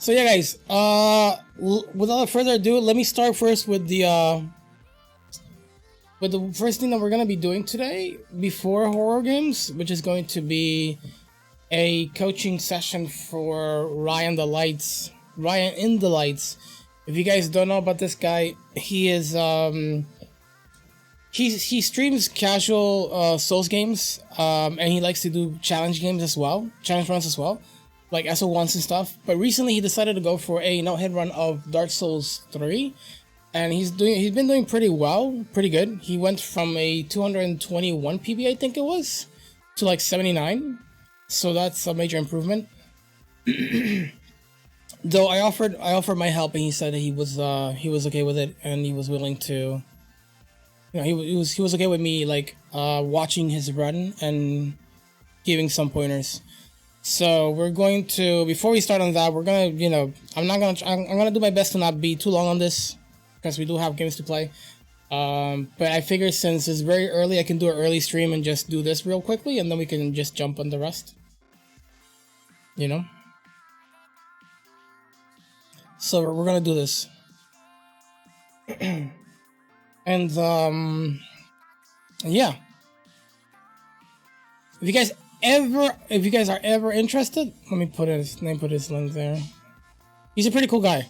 So yeah, guys. Without further ado, let me start first with the first thing that we're gonna be doing today before horror games, which is going to be a coaching session for Ryan the Lights. Ryan in the Lights. If you guys don't know about this guy, he is he streams casual Souls games, and he likes to do challenge games as well, challenge runs as well, like SO1s and stuff. But recently he decided to go for a no-hit run of Dark Souls 3, and he's been doing pretty well, pretty good. He went from a 221 PB, I think it was, to like 79. So that's a major improvement. Though I offered my help, and he said he was okay with it, and he was willing to, he was okay with me like watching his run and giving some pointers. So we're going to, before we start on that, we're gonna, I'm gonna do my best to not be too long on this because we do have games to play. But I figure since it's very early, I can do an early stream and just do this real quickly, and then we can just jump on the rest. So we're gonna do this. And yeah. If you guys are ever interested, let me put his link there. He's a pretty cool guy.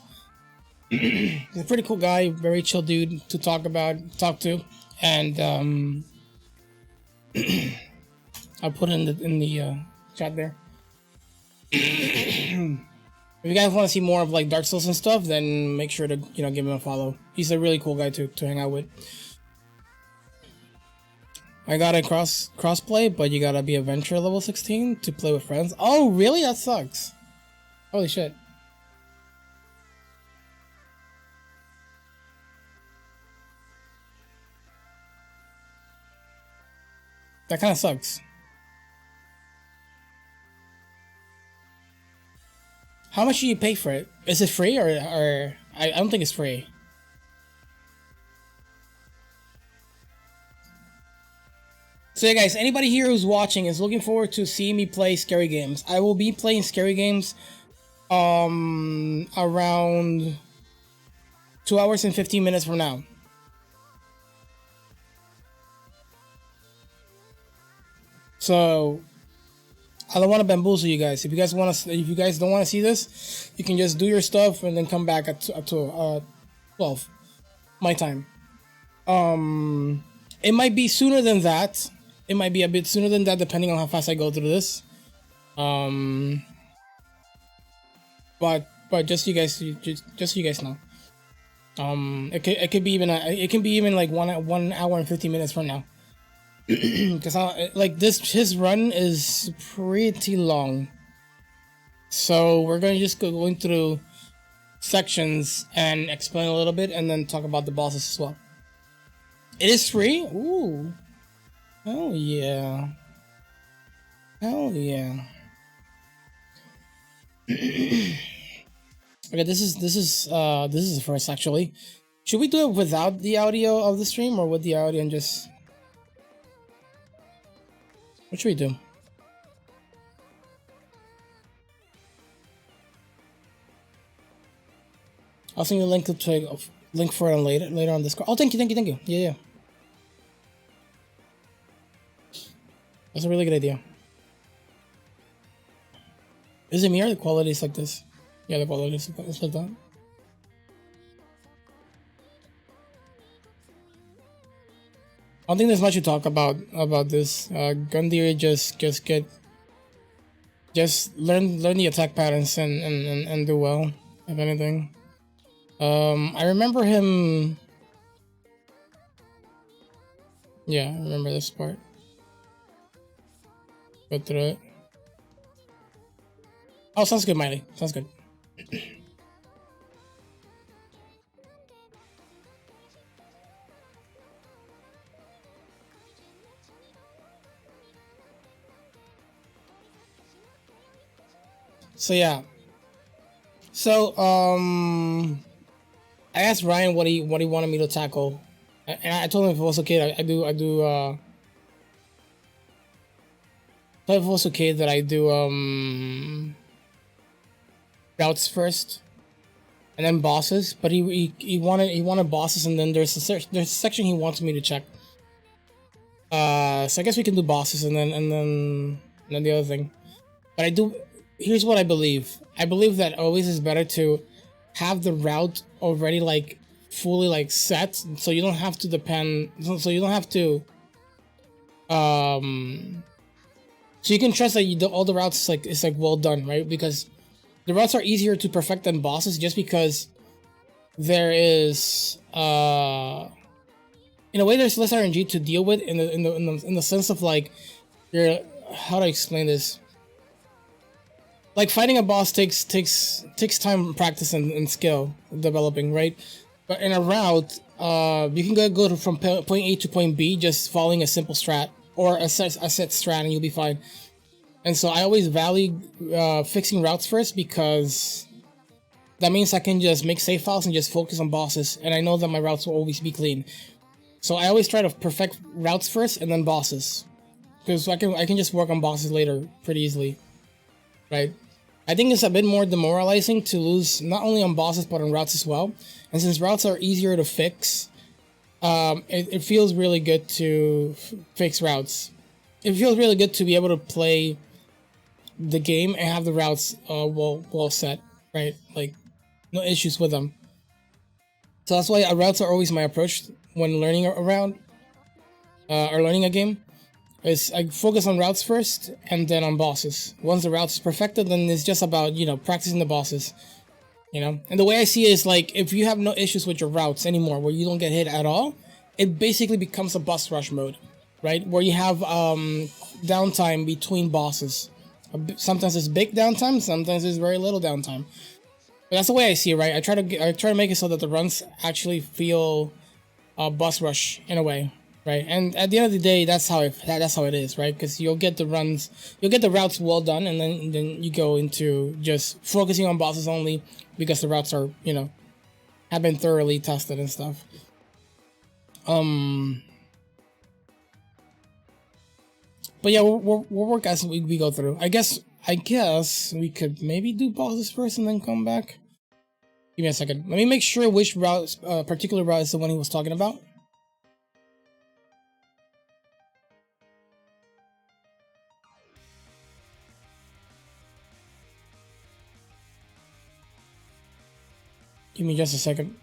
He's a pretty cool guy, very chill dude to talk to, and I'll put it in the chat there. If you guys want to see more of like Dark Souls and stuff, then make sure to give him a follow. He's a really cool guy to hang out with. I got a crossplay, but you gotta be Adventure level 16 to play with friends. Oh, really? That sucks. Holy shit. That kind of sucks. How much do you pay for it? Is it free or I don't think it's free. So yeah, guys, anybody here who's watching is looking forward to seeing me play scary games. I will be playing scary games around 2 hours and 15 minutes from now. So I don't want to bamboozle you guys. If you guys don't want to see this, you can just do your stuff and then come back at 12 my time. It might be sooner than that. It might be a bit sooner than that, depending on how fast I go through this. But just so you guys know. It could be even like 1 hour and 50 minutes from now. Because his run is pretty long, so we're gonna just going through sections and explain a little bit, and then talk about the bosses as well. It is free. Ooh, hell yeah, hell yeah. Okay, this is the first actually. Should we do it without the audio of the stream or with the audio and just? What should we do? I'll send you a link link for it later on Discord. Oh, thank you. Yeah. That's a really good idea. Is it me or the quality is like this? Yeah, the quality is like that. I don't think there's much to talk about this. Gundyr just learn the attack patterns and do well, if anything. I remember him. Yeah, I remember this part. Go through it. Oh, sounds good, Miley. Sounds good. So yeah. So I asked Ryan what he wanted me to tackle, and I told him if it was okay. I do. If it was okay that I do routes first, and then bosses. But he wanted bosses, and then there's a section he wants me to check. So I guess we can do bosses, and then the other thing. But I do. Here's what I believe. I believe that always is better to have the route already like fully like set, so you don't have to depend. So you don't have to. So you can trust that all the routes like it's like well done, right? Because the routes are easier to perfect than bosses, just because there is in a way there's less RNG to deal with in the sense of like you're how to explain this. Like fighting a boss takes time, practice, and skill developing, right? But in a route, you can go from point A to point B just following a simple strat or a set strat, and you'll be fine. And so I always value fixing routes first, because that means I can just make save files and just focus on bosses, and I know that my routes will always be clean. So I always try to perfect routes first and then bosses, because I can just work on bosses later pretty easily, right? I think it's a bit more demoralizing to lose not only on bosses but on routes as well. And since routes are easier to fix, it feels really good to fix routes. It feels really good to be able to play the game and have the routes well set, right? Like no issues with them. So that's why routes are always my approach when learning around or learning a game. Is I focus on routes first and then on bosses. Once the routes is perfected, then it's just about practicing the bosses. And the way I see it is like if you have no issues with your routes anymore, where you don't get hit at all, it basically becomes a boss rush mode, right? Where you have downtime between bosses. Sometimes it's big downtime, sometimes it's very little downtime. But that's the way I see it, right? I try to make it so that the runs actually feel boss rush in a way. Right, and at the end of the day, that's how it is, right? Because you'll get the routes well done, and then you go into just focusing on bosses only, because the routes are have been thoroughly tested and stuff. But yeah, we'll work as we go through. I guess we could maybe do bosses first and then come back. Give me a second. Let me make sure which route, particular route is the one he was talking about. Give me just a second.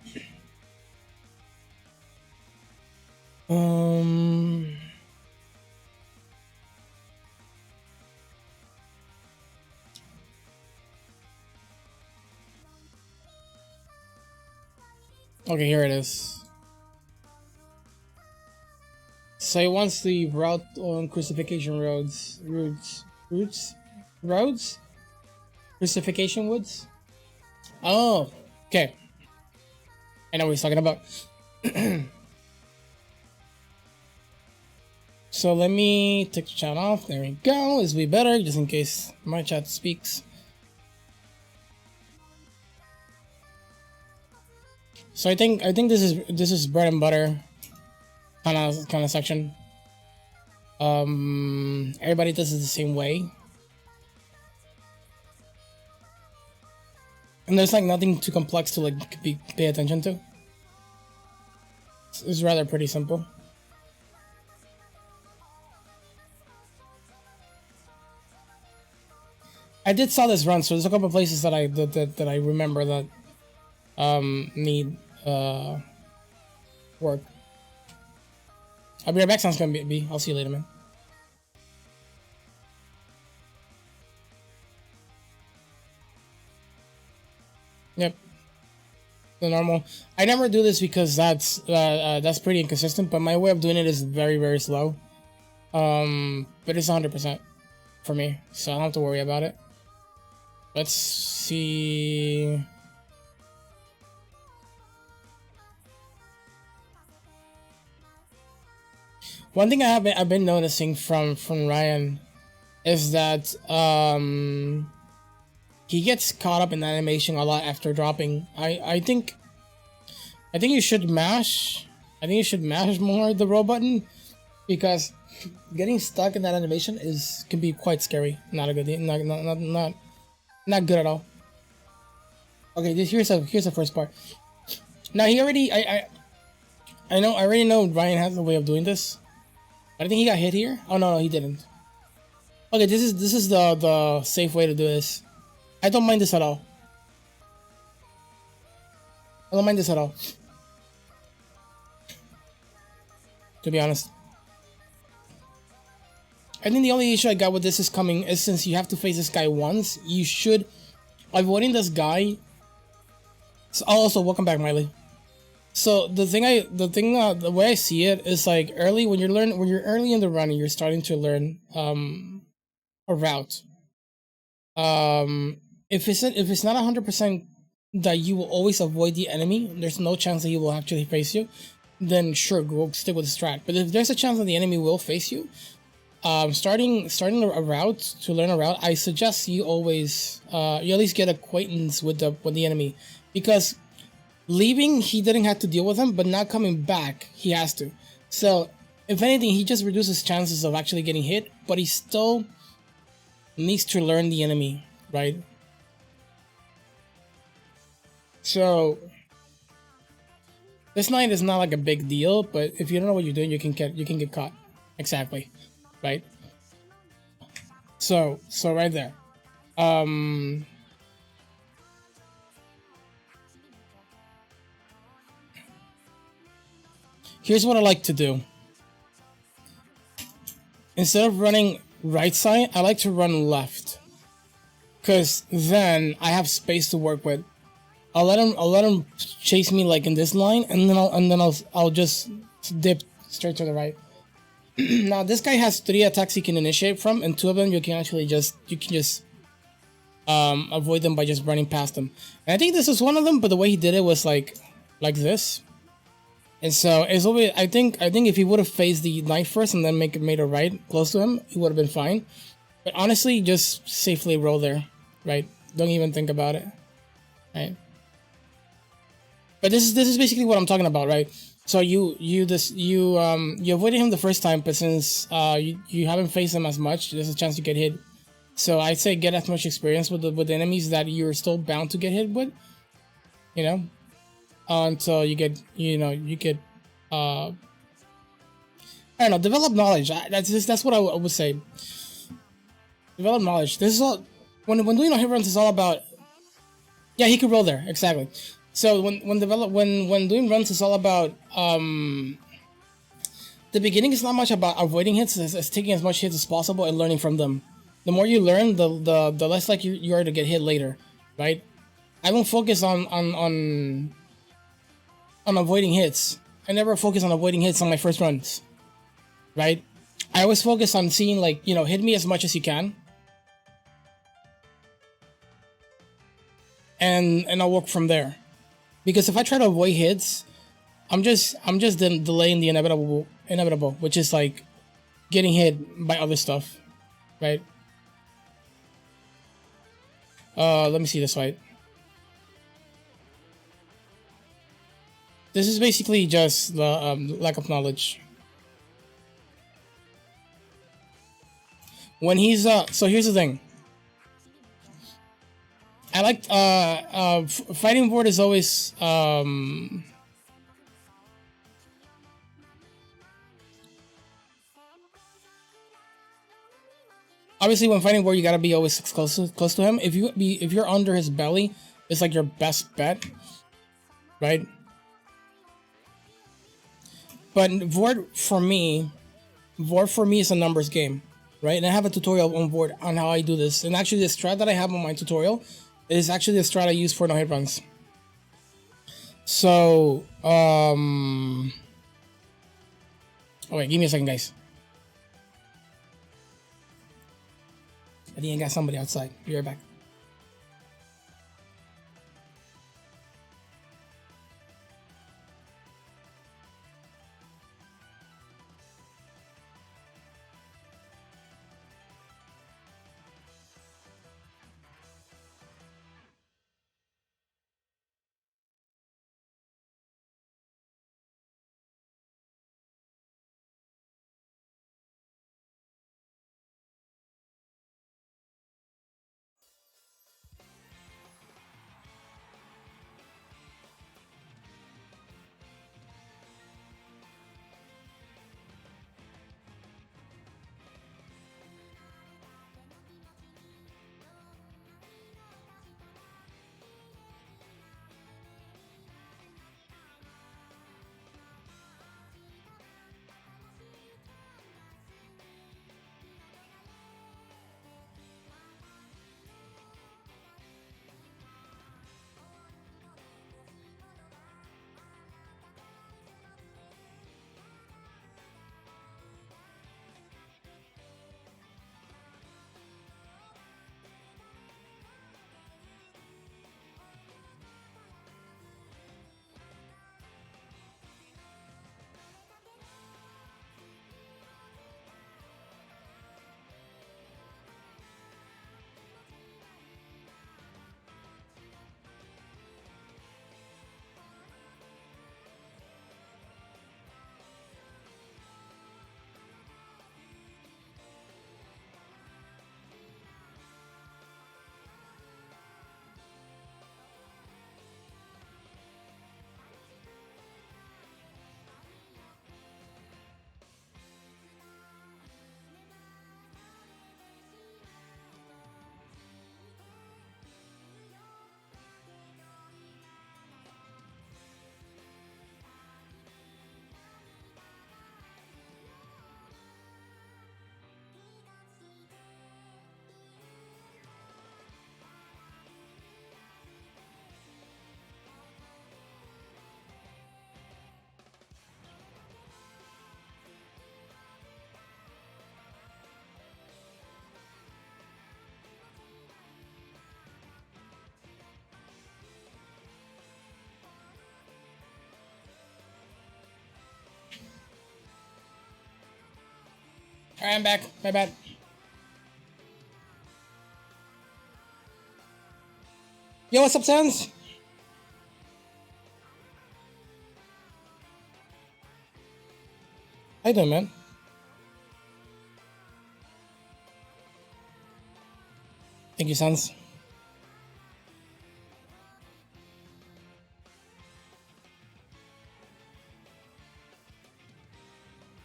Okay, here it is. So he wants the route on Crucifixion roads. Crucifixion woods? Oh, okay. I know what he's talking about. So let me take the chat off. There we go. This will be better, just in case my chat speaks. So I think this is bread and butter kind of section. Everybody does it the same way. And there's like nothing too complex to like pay attention to. It's rather pretty simple. I did saw this run, so there's a couple of places that I remember that need work. I'll be right back. Sounds gonna be. I'll see you later, man. Yep. The normal. I never do this because that's pretty inconsistent. But my way of doing it is very, very slow. But it's 100% for me, so I don't have to worry about it. Let's see. One thing I've been noticing from Ryan is that he gets caught up in animation a lot after dropping. I think you should mash. I think you should mash more the roll button, because getting stuck in that animation can be quite scary. Not a good, not good at all. Okay, here's the first part. Now he already I already know Ryan has a way of doing this. But I think he got hit here. Oh no, he didn't. Okay, this is the safe way to do this. I don't mind this at all. I don't mind this at all. To be honest. I think the only issue I got with this is coming is since you have to face this guy once, you should avoiding this guy. So also welcome back, Miley. So the way I see it is like early when you're early in the run and you're starting to learn a route. If it's not 100% that you will always avoid the enemy, there's no chance that he will actually face you. Then sure, go stick with the strat. But if there's a chance that the enemy will face you, starting a route to learn a route, I suggest you always you at least get acquaintance with the enemy, because leaving he didn't have to deal with him, but not coming back he has to. So if anything, he just reduces chances of actually getting hit, but he still needs to learn the enemy, right? So this night is not like a big deal, but if you don't know what you're doing, you can get caught. Exactly, right? So right there. Here's what I like to do. Instead of running right side, I like to run left, because then I have space to work with. I'll let him chase me like in this line, and then I'll just dip straight to the right. Now this guy has 3 attacks he can initiate from, and 2 of them you can just avoid them by just running past them. And I think this is one of them, but the way he did it was like this. And so it's always I think if he would have faced the knight first and then made a right close to him, he would have been fine. But honestly, just safely roll there, right? Don't even think about it, right? But this is basically what I'm talking about, right? So you avoided him the first time, but since you haven't faced him as much, there's a chance you get hit. So I'd say get as much experience with the enemies that you're still bound to get hit with, you know, until you get I don't know, develop knowledge. That's what I would say. Develop knowledge. This is all when doing no hit runs is all about. Yeah, he could roll there exactly. So when doing runs is all about the beginning is not much about avoiding hits, it's taking as much hits as possible and learning from them. The more you learn, the less likely you are to get hit later, right? I don't focus on avoiding hits. I never focus on avoiding hits on my first runs, right? I always focus on seeing like, hit me as much as you can, and I'll work from there. Because if I try to avoid hits, I'm just delaying the inevitable, which is like getting hit by other stuff, right? Let me see this fight. This is basically just the lack of knowledge. When he's so here's the thing. I like fighting board is always obviously when fighting board you gotta be always close to him. If you're under his belly, it's like your best bet, right? But Vord for me is a numbers game, right? And I have a tutorial on Vord on how I do this. And actually, the strat that I have on my tutorial is actually the strat I use for no hit runs. So, oh wait, give me a second, guys. I think I got somebody outside. Be right back. Alright, I'm back. My bad. Yo, what's up, Sans? How you doing, man? Thank you, Sans.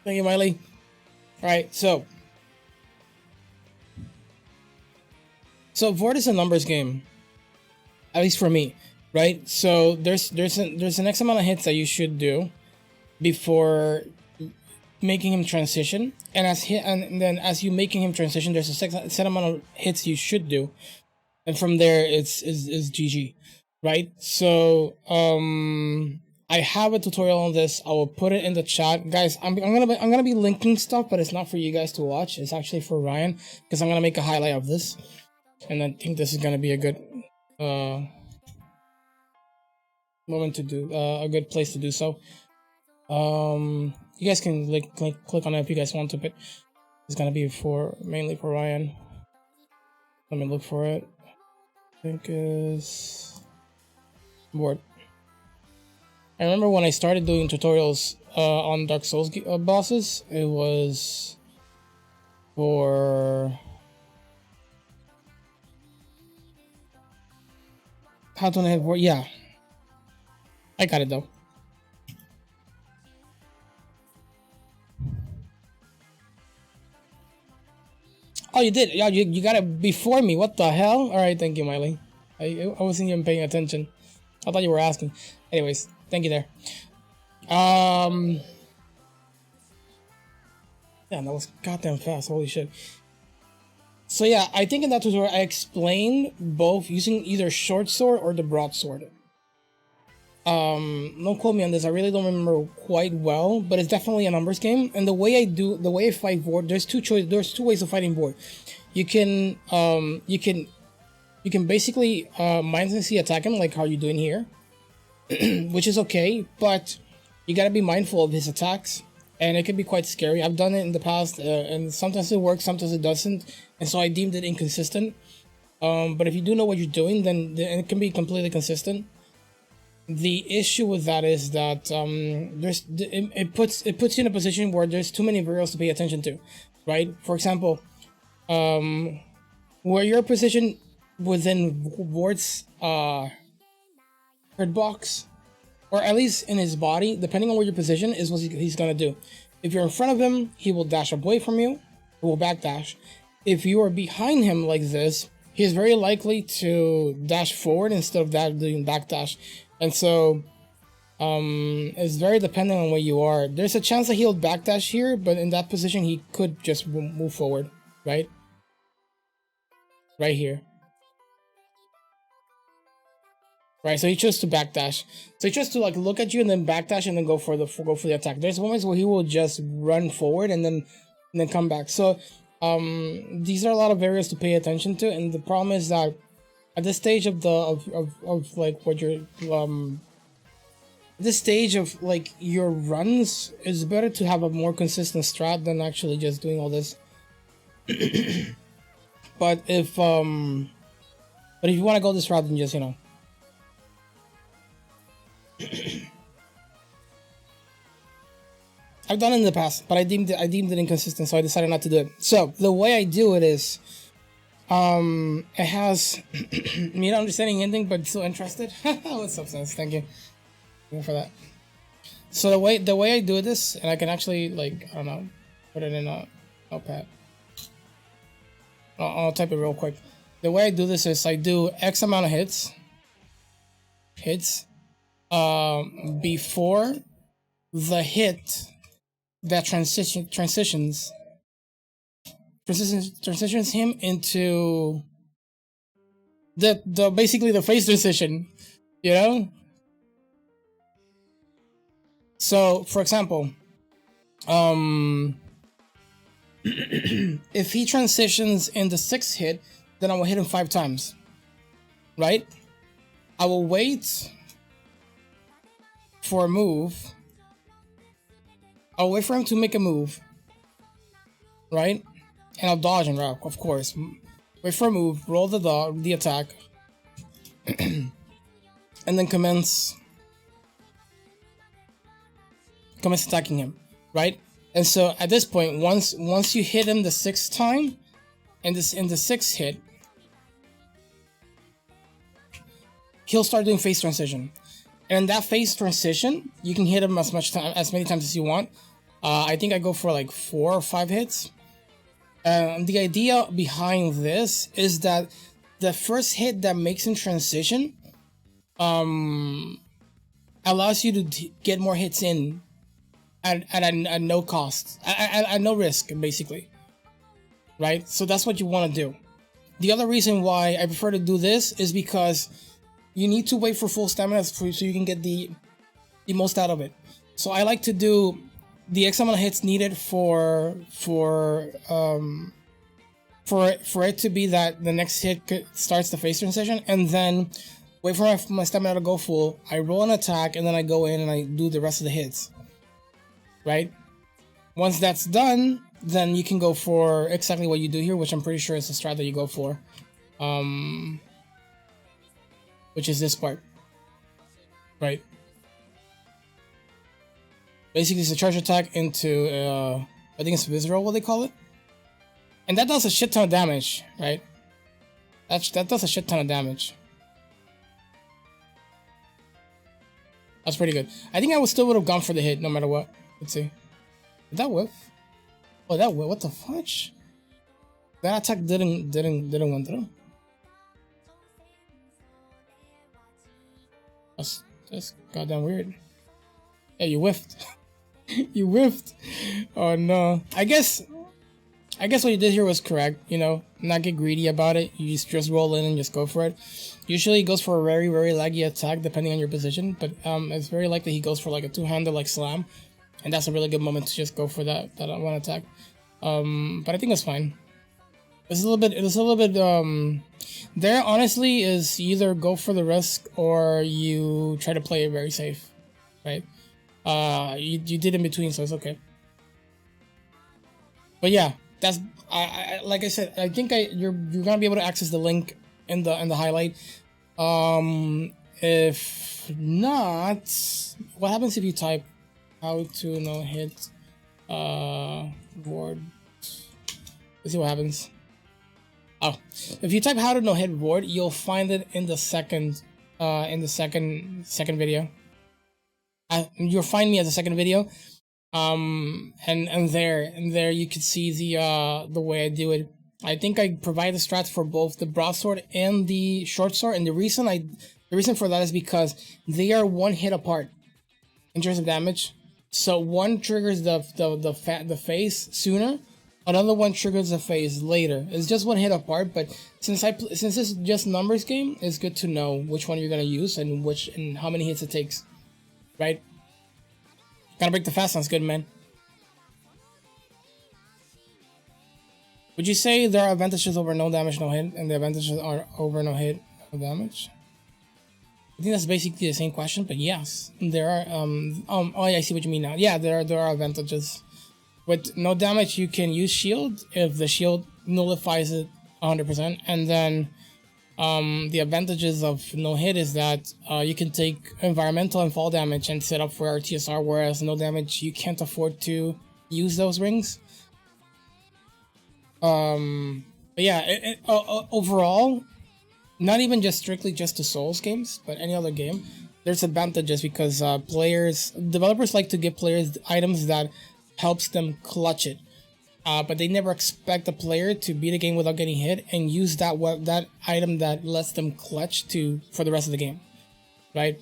Thank you, Miley. Alright, so Vord is a numbers game. At least for me, right? So there's an X amount of hits that you should do before making him transition, and then as you making him transition, there's a set amount of hits you should do, and from there it's GG, right? So I have a tutorial on this. I will put it in the chat, guys. I'm gonna be linking stuff, but it's not for you guys to watch. It's actually for Ryan, because I'm gonna make a highlight of this, and I think this is gonna be a good moment to do a good place to do so. You guys can click on it if you guys want to, but it's gonna be mainly for Ryan. Let me look for it. I think is board. I remember when I started doing tutorials on Dark Souls bosses, it was for how to hit board. Yeah, I got it though. Oh, you did? Yeah, you got it before me. What the hell? All right, thank you, Miley. I wasn't even paying attention. I thought you were asking. Anyways, thank you there. Yeah, that was goddamn fast. Holy shit. So yeah, I think in that tutorial I explained both using either short sword or the broadsword. Don't quote me on this. I really don't remember quite well, but it's definitely a numbers game. And the way I fight Vord, there's two ways of fighting Vord. You can basically mindlessly attack him like how you're doing here, which is okay, but you gotta be mindful of his attacks, and it can be quite scary. I've done it in the past, and sometimes it works, sometimes it doesn't, and so I deemed it inconsistent. But if you do know what you're doing, then it can be completely consistent. The issue with that is that it puts you in a position where there's too many variables to pay attention to, right? For example, where you're positioned within Vord's hurt box, or at least in his body, depending on where your position is, what he's gonna do. If you're in front of him, he will dash away from you. He will backdash. If you are behind him like this, he is very likely to dash forward instead of doing backdash. And so it's very dependent on where you are. There's a chance that he'll backdash here, but in that position he could just move forward, right? Right here. Right, so he chose to backdash. So he chose to like look at you and then backdash and then go for the attack. There's moments where he will just run forward and then come back. So these are a lot of areas to pay attention to, and the problem is that at this stage of like what you're this stage of like your runs, it's better to have a more consistent strat than actually just doing all this. But if you want to go this route, then just, you know, I've done it in the past, but I deemed it inconsistent, so I decided not to do it. So the way I do it is it has me not understanding anything but still interested. What's up, Sense? Thank you for that. So the way I do this, and I can actually, like, I don't know, put it in a notepad. I'll type it real quick. The way I do this is I do X amount of hits before the hit that transitions him into the basically the phase transition, you know? So for example, if he transitions in the 6th hit, then I will hit him 5 times, right? I will wait for a move. I'll wait for him to make a move. right? And I'll dodge and rock, of course. Wait for a move, roll the attack, and then commence attacking him, right? And so at this point, once you hit him the 6th time, and in the 6th hit, he'll start doing phase transition. And in that phase transition, you can hit him as many times as you want. I think I go for like 4 or 5 hits. The idea behind this is that the first hit that makes him transition allows you to get more hits in at no cost, at no risk, basically. Right? So that's what you want to do. The other reason why I prefer to do this is because you need to wait for full stamina so you can get the most out of it. So I like to do the X amount of hits needed for it to be that the next hit starts the phase transition, and then wait for my stamina to go full. I roll an attack, and then I go in and I do the rest of the hits. Right? Once that's done, then you can go for exactly what you do here, which I'm pretty sure is the strat that you go for. Which is this part. Right? Basically, it's a charge attack into, I think it's Visceral, what they call it. And that does a shit ton of damage, right? That does a shit ton of damage. That's pretty good. I think I still would have gone for the hit, no matter what. Let's see. Did that whiff? Oh, that whiff. What the fudge? That attack didn't went through. That's goddamn weird. Yeah, you whiffed. You whiffed. Oh no. I guess what you did here was correct. You know, not get greedy about it. You just roll in and just go for it. Usually, it goes for a very, very laggy attack depending on your position, but it's very likely he goes for like a two-hander like slam, and that's a really good moment to just go for that one attack. But I think it's fine. It's a little bit. There honestly is either go for the risk or you try to play it very safe, right? You did in between, so it's okay. But yeah, that's I like I said, I think you're gonna be able to access the link in the highlight. If not, what happens if you type how to no hit ward? Let's see what happens. Oh, if you type how to no hit ward, you'll find it in the second video. You'll find me as a second video. And there you can see the way I do it. I think I provide the strats for both the broadsword and the short sword, and the reason for that is because they are one hit apart in terms of damage. So one triggers the phase sooner, another one triggers the phase later. It's just one hit apart, but since this is just numbers game, it's good to know which one you're gonna use and how many hits it takes, right? Gotta break the fast sounds good, man. Would you say there are advantages over no damage, no hit, and the advantages are over no hit, no damage? I think that's basically the same question, but yes, there are. Oh, I see what you mean now. Yeah, there are advantages. With no damage, you can use shield if the shield nullifies it 100%, and then the advantages of no hit is that you can take environmental and fall damage and set up for RTSR, whereas no damage you can't afford to use those rings. But yeah, overall, not even just strictly just to Souls games, but any other game, there's advantages because developers like to give players items that helps them clutch it. But they never expect the player to beat a game without getting hit and use that item that lets them clutch for the rest of the game, right?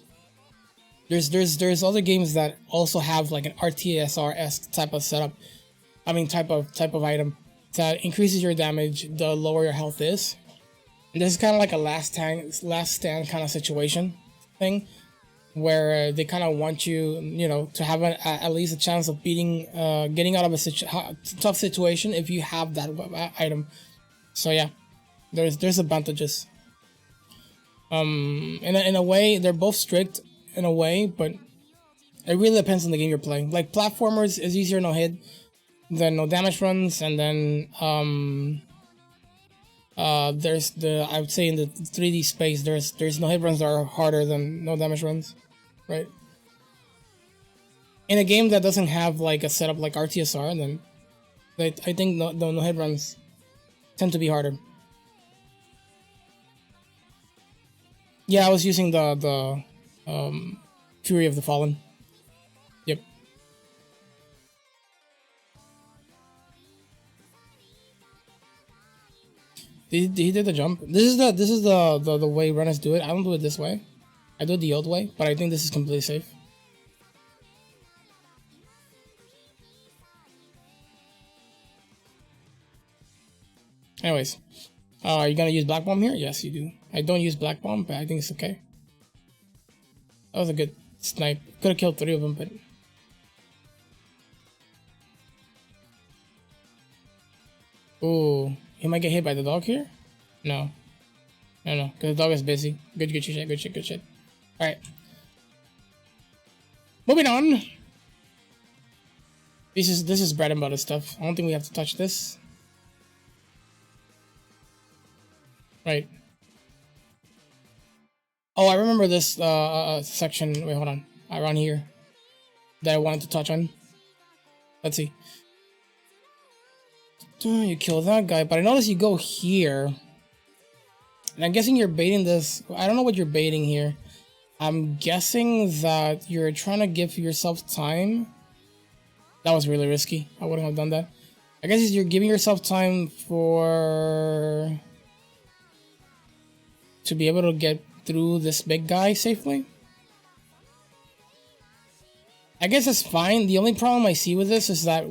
There's other games that also have like an RTSR-esque type of setup. I mean type of item that increases your damage the lower your health is. And this is kind of like a last stand kind of situation thing, where they kind of want you to have at least a chance of getting out of a tough situation if you have that item. So yeah, there's advantages. In a way, they're both strict in a way, but it really depends on the game you're playing. Like platformers is easier no hit. then no damage runs, and then there's the, I would say in the 3D space there's no hit runs that are harder than no damage runs, right? In a game that doesn't have like a setup like RTSR, then I think no hit runs tend to be harder. Yeah, I was using the Fury of the Fallen. Yep. He did the jump. This is the way runners do it. I don't do it this way. I do it the old way, but I think this is completely safe. Anyways, are you gonna use Black Bomb here? Yes, you do. I don't use Black Bomb, but I think it's okay. That was a good snipe. Could have killed 3 of them, but... Ooh, he might get hit by the dog here? No. No, because the dog is busy. Good shit. Alright. Moving on. This is bread and butter stuff. I don't think we have to touch this. Right. Oh, I remember this section. Wait, hold on. Around here that I wanted to touch on. Let's see. You kill that guy, but I notice you go here. And I'm guessing you're baiting this. I don't know what you're baiting here. I'm guessing that you're trying to give yourself time. That was really risky. I wouldn't have done that. I guess you're giving yourself time for... to be able to get through this big guy safely. I guess it's fine. The only problem I see with this is that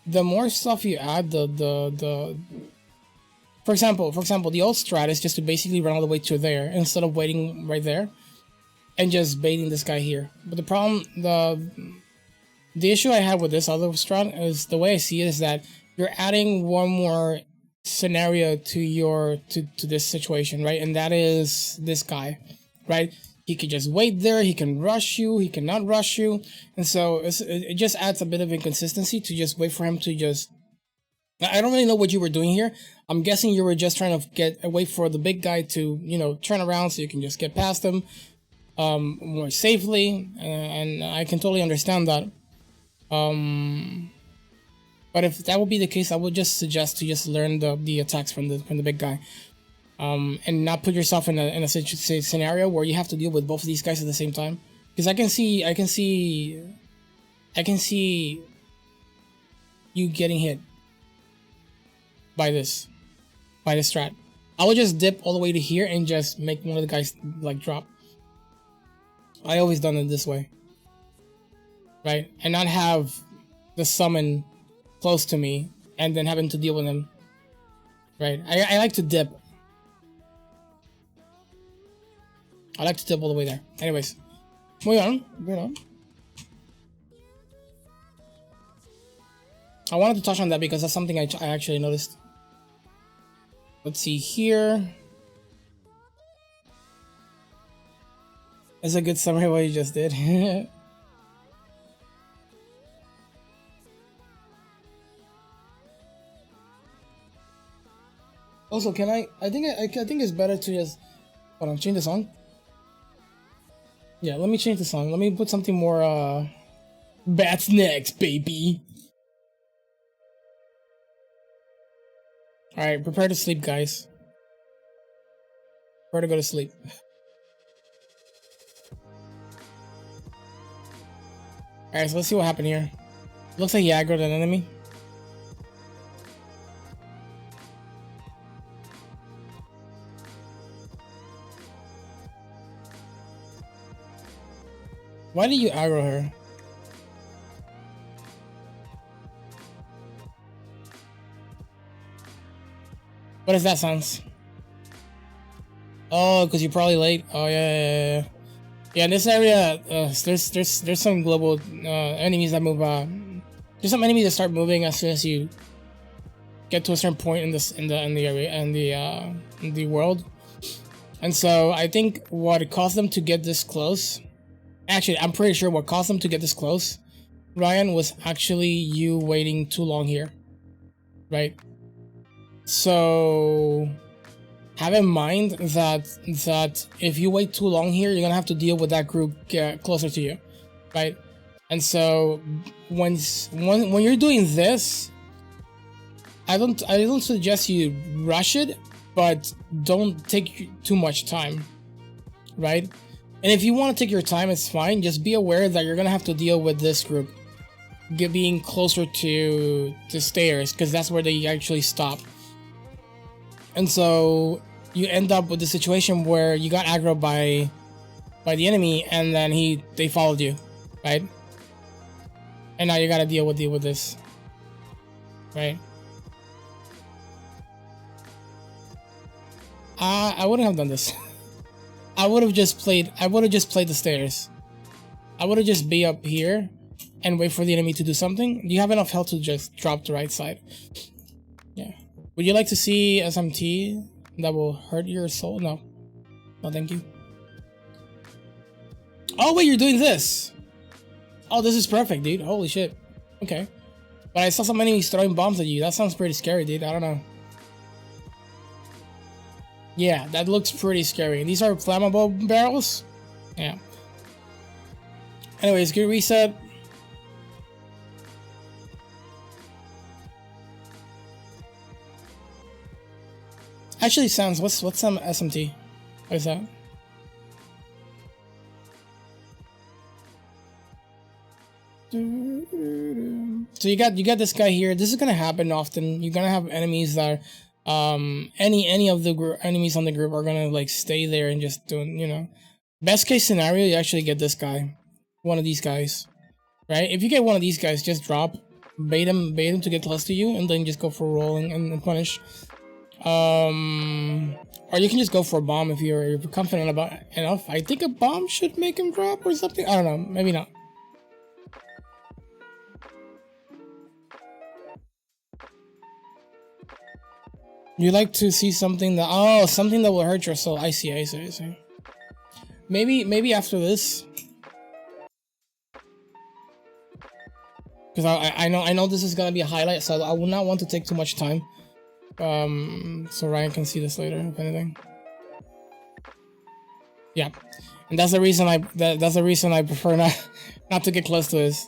the more stuff you add, for example, the old strat is just to basically run all the way to there instead of waiting right there and just baiting this guy here. But the problem, the issue I have with this other strat is the way I see it is that you're adding one more scenario to this situation, right? And that is this guy, right? He could just wait there, he can rush you, he cannot rush you, and so it just adds a bit of inconsistency to just wait for him to just... I don't really know what you were doing here. I'm guessing you were just trying to wait for the big guy to, you know, turn around so you can just get past him more safely, and I can totally understand that. But if that would be the case, I would just suggest to just learn the attacks from the big guy, and not put yourself in a scenario where you have to deal with both of these guys at the same time. Because I can see you getting hit by this strat. I would just dip all the way to here and just make one of the guys like drop. I always done it this way, right? And not have the summon close to me and then having to deal with him, right? I like to dip. I like to dip all the way there. Anyways, moving on. I wanted to touch on that because that's something I actually noticed. Let's see here. That's a good summary of what you just did. Also, can I think it's better to just... Hold on, change the song? Yeah, let me change the song. Let me put something more, Bats next, baby! Alright, prepare to sleep, guys. Prepare to go to sleep. Alright, so let's see what happened here. Looks like he aggroed an enemy. Why did you aggro her? What is that, Sans? Oh, because you're probably late. Oh yeah. Yeah, in this area, there's some global enemies that move. There's some enemies that start moving as soon as you get to a certain point in the area in the world. And so I think what caused them to get this close. Actually, I'm pretty sure what caused them to get this close Ryan, was actually you waiting too long here, right? So have in mind that if you wait too long here, you're gonna have to deal with that group closer to you, right? And so when you're doing this, I don't suggest you rush it, but don't take too much time, right? And if you want to take your time, it's fine. Just be aware that you're gonna have to deal with this group being closer to the stairs, because that's where they actually stop. And so you end up with the situation where you got aggro by the enemy, and then they followed you, right? And now you gotta deal with this, right? I wouldn't have done this. I would have just played the stairs. I would have just be up here and wait for the enemy to do something. You have enough health to just drop the right side. Yeah. Would you like to see SMT that will hurt your soul? No. No, thank you. Oh wait, you're doing this. Oh, this is perfect, dude. Holy shit. Okay. But I saw some enemies throwing bombs at you. That sounds pretty scary, dude. I don't know. Yeah, that looks pretty scary. These are flammable barrels? Yeah. Anyways, good reset. Actually, sounds. What's some SMT? What is that? So you got this guy here. This is gonna happen often. You're gonna have enemies that any of the enemies on the group are gonna like stay there and just doing, you know. Best case scenario, you actually get this guy, one of these guys, right? If you get one of these guys, just drop, bait him to get close to you, and then just go for a roll and punish. Or you can just go for a bomb if you're confident about enough. I think a bomb should make him drop or something. I don't know, maybe not. You like to see something that something that will hurt your soul. I see. Maybe after this, because I know this is gonna be a highlight, so I will not want to take too much time. So Ryan can see this later, if anything. Yeah, and that's the reason I prefer not to get close to this.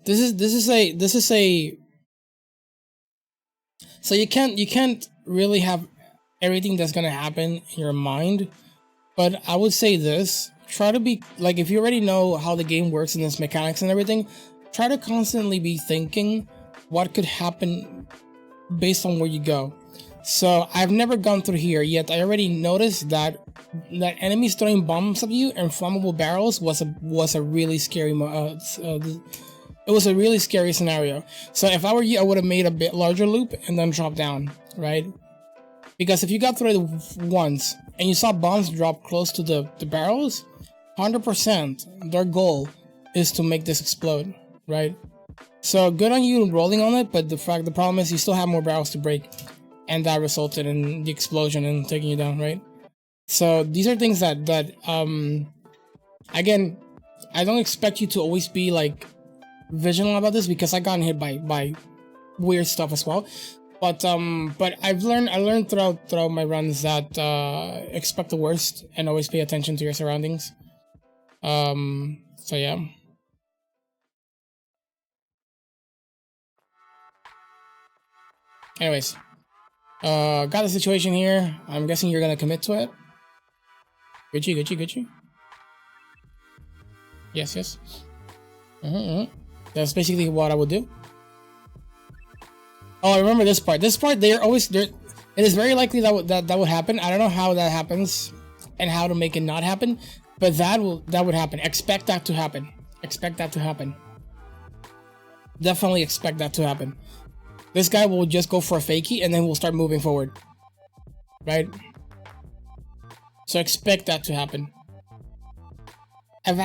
This is a. So you can't really have everything that's gonna happen in your mind, but I would say this: try to be like, if you already know how the game works and its mechanics and everything, try to constantly be thinking what could happen based on where you go. So I've never gone through here yet. I already noticed that enemies throwing bombs at you and flammable barrels was a really scary it was a really scary scenario. So if I were you, I would have made a bit larger loop and then drop down, right? Because if you got through it once and you saw bombs drop close to the barrels, 100% their goal is to make this explode, right? So good on you rolling on it, but the problem is you still have more barrels to break, and that resulted in the explosion and taking you down, right? So these are things that again, I don't expect you to always be like vigilant about this, because I got hit by weird stuff as well. But I learned throughout my runs that expect the worst and always pay attention to your surroundings. So yeah. Anyways, got the situation here. I'm guessing you're gonna commit to it. Gucci. Yes. That's basically what I would do. Oh, I remember this part. This part, they're always there. It is very likely that would happen. I don't know how that happens and how to make it not happen, but that would happen. Expect that to happen. Definitely expect that to happen. This guy will just go for a fakie and then we'll start moving forward, right? So expect that to happen. It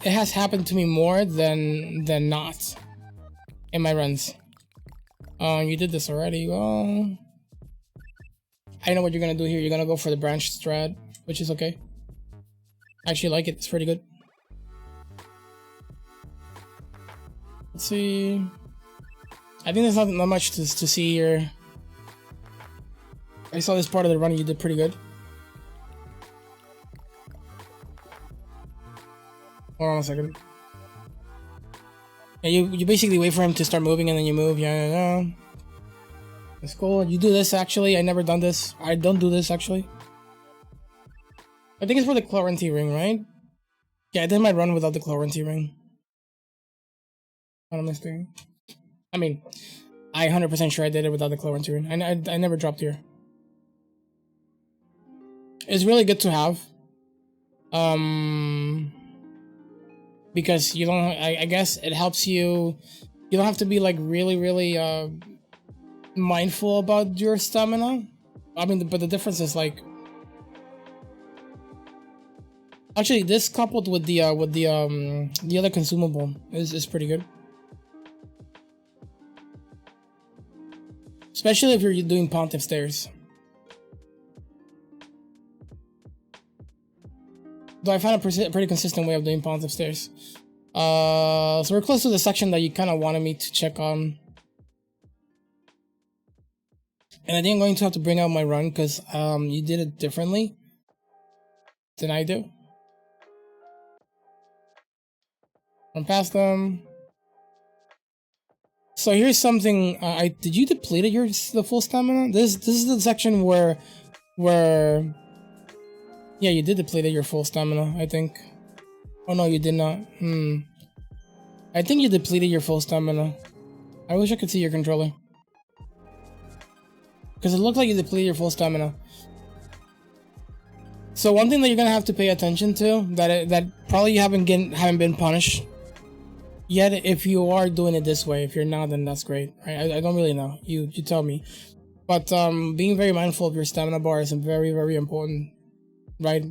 has happened to me more than not in my runs. You did this already. Well, I know what you're gonna do here. You're gonna go for the branch strat, which is okay. I actually like it. It's pretty good. Let's see. I think there's not much to see here. I saw this part of the run. You did pretty good. Hold on a second. Yeah, you basically wait for him to start moving and then you move. Yeah. That's cool. You do this actually. I never done this. I don't do this actually. I think it's for the Chlorantine ring, right? Yeah, I did my run without the Chlorantine ring. What am I doing? I mean, I 100% sure I did it without the Chlorantine ring. I never dropped here. It's really good to have. Because you don't, I guess it helps you. You don't have to be like really mindful about your stamina. I mean, but the difference is like, actually, this coupled with the other consumable is pretty good. Especially if you're doing Pontiff Stairs. Though I found a pretty consistent way of doing Pontiff Stairs. So we're close to the section that you kind of wanted me to check on. And I think I'm going to have to bring out my run because you did it differently than I do. Run past them. So here's something. Did you deplete the full stamina? This is the section where yeah, you did deplete your full stamina, I think. Oh no, you did not. I think you depleted your full stamina. I wish I could see your controller. Because it looked like you depleted your full stamina. So one thing that you're gonna have to pay attention to, that probably you haven't been punished yet, if you are doing it this way. If you're not, then that's great. I don't really know. You tell me. But being very mindful of your stamina bar is very important. Right?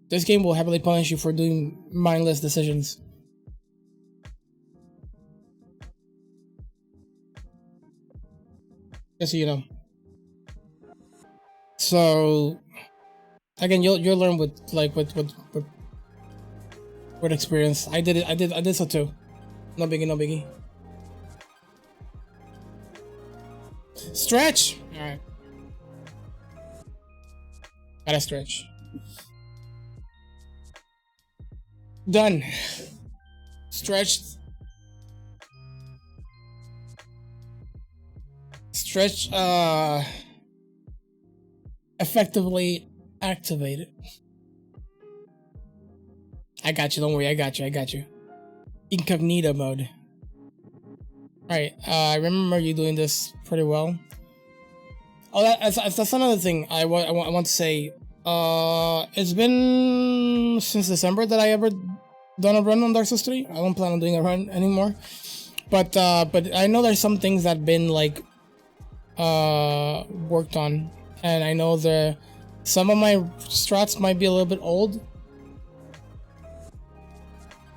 This game will heavily punish you for doing mindless decisions. Just so you know. So again, you'll learn with experience. I did so too. No biggie. Stretch. All right. Gotta stretch. Done. Stretched. Stretch effectively activated. I got you, don't worry, I got you. Incognito mode. Alright, I remember you doing this pretty well. Oh, that's another thing I want to say. It's been since December that I ever done a run on Dark Souls 3. I don't plan on doing a run anymore. But I know there's some things that have been like worked on, and I know some of my strats might be a little bit old.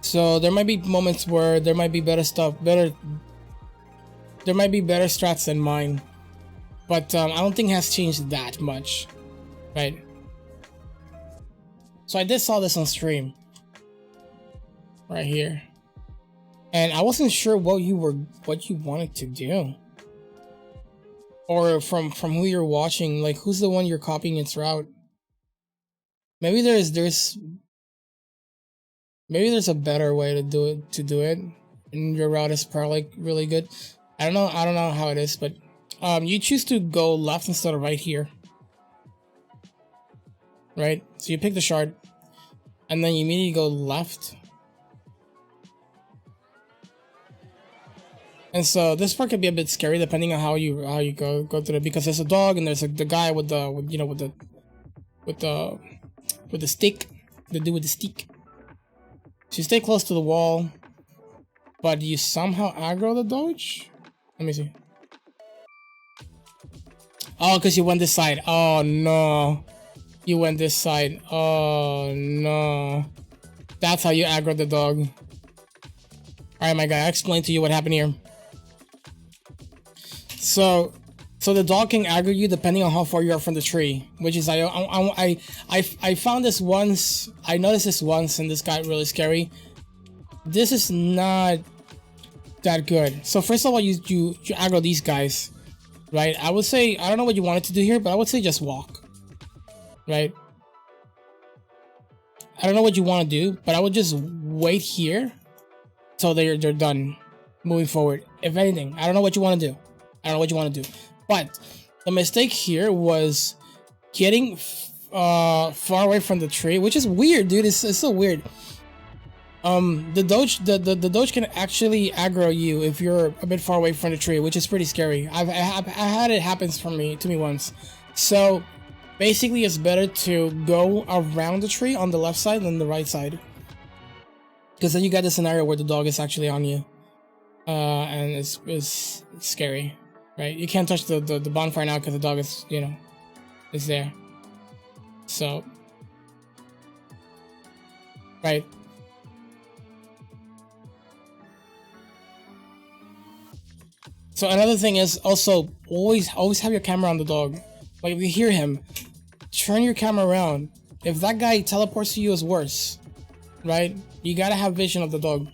So there might be moments where there might be better strats than mine. But I don't think it has changed that much, right? So I did saw this on stream, right here, and I wasn't sure what you wanted to do, or from who you're watching, like who's the one you're copying its route. Maybe there's a better way to do it, and your route is probably really good. I don't know how it is, but you choose to go left instead of right here. Right? So you pick the shard, and then you immediately go left. And so this part could be a bit scary depending on how you go through it, because there's a dog and there's the guy with the stick, the dude with the stick. So you stay close to the wall, but you somehow aggro the dodge. Let me see. Oh, because you went this side. Oh no. You went this side. Oh no. That's how you aggro the dog. Alright, my guy, I'll explain to you what happened here. So So the dog can aggro you depending on how far you are from the tree, which is I found this once. I noticed this once, and this got really scary. This is not that good. So first of all, you aggro these guys, right? I would say, I don't know what you wanted to do here, but I would say just walk, right? I don't know what you want to do, but I would just wait here till they're done moving forward. If anything, I don't know what you want to do. I don't know what you want to do. But the mistake here was getting far away from the tree, which is weird, dude. It's so weird. The doge can actually aggro you if you're a bit far away from the tree, which is pretty scary. I had it happen to me once. So basically, it's better to go around the tree on the left side than the right side, because then you got the scenario where the dog is actually on you, and it's scary. Right, you can't touch the bonfire now because the dog is, you know, is there. So, right. So another thing is also always have your camera on the dog. Like if you hear him, turn your camera around. If that guy teleports to you, is worse, right? You gotta have vision of the dog.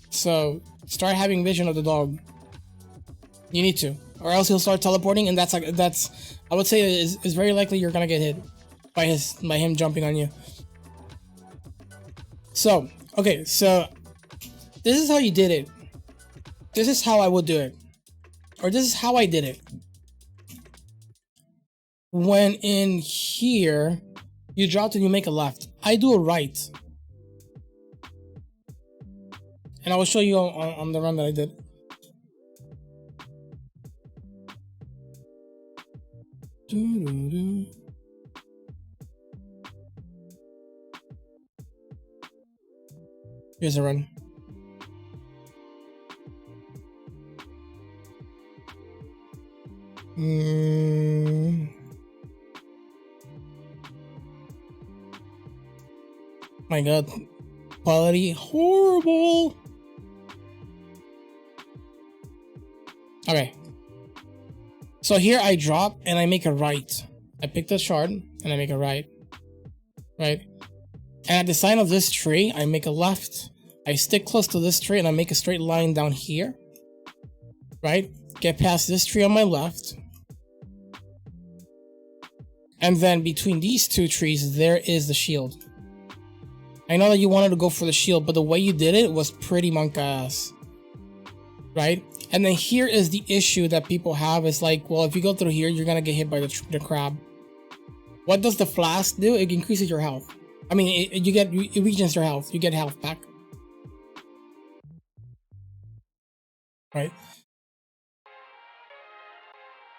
So start having vision of the dog. You need to, or else he'll start teleporting, and that's I would say is very likely you're gonna get hit by him jumping on you. So okay, so this is how you did it. This is how I would do it, or this is how I did it. When in here, you drop and you make a left. I do a right, and I will show you on the run that I did. Here's a run. My god, quality horrible. Okay. So here I drop and I make a right. I pick the shard and I make a right. Right? And at the sign of this tree, I make a left. I stick close to this tree and I make a straight line down here. Right? Get past this tree on my left. And then between these two trees, there is the shield. I know that you wanted to go for the shield, but the way you did it was pretty monk ass. Right? And then here is the issue that people have, is like, well, if you go through here, you're gonna get hit by the crab. What does the flask do? It increases your health. I mean, it regens your health. You get health back. Right?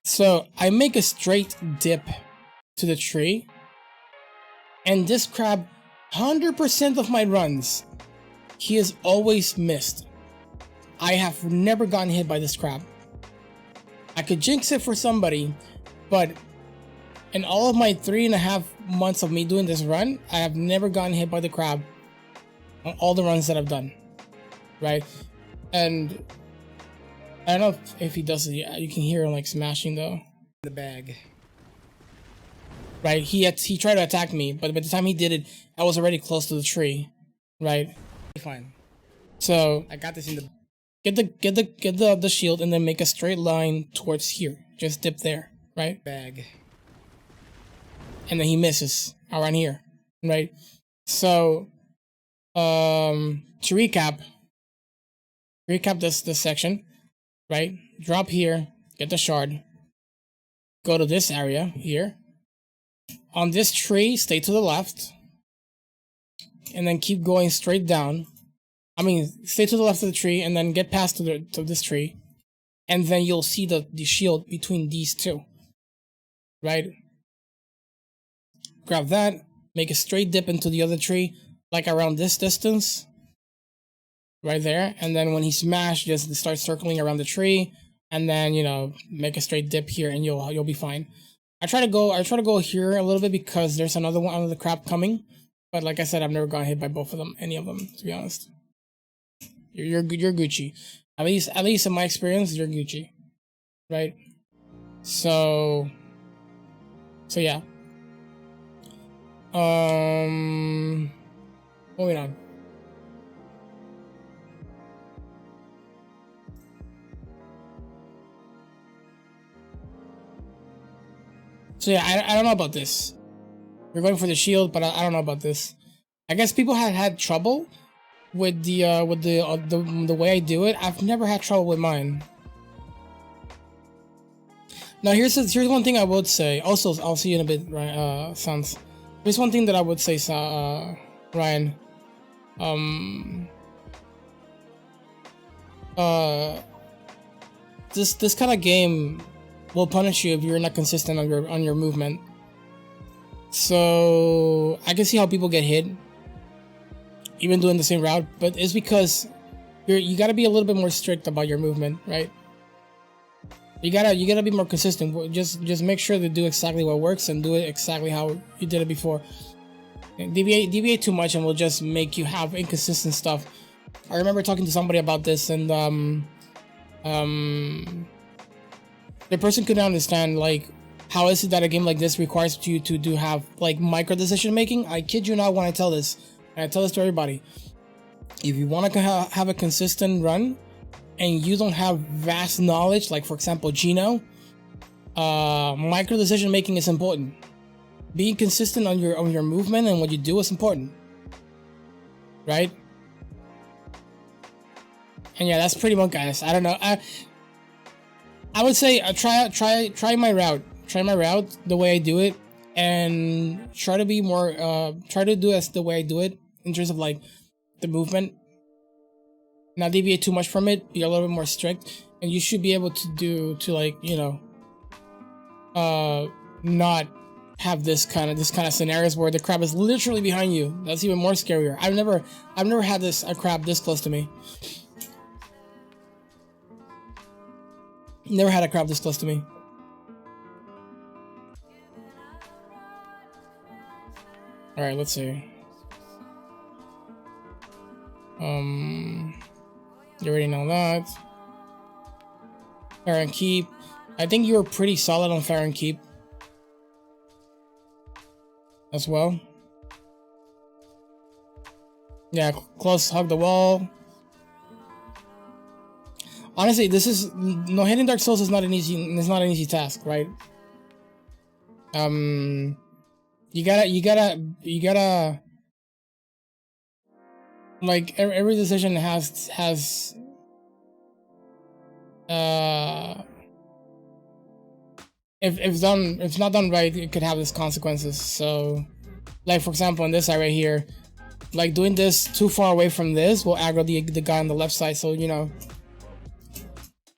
So I make a straight dip to the tree, and this crab, 100% of my runs, he has always missed. I have never gotten hit by this crab. I could jinx it for somebody, but in all of my 3.5 months of me doing this run, I have never gotten hit by the crab on all the runs that I've done. Right? And I don't know if he does it. You can hear him like smashing though. The bag. Right? He tried to attack me, but by the time he did it, I was already close to the tree. Right? Fine. So I got this in the get the shield and then make a straight line towards here. Just dip there, right? Bag. And then he misses around here, right? So to recap this section, right? Drop here, get the shard, go to this area here. On this tree, stay to the left, and then keep going straight down. I mean, stay to the left of the tree and then get past to this tree, and then you'll see the shield between these two, right? Grab that, make a straight dip into the other tree, like around this distance, right there, and then when he's smashed, just start circling around the tree, and then, you know, make a straight dip here, and you'll be fine. I try to go here a little bit because there's another one of the crab coming, but like I said, I've never gotten hit by both of them, any of them, to be honest. You're Gucci. At least in my experience, you're Gucci, right? So yeah. Moving on. So yeah, I don't know about this. We're going for the shield, but I don't know about this. I guess people had trouble with the way I do it. I've never had trouble with mine. Now here's one thing I would say. Also, I'll see you in a bit, right? Sans. Here's one thing that I would say, Ryan. This kind of game will punish you if you're not consistent on your movement. So I can see how people get hit, even doing the same route, but it's because you gotta be a little bit more strict about your movement, right? You gotta be more consistent. Just make sure to do exactly what works and do it exactly how you did it before. Deviate too much and will just make you have inconsistent stuff. I remember talking to somebody about this, and the person couldn't understand, like, how is it that a game like this requires you to have like micro decision making. I kid you not when I tell this, and I tell this to everybody. If you want to have a consistent run and you don't have vast knowledge, like for example Gino, micro decision making is important. Being consistent on your movement and what you do is important, right? And yeah, that's pretty much, guys. I don't know. I would say try my route. Try my route the way I do it, and try to be more try to do it the way I do it in terms of like the movement. Not deviate too much from it. Be a little bit more strict, and you should be able to like, you know, not have this kind of scenarios where the crab is literally behind you. That's even more scarier. I've never had a crab this close to me. Never had a crab this close to me. All right, let's see. You already know that. Farron Keep. I think you were pretty solid on Farron Keep as well. Yeah, close, hug the wall. Honestly, hitting Dark Souls is not an easy task, right? You gotta like every decision has if not done right, it could have these consequences. So like for example in this area here, like doing this too far away from this will aggro the guy on the left side. So you know,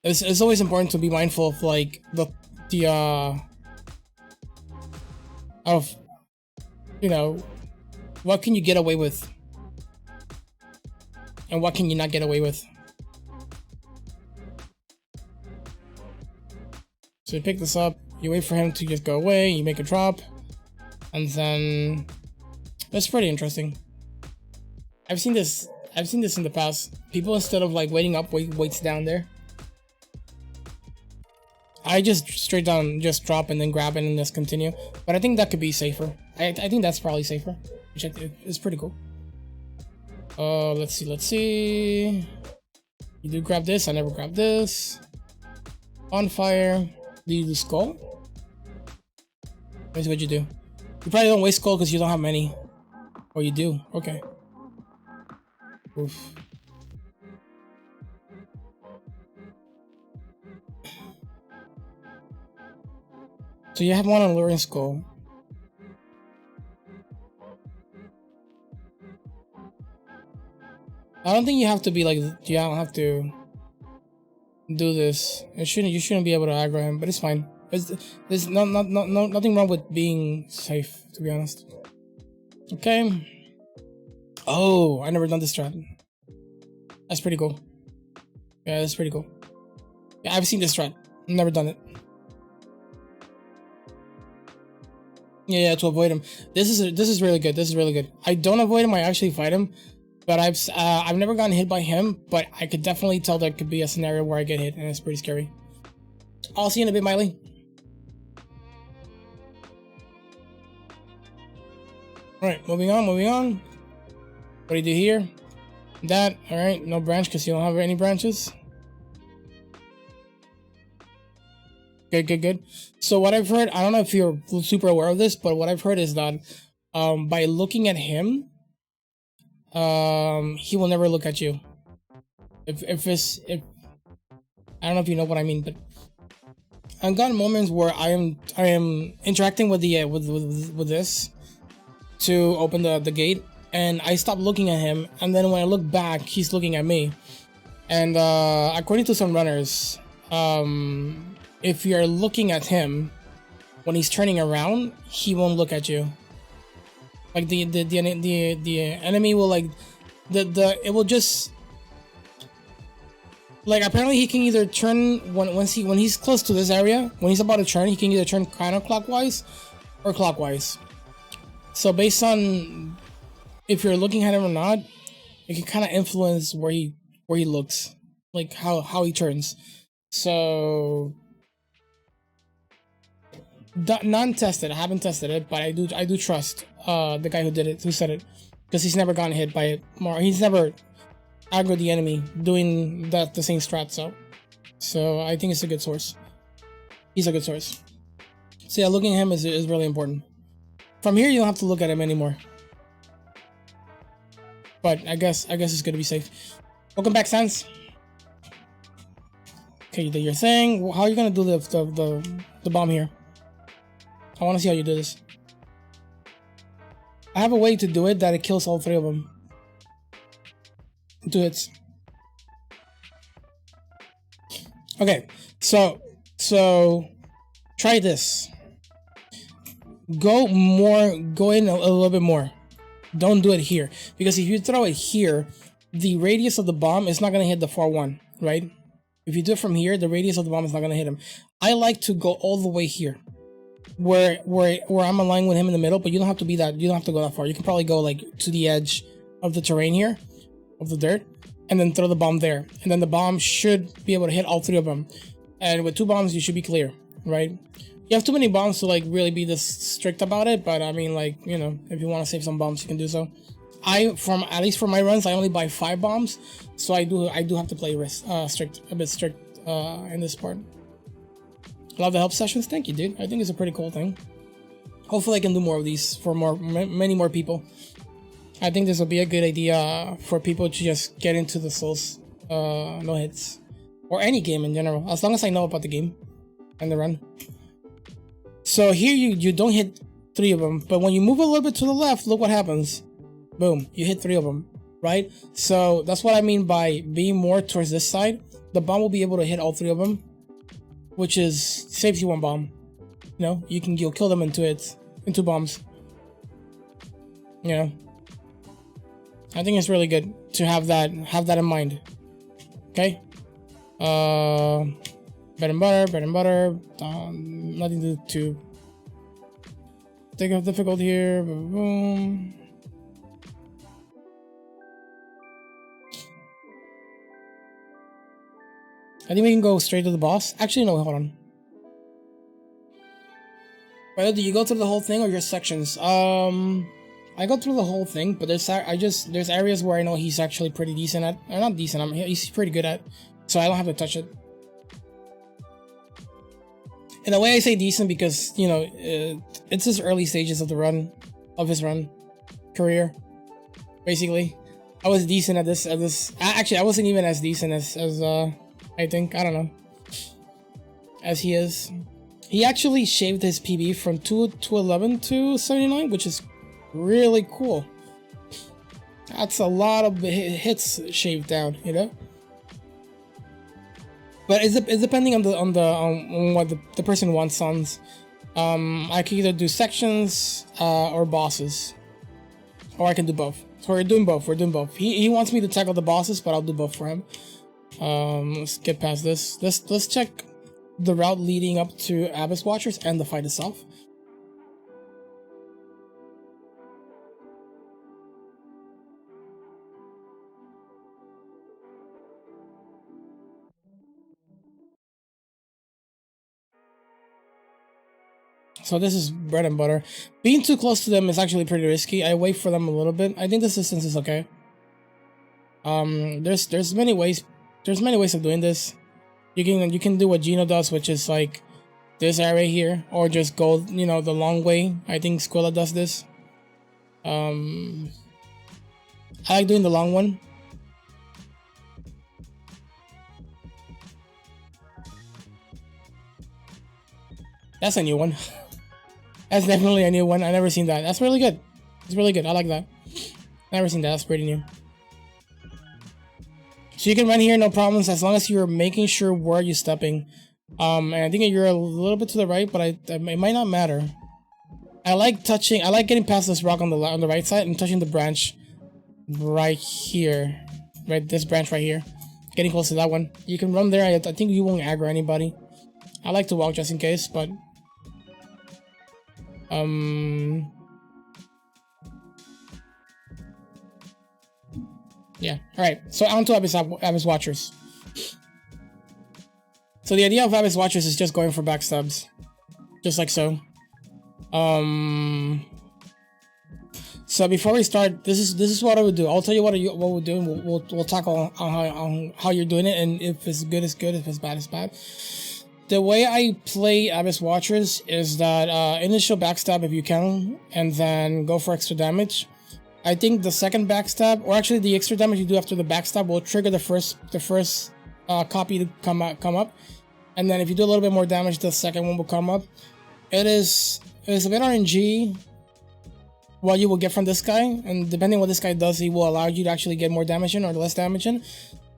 it's always important to be mindful of like of, you know, what can you get away with and what can you not get away with. So you pick this up, you wait for him to just go away, you make a drop, and then that's pretty interesting. I've seen this in the past. People, instead of like waiting up, waits down there. I just straight down just drop and then grab it and just continue. But I think that could be safer. I think that's probably safer, which is pretty cool. Let's see. You do grab this. I never grabbed this. Bonfire. Do you do skull? That's what you do. You probably don't waste skull because you don't have many. Or you do. Okay. Oof. So you have one on Luring Skull. I don't think you have to be like, you don't have to do this. You shouldn't be able to aggro him, but it's fine. There's nothing wrong with being safe, to be honest. Okay. Oh, I never done this strat. That's pretty cool. Yeah, that's pretty cool. Yeah, I've seen this strat. Never done it. Yeah, to avoid him. This is really good. This is really good. I don't avoid him. I actually fight him. But I've never gotten hit by him. But I could definitely tell there could be a scenario where I get hit, and it's pretty scary. I'll see you in a bit, Miley. All right, moving on, moving on. What do you do here? That, all right, no branch because you don't have any branches. Good, good, good. So what I've heard, I don't know if you're super aware of this, but what I've heard is that by looking at him, he will never look at you. If I don't know if you know what I mean, but I've gotten moments where I am interacting with the with this to open the gate, and I stop looking at him, and then when I look back, he's looking at me. And according to some runners, if you're looking at him when he's turning around, he won't look at you. Like the enemy will like it will just like apparently he can either turn when he's close to this area, when he's about to turn, he can either turn counterclockwise or clockwise. So based on if you're looking at him or not, it can kind of influence where he looks, like how he turns. So non-tested, I haven't tested it, but I do trust the guy who said it, because he's never gotten hit by it more. He's never aggroed the enemy doing the same strat. So I think it's a good source. He's a good source. So yeah, looking at him is really important. From here, you don't have to look at him anymore. But I guess it's gonna be safe. Welcome back, Sans. Okay, you did your thing. How are you gonna do the bomb here? I want to see how you do this. I have a way to do it that it kills all three of them. 2 hits. Okay, so try this. Go in a little bit more. Don't do it here, because if you throw it here, the radius of the bomb is not gonna hit the 4-1, right? If you do it from here, the radius of the bomb is not gonna hit him. I like to go all the way here, where I'm aligned with him in the middle, but you don't have to be that. You don't have to go that far. You can probably go like to the edge of the terrain here, of the dirt, and then throw the bomb there, and then the bomb should be able to hit all three of them. And with 2 bombs, you should be clear, right? You have too many bombs to like really be this strict about it, but I mean, like, you know, if you want to save some bombs, you can do so. At least for my runs, I only buy 5 bombs, so I do have to play a bit strict in this part. Love the help sessions. Thank you, dude. I think it's a pretty cool thing. Hopefully, I can do more of these for many more people. I think this will be a good idea for people to just get into the Souls no hits, or any game in general, as long as I know about the game and the run. So here you don't hit 3 of them, but when you move a little bit to the left, look what happens. Boom, you hit 3 of them, right? So that's what I mean by being more towards this side. The bomb will be able to hit all 3 of them, which is saves you 1 bomb. You know, you'll kill them in 2 hits, in 2 bombs. You know, I think it's really good to have that in mind. Okay. Bread and butter. Nothing to take off difficult here. Boom. I think we can go straight to the boss. Actually, no, hold on. Whether do you go through the whole thing or your sections? I go through the whole thing, but there's areas where I know he's actually pretty decent at. Not decent. He's pretty good at, so I don't have to touch it. In a way, I say decent because, you know, it's his early stages of his run career. Basically, I was decent at this. Actually, I wasn't even as decent as I think, I don't know, as he is. He actually shaved his PB from 211 to 79, which is really cool. That's a lot of hits shaved down, you know. But it's depending on what the person wants on. I can either do sections or bosses, or I can do both. So we're doing both. He wants me to tackle the bosses, but I'll do both for him. Let's get past this. Let's check the route leading up to Abyss Watchers and the fight itself. So this is bread and butter. Being too close to them is actually pretty risky. I wait for them a little bit. I think this distance is okay. There's many ways. There's many ways of doing this. You can do what Gino does, which is like this area here, or just go, you know, the long way. I think Squilla does this. I like doing the long one. That's a new one. That's definitely a new one. I never seen that. That's really good. It's really good. I like that. Never seen that. That's pretty new. So you can run here, no problems, as long as you're making sure where you're stepping. And I think you're a little bit to the right, but it might not matter. I like getting past this rock on the right side and touching the branch right here. Right, this branch right here. Getting close to that one. You can run there. I think you won't aggro anybody. I like to walk just in case, but yeah. Alright, so on to Abyss Watchers. So the idea of Abyss Watchers is just going for backstabs. Just like so. So before we start, this is what I would do. I'll tell you what we're doing. We'll talk on how you're doing it, and if it's good, it's good. If it's bad, it's bad. The way I play Abyss Watchers is that initial backstab if you can, and then go for extra damage. I think the second backstab, or actually the extra damage you do after the backstab, will trigger the first copy to come up, and then if you do a little bit more damage, the second one will come up. It's a bit RNG what you will get from this guy, and depending on what this guy does, he will allow you to actually get more damage in or less damage in.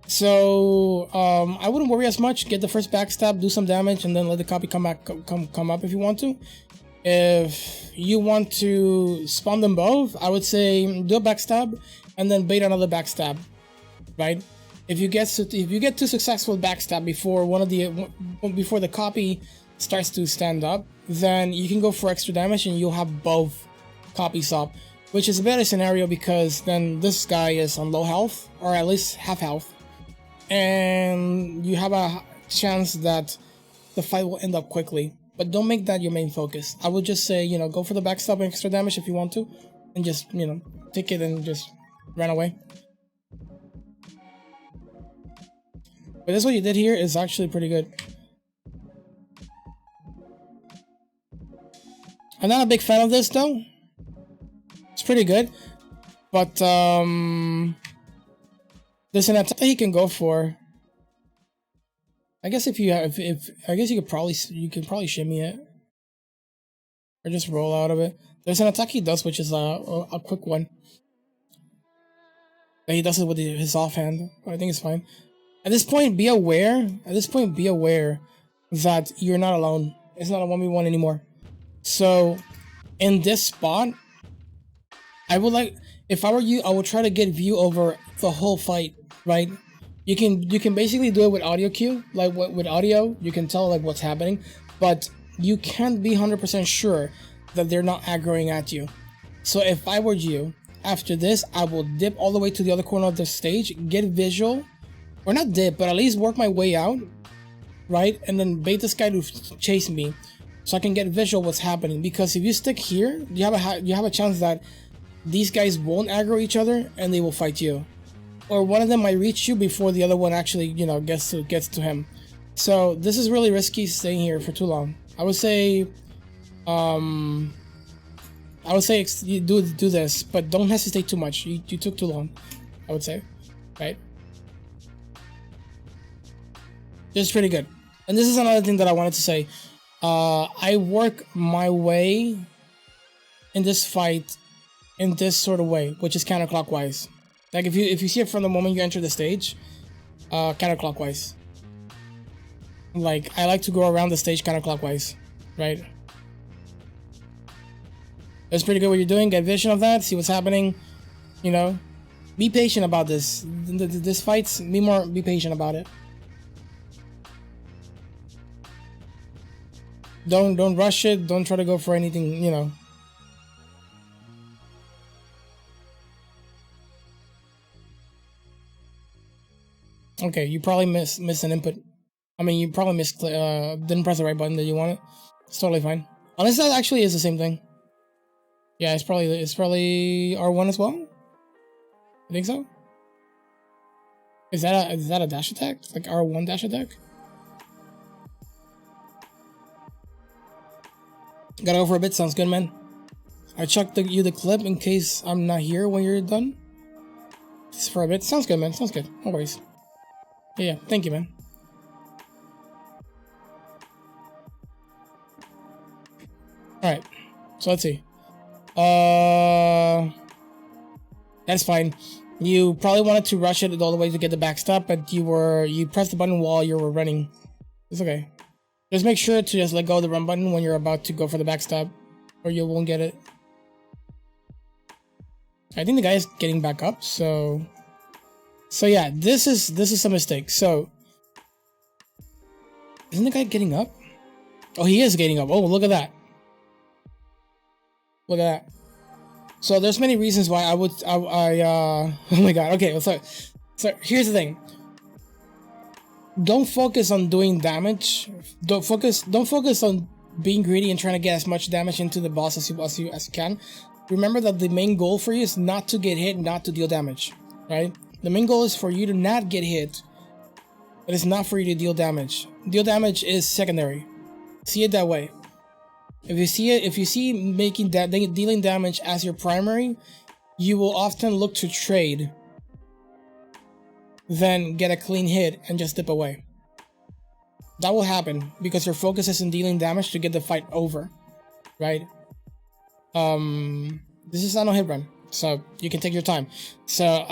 So I wouldn't worry as much. Get the first backstab, do some damage, and then let the copy come up if you want to. If you want to spawn them both, I would say do a backstab and then bait another backstab, right? If you get two successful backstab before before the copy starts to stand up, then you can go for extra damage and you'll have both copies up, which is a better scenario because then this guy is on low health, or at least half health, and you have a chance that the fight will end up quickly. But don't make that your main focus. I would just say, you know, go for the backstab and extra damage if you want to, and just, you know, take it and just run away. But this what you did here is actually pretty good. I'm not a big fan of this though. It's pretty good, but there's an attack he can go for. I guess I guess you can probably shimmy it or just roll out of it. There's an attack he does, which is a quick one. And he does it with his offhand, but I think it's fine. At this point, be aware that you're not alone. It's not a 1v1 anymore. So in this spot, if I were you, I would try to get view over the whole fight, right? You can basically do it with audio cue, like with audio, you can tell like what's happening, but you can't be 100% sure that they're not aggroing at you. So if I were you, after this, I will dip all the way to the other corner of the stage, get visual, or not dip, but at least work my way out, right? And then bait this guy to chase me, so I can get visual what's happening. Because if you stick here, you have a chance that these guys won't aggro each other and they will fight you, or one of them might reach you before the other one actually, you know, gets to him. So this is really risky staying here for too long. I would say you do this, but don't hesitate too much. You took too long, I would say, right? This is pretty good. And this is another thing that I wanted to say. I work my way in this fight in this sort of way, which is counterclockwise. Like if you see it from the moment you enter the stage, counterclockwise. Like I like to go around the stage counterclockwise, right? It's pretty good what you're doing. Get vision of that. See what's happening. You know, be patient about this. This fight's be patient about it. Don't rush it. Don't try to go for anything. You know. Okay, you probably missed an input. I mean, you probably didn't press the right button that you wanted. It's totally fine. Unless that actually is the same thing. Yeah, it's probably R1 as well. I think so. Is that a dash attack? Like R1 dash attack? Gotta go for a bit. Sounds good, man. I chucked you the clip in case I'm not here when you're done. Just for a bit. Sounds good, man. Sounds good. No worries. Yeah. Thank you, man. All right. So let's see. That's fine. You probably wanted to rush it all the way to get the backstop, but you pressed the button while you were running. It's okay. Just make sure to just let go of the run button when you're about to go for the backstop, or you won't get it. I think the guy is getting back up, so yeah, this is a mistake. So isn't the guy getting up? Oh, he is getting up. Oh, look at that. Look at that. So there's many reasons why I oh my god. Okay, so here's the thing. Don't focus on doing damage. Don't focus on being greedy and trying to get as much damage into the boss as you can. Remember that the main goal for you is not to get hit, not to deal damage, right? The main goal is for you to not get hit. It is not for you to deal damage. Deal damage is secondary. See it that way. If you see dealing damage as your primary, you will often look to trade, then get a clean hit and just dip away. That will happen because your focus is in dealing damage to get the fight over, right? This is not a hit run, so you can take your time. So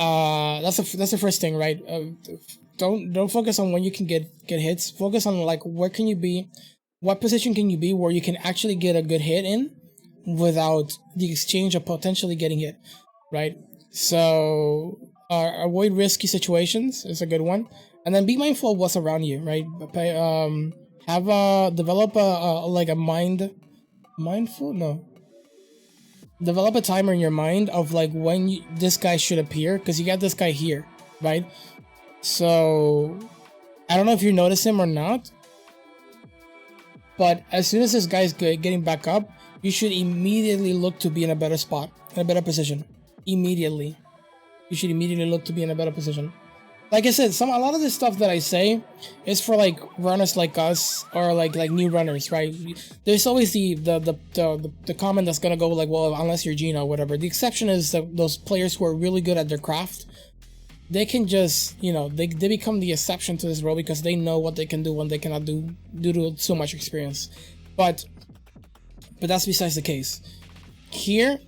that's the first thing, right? Don't focus on when you can get hits. Focus on like where can you be. What position can you be where you can actually get a good hit in without the exchange of potentially getting hit, right? So avoid risky situations is a good one, and then be mindful of what's around you, right? Develop develop a timer in your mind of like when this guy should appear, because you got this guy here, right? So I don't know if you notice him or not. But as soon as this guy's getting back up, you should immediately look to be in a better spot, in a better position. Immediately. You should immediately look to be in a better position. Like I said, a lot of this stuff that I say is for like runners like us or like new runners, right? There's always the comment that's gonna go like, well, unless you're Gino or whatever. The exception is those players who are really good at their craft. They can just, they become the exception to this rule because they know what they can do when they cannot do due to so much experience. But that's besides the case. Here,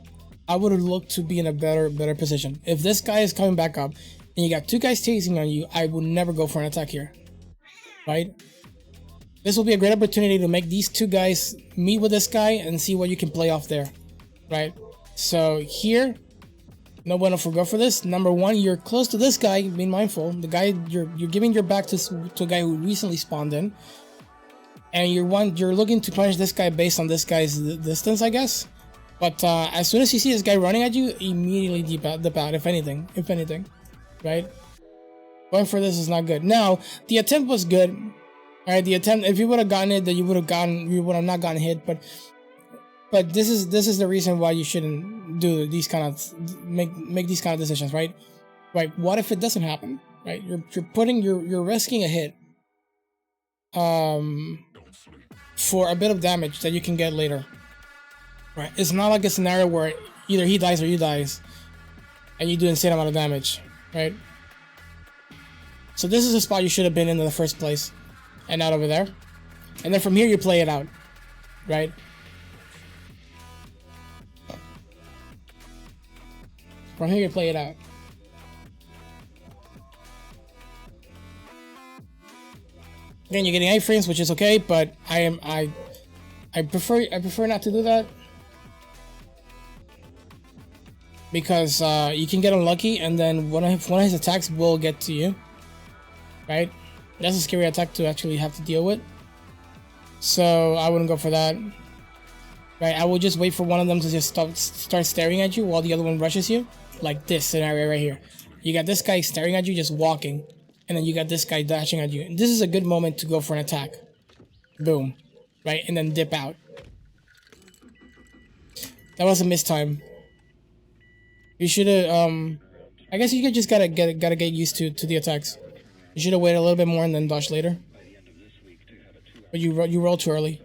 I would look to be in a better position. If this guy is coming back up and you got two guys chasing on you, I would never go for an attack here, right? This will be a great opportunity to make these two guys meet with this guy and see what you can play off there, right? So here, no bueno for go for this. Number one, you're close to this guy. Being mindful, the guy you're giving your back to a guy who recently spawned in, and you're looking to punish this guy based on this guy's distance, I guess. But as soon as you see this guy running at you, immediately dip out. If anything, right? Going for this is not good. Now the attempt was good. All right, the attempt. If you would have gotten it, then you would have not gotten hit. But this is the reason why you shouldn't do these kind of make these kind of decisions, right? Right. What if it doesn't happen? Right. You're risking a hit for a bit of damage that you can get later. Right. It's not like a scenario where either he dies or you dies, and you do insane amount of damage, right? So this is a spot you should have been in the first place, and not over there. And then from here you play it out, right? From here you play it out. Again, you're getting iframes, which is okay, but I prefer not to do that because you can get unlucky, and then one of his attacks will get to you, right? That's a scary attack to actually have to deal with. So I wouldn't go for that. Right, I will just wait for one of them to just start staring at you while the other one rushes you. Like this scenario right here. You got this guy staring at you, just walking. And then you got this guy dashing at you. And this is a good moment to go for an attack. Boom. Right, and then dip out. That was a missed time. You should have. I guess you could just gotta get used to the attacks. You should have waited a little bit more and then dodged later. But you rolled too early.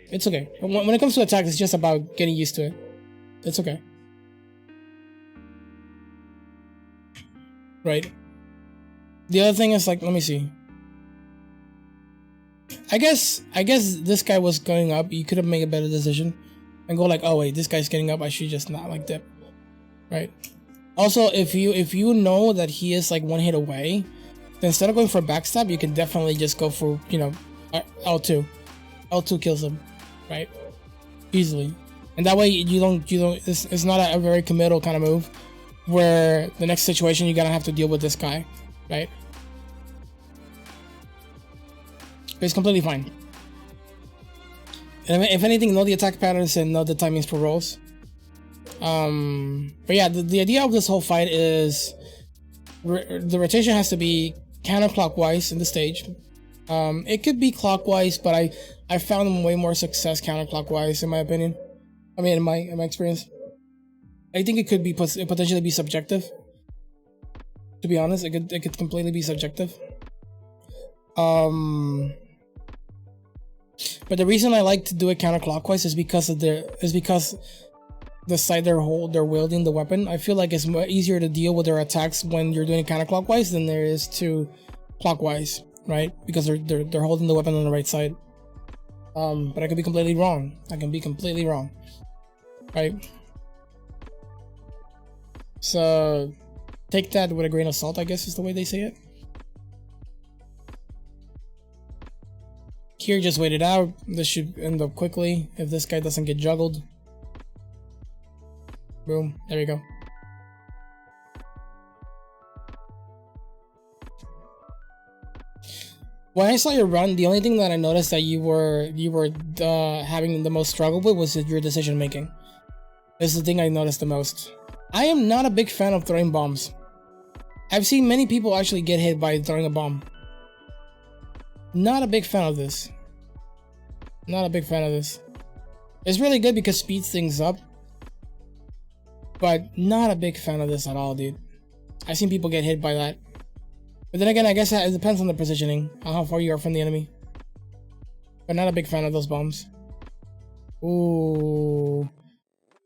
It's okay. When it comes to attacks, it's just about getting used to it. It's okay. Right. The other thing is, like, let me see. I guess this guy was going up. You could have made a better decision and go like, oh wait, this guy's getting up. I should just not like dip. Right. Also, if you know that he is like one hit away, then instead of going for a backstab, you can definitely just go for, you know, L2. L2 kills him, right? Easily. And that way you don't it's not a very committal kind of move where the next situation you're gonna have to deal with this guy, right? But it's completely fine. And if anything, know the attack patterns and know the timings for rolls. But yeah, the idea of this whole fight is the rotation has to be counterclockwise in the stage. It could be clockwise, but I found way more success counterclockwise in my opinion. I mean, in my experience, I think it could be potentially be subjective. To be honest, it could completely be subjective. But the reason I like to do it counterclockwise is because the side they're wielding the weapon. I feel like it's more easier to deal with their attacks when you're doing it counterclockwise than there is to clockwise, right? Because they're holding the weapon on the right side. But I could be completely wrong. Right? So take that with a grain of salt, I guess is the way they say it. Here, just wait it out. This should end up quickly if this guy doesn't get juggled. Boom, there we go. When I saw your run, the only thing that I noticed that you were having the most struggle with was your decision making. This is the thing I noticed the most. I am not a big fan of throwing bombs. I've seen many people actually get hit by throwing a bomb. Not a big fan of this. It's really good because it speeds things up. But not a big fan of this at all, dude. I've seen people get hit by that. But then again, I guess it depends on the positioning, on how far you are from the enemy. But not a big fan of those bombs. Ooh.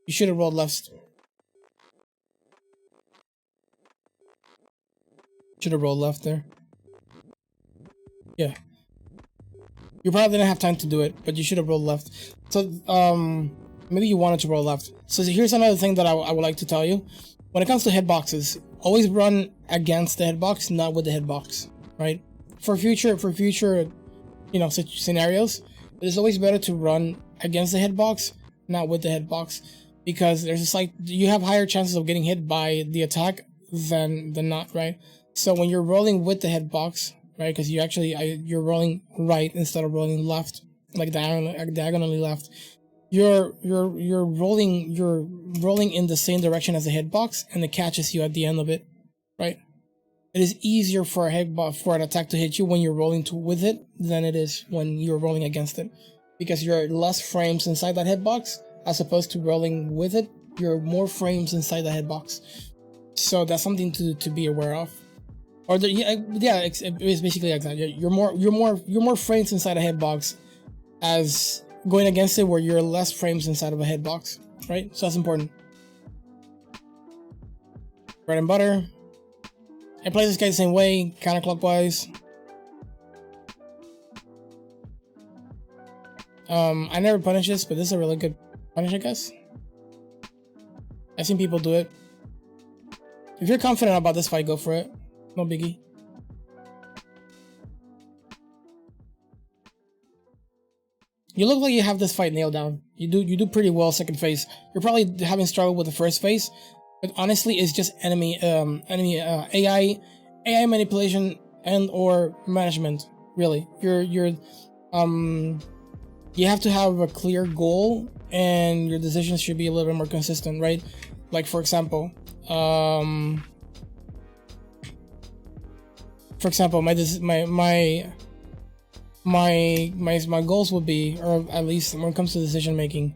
You should have rolled left. Should have rolled left there. Yeah. You probably didn't have time to do it, but you should have rolled left. So, maybe you wanted to roll left. So here's another thing that I would like to tell you. When it comes to hitboxes, always run against the hitbox, not with the hitbox, right? For future, you know, such scenarios, it is always better to run against the hitbox, not with the hitbox, because there's a slight, you have higher chances of getting hit by the attack than not, right? So when you're rolling with the hitbox, right, because you're rolling right instead of rolling left, like diagonally left. You're rolling in the same direction as the hitbox, and it catches you at the end of it, right? It is easier for an attack to hit you when you're rolling with it than it is when you're rolling against it, because you're less frames inside that hitbox as opposed to rolling with it. You're more frames inside the hitbox, so that's something to be aware of. Or it's basically like that. You're more frames inside a hitbox as going against it, where you're less frames inside of a hitbox, right? So that's important. Bread and butter. I play this guy the same way, counterclockwise. I never punish this, but this is a really good punish, I guess. I've seen people do it. If you're confident about this fight, go for it. No biggie. You look like you have this fight nailed down. You do pretty well second phase. You're probably having struggled with the first phase, but honestly, it's just enemy AI manipulation and or management. Really, you have to have a clear goal, and your decisions should be a little bit more consistent, right? Like for example, my goals would be, or at least when it comes to decision making,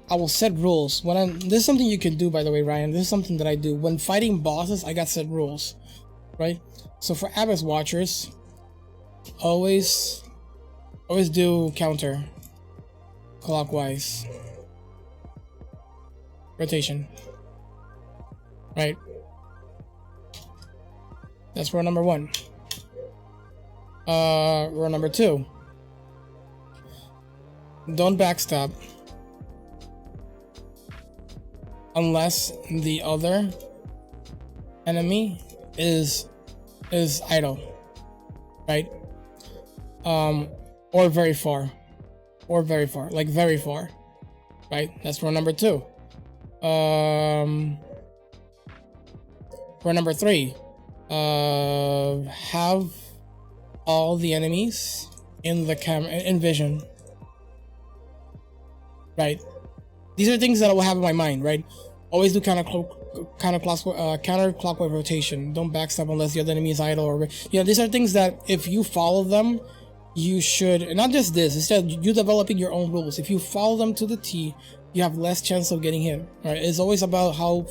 I will set rules when I'm. This is something you can do, by the way, Ryan. This is something that I do when fighting bosses. I got set rules, right? So for Abyss Watchers, always do counter clockwise rotation, right? That's rule number 1. Rule number 2. Don't backstab unless the other enemy is idle, right? Or very far, like very far, right? That's rule number 2. Rule number 3. Have all the enemies in the in vision, right? These are things that I will have in my mind, right? Always do counterclockwise rotation. Don't backstab unless the other enemy is idle, or these are things that if you follow them, you should. And not just this, instead you developing your own rules. If you follow them to the T, you have less chance of getting hit. Right? It's always about how.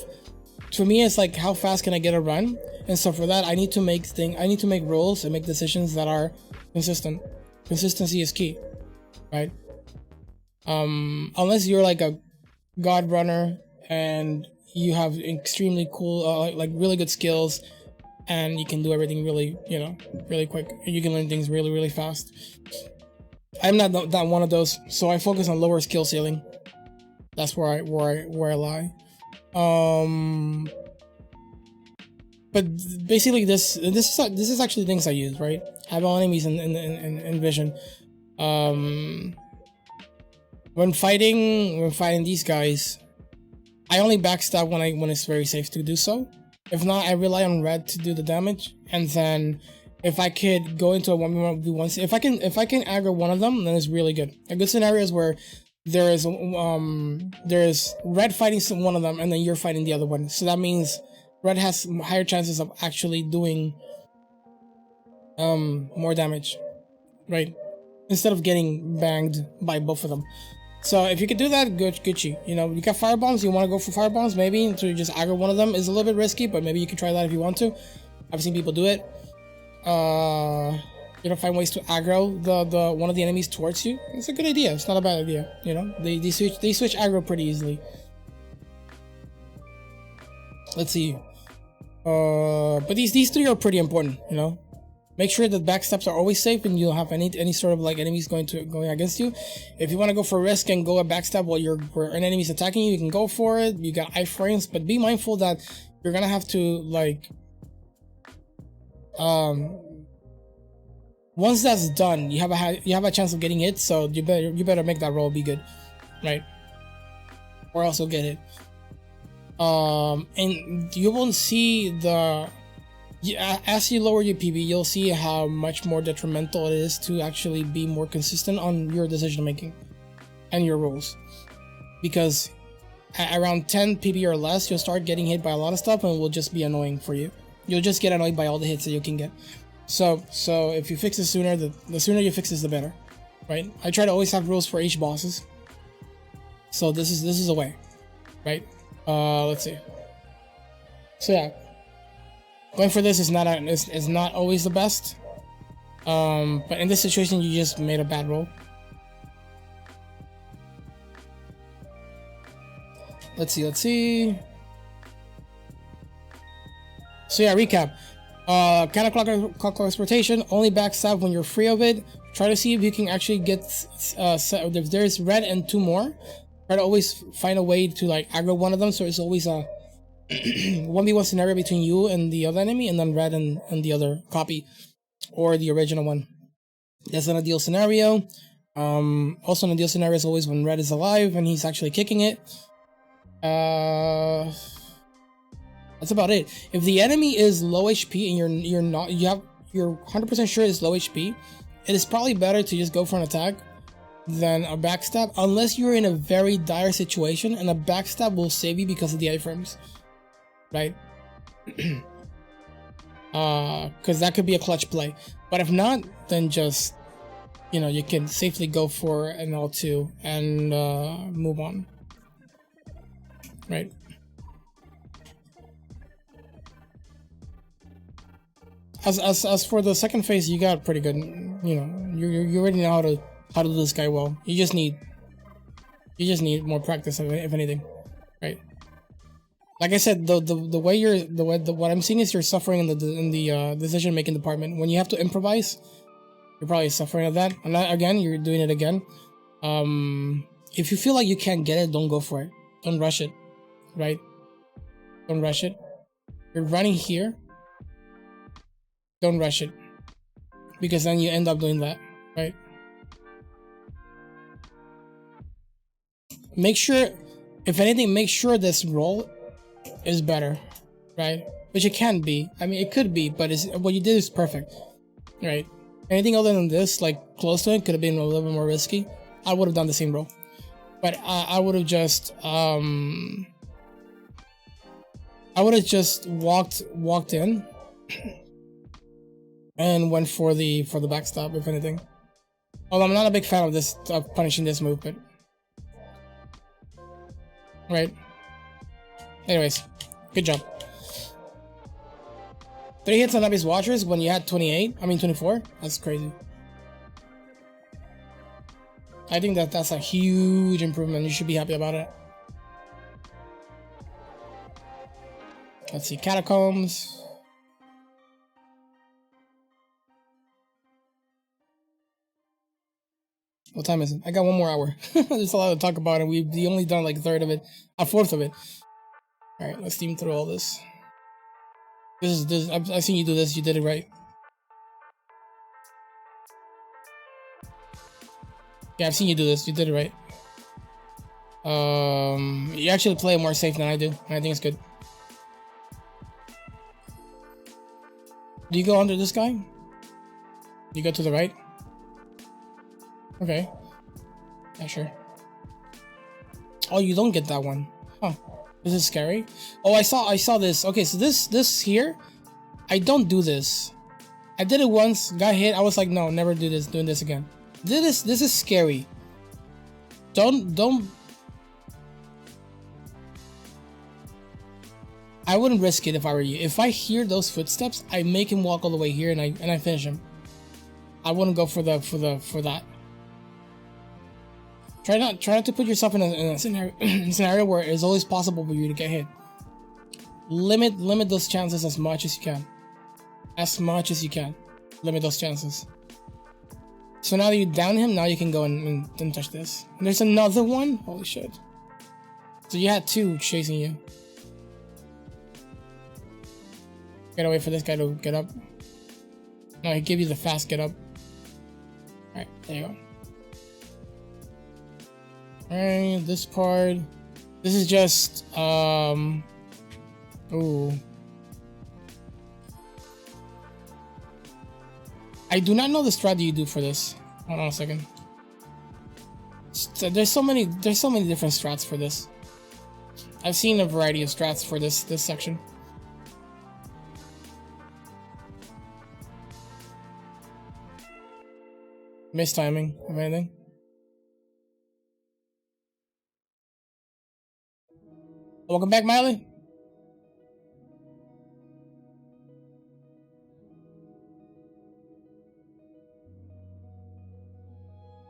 For me, it's like how fast can I get a run, and so for that I need to make rules and make decisions that are consistent. Consistency is key, right? Unless you're like a god runner and you have extremely cool, like really good skills, and you can do everything really, really quick. You can learn things really, really fast. I'm not one of those, so I focus on lower skill ceiling. That's where I lie. But basically, this is actually things I use, right? Have all enemies in vision. When fighting these guys, I only backstab when it's very safe to do so. If not, I rely on red to do the damage, and then if I could go into a 1v1, if I can aggro one of them, then it's really good. A good scenario is where there is red fighting one of them, and then you're fighting the other one. So that means red has higher chances of actually doing more damage, right? Instead of getting banged by both of them. So if you could do that, Gucci. You got fire bombs. You want to go for fire bombs? Maybe to just aggro one of them is a little bit risky, but maybe you can try that if you want to. I've seen people do it. Find ways to aggro the one of the enemies towards you. It's a good idea. It's not a bad idea. They switch aggro pretty easily. Let's see. But these 3 are pretty important. Make sure that backstabs are always safe and you don't have any sort of like enemies going against you. If you want to go for risk and go a backstab while an enemy's attacking you, you can go for it. You got iframes, but be mindful that you're gonna have to like once that's done, you have a chance of getting hit, so you better make that roll be good, right? Or else you'll get hit. And you won't see as you lower your PB, you'll see how much more detrimental it is to actually be more consistent on your decision making and your rolls, because at around 10 PB or less, you'll start getting hit by a lot of stuff, and it will just be annoying for you. You'll just get annoyed by all the hits that you can get. So if you fix it sooner, the sooner you fix this, the better, right? I try to always have rules for each bosses. So this is a way, right? Let's see. So yeah, going for this is not always the best. But in this situation, you just made a bad roll. Let's see. So yeah, recap. Counterclockwise rotation, only backstab when you're free of it. Try to see if you can actually get if there's red and 2 more. Try to always find a way to like aggro one of them, so it's always a 1v1 scenario between you and the other enemy, and then red and the other copy or the original one. That's an ideal scenario. Also an ideal scenario is always when red is alive and he's actually kicking it. That's about it. If the enemy is low HP and you're 100% sure it's low HP, it is probably better to just go for an attack than a backstab, unless you're in a very dire situation, and a backstab will save you because of the iframes, right? Because that could be a clutch play. But if not, then just you can safely go for an L2 and move on. right? As for the second phase, you got pretty good. You know, you already know how to do this guy well. You just need more practice, if anything, right? Like I said, the way what I'm seeing is you're suffering in the decision making department. When you have to improvise, you're probably suffering of that. And again, you're doing it again. If you feel like you can't get it, don't go for it. Don't rush it, right? Don't rush it. You're running here. Don't rush it, because then you end up doing that, right? Make sure, if anything, make sure this roll is better, right? Which it can be. I mean, it could be, but what you did is perfect, right? Anything other than this, like close to it, could have been a little bit more risky. I would have done the same roll, but I would have just walked in and went for the backstop, if anything. Although I'm not a big fan of this, of punishing this move, but right. Anyways, good job. 3 hits on Abyss Watchers when you had 24. That's crazy. I think that's a huge improvement. You should be happy about it. Let's see, Catacombs. What time is it? I got 1 more hour. There's a lot to talk about, and we've only done like a fourth of it. All right, let's steam through all this. This. I've seen you do this. You did it right. Yeah, I've seen you do this. You did it right. You actually play it more safe than I do, and I think it's good. Do you go under this guy? You go to the right? Okay. Yeah, sure. Oh, you don't get that one. Huh. This is scary. Oh, I saw this. Okay, so this here, I don't do this. I did it once, got hit. I was like, no, never do this. Doing this again. This is scary. Don't. I wouldn't risk it if I were you. If I hear those footsteps, I make him walk all the way here and I finish him. I wouldn't go for that. Try not to put yourself in a scenario where it's always possible for you to get hit. Limit those chances as much as you can. As much as you can. Limit those chances. So now that you down him, now you can go and touch this. And there's another one? Holy shit. So you had 2 chasing you. Gotta wait for this guy to get up. No, he gave you the fast get up. Alright, there you go. Alright, this part. This is just ooh. I do not know the strat you do for this. Hold on a second. So there's so many different strats for this. I've seen a variety of strats for this section. Mistiming, if anything. Welcome back, Miley.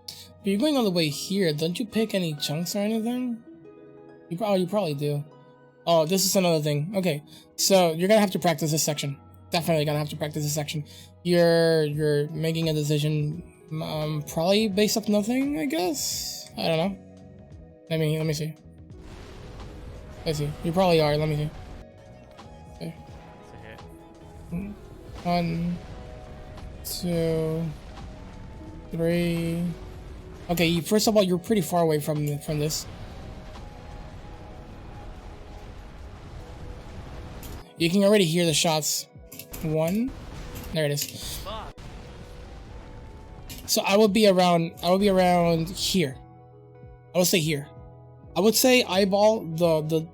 If you're going all the way here, don't you pick any chunks or anything? You probably do. Oh, this is another thing. Okay, so you're gonna have to practice this section. Definitely gonna have to practice this section. You're making a decision, probably based off nothing, I guess. I don't know. Let me see. Let's see. You probably are. Let me see. Okay. 1, 2, 3. Okay. First of all, you're pretty far away from this. You can already hear the shots. 1. There it is. So I would be around here. I would say here. I would say eyeball the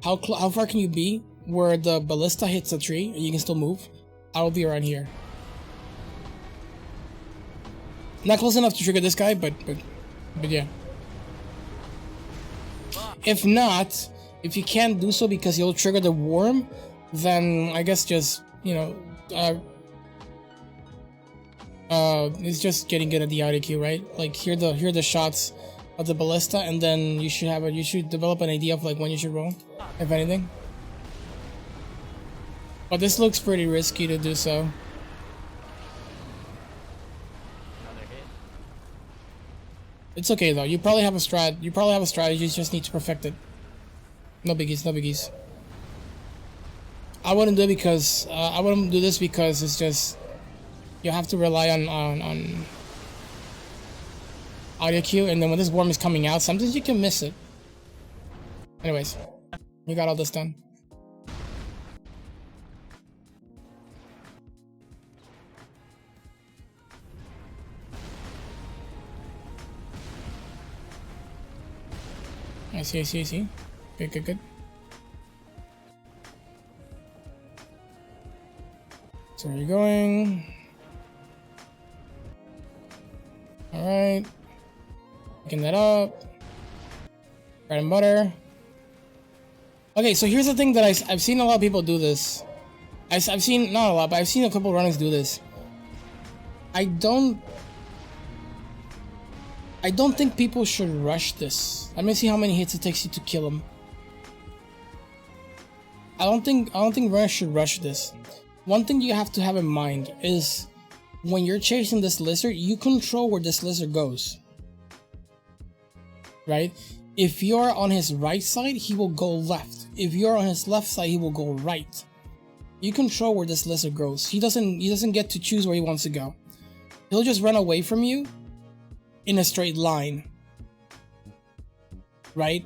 how far can you be where the ballista hits a tree and you can still move? I will be around here. Not close enough to trigger this guy, but yeah. If not, If you can't do so because you'll trigger the worm, then I guess just, you know, it's just getting good at the IDQ, right? Like hear the shots of the ballista, and then you should develop an idea of like when you should roll, if anything. But this looks pretty risky to do so. It's okay though. You probably have a strat. You probably have a strategy. You just need to perfect it. No biggies. No biggies. I wouldn't do it because I wouldn't do this because it's just you have to rely on audio cue, and then when this worm is coming out, sometimes you can miss it. Anyways, you got all this done. I see. Good. So where are you going? Alright. Picking that up. Bread and butter. Okay, so here's the thing that I've seen a lot of people do this. I've seen, not a lot, but I've seen a couple runners do this. I don't think people should rush this. Let me see how many hits it takes you to kill him. I don't think runners should rush this. One thing you have to have in mind is when you're chasing this lizard, you control where this lizard goes. Right? If you're on his right side, he will go left. If you're on his left side, he will go right. You control where this lizard goes. He doesn't get to choose where he wants to go. He'll just run away from you in a straight line. Right?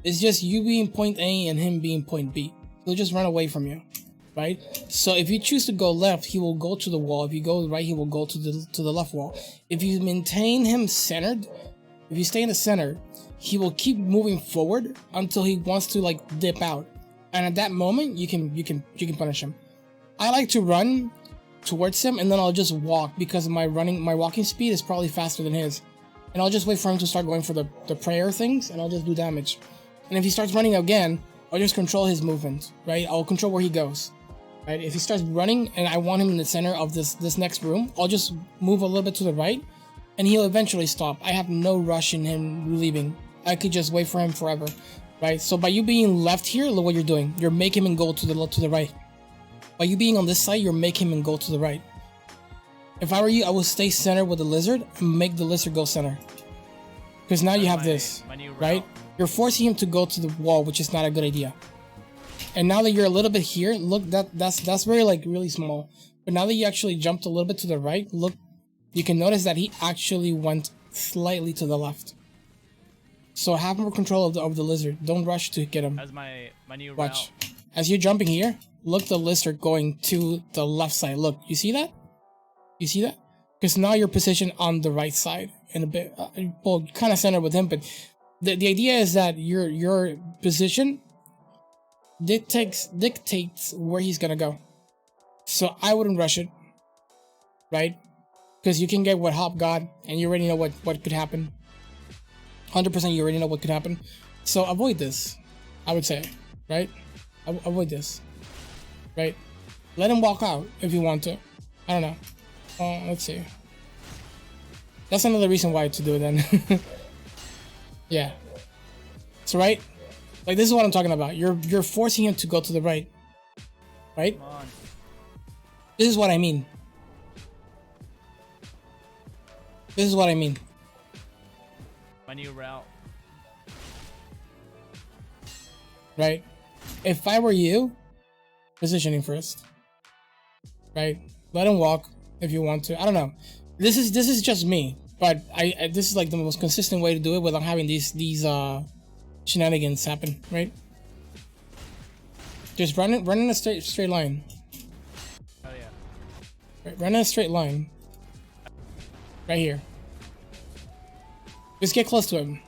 It's just you being point A and him being point B. He'll just run away from you. Right? So if you choose to go left, he will go to the wall. If you go right, he will go to the left wall. If you maintain him centered, if you stay in the center, he will keep moving forward until he wants to like dip out. And at that moment, you can punish him. I like to run towards him and then I'll just walk because my walking speed is probably faster than his. And I'll just wait for him to start going for the prayer things and I'll just do damage. And if he starts running again, I'll just control his movement, right? I'll control where he goes. Right? If he starts running and I want him in the center of this next room, I'll just move a little bit to the right and he'll eventually stop. I have no rush in him leaving. I could just wait for him forever, right? So by you being left here, look what you're doing. You're making him go to the right. By you being on this side, you're making him go to the right. If I were you, I would stay center with the lizard and make the lizard go center. Because now you have this, right? You're forcing him to go to the wall, which is not a good idea. And now that you're a little bit here, look, that's very like really small. But now that you actually jumped a little bit to the right, look, you can notice that he actually went slightly to the left. So have more control of the lizard. Don't rush to get him. As my new Watch. route. As you're jumping here, look the lizard going to the left side. Look, you see that? You see that? Because now you're positioned on the right side and a bit, well, kind of centered with him. But the idea is that your position dictates where he's gonna go. So I wouldn't rush it, right? Because you can get what Hop got, and you already know what could happen. 100% you already know what could happen. So avoid this, I would say, right? Avoid this, right? Let him walk out if you want to. I don't know. Let's see. That's another reason why to do it then. Yeah. So right? Like this is what I'm talking about. You're forcing him to go to the right. Right? Come on. This is what I mean. This is what I mean. My new route. Right? If I were you, positioning first. Right? Let him walk if you want to. I don't know. This is just me, but I this is like the most consistent way to do it without having these shenanigans happen, right? Just run in a straight line. Oh yeah. Right, run in a straight line. Right here. Just get close to him.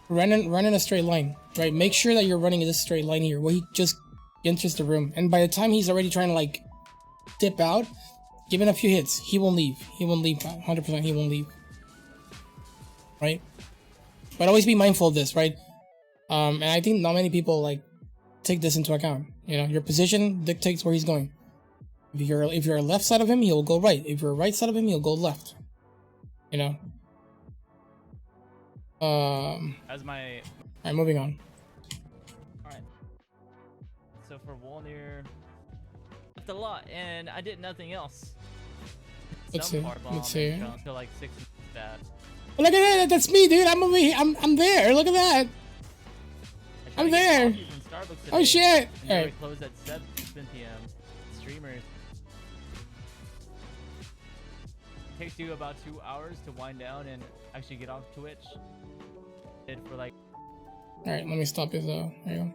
Run in a straight line. Right? Make sure that you're running in this straight line here where he just enters the room. And by the time he's already trying to like dip out, give him a few hits. He won't leave. He won't leave. 100% he won't leave. Right? But always be mindful of this, right? And I think not many people like take this into account. You know, your position dictates where he's going. If you're left side of him, he'll go right. If you're right side of him, he'll go left. You know. As my. Alright, moving on. Alright. So for Wolnir, left a lot, and I did nothing else. Let's see. Let's see. Until like 6 minutes bad. Look at that! That's me, dude. I'm over here. I'm there. Look at that. I'm there. Oh shit! Alright. We close at 7 p.m. Streamers. It takes you about 2 hours to wind down and actually get off Twitch. Did for like. All right, let me stop it though. There you go.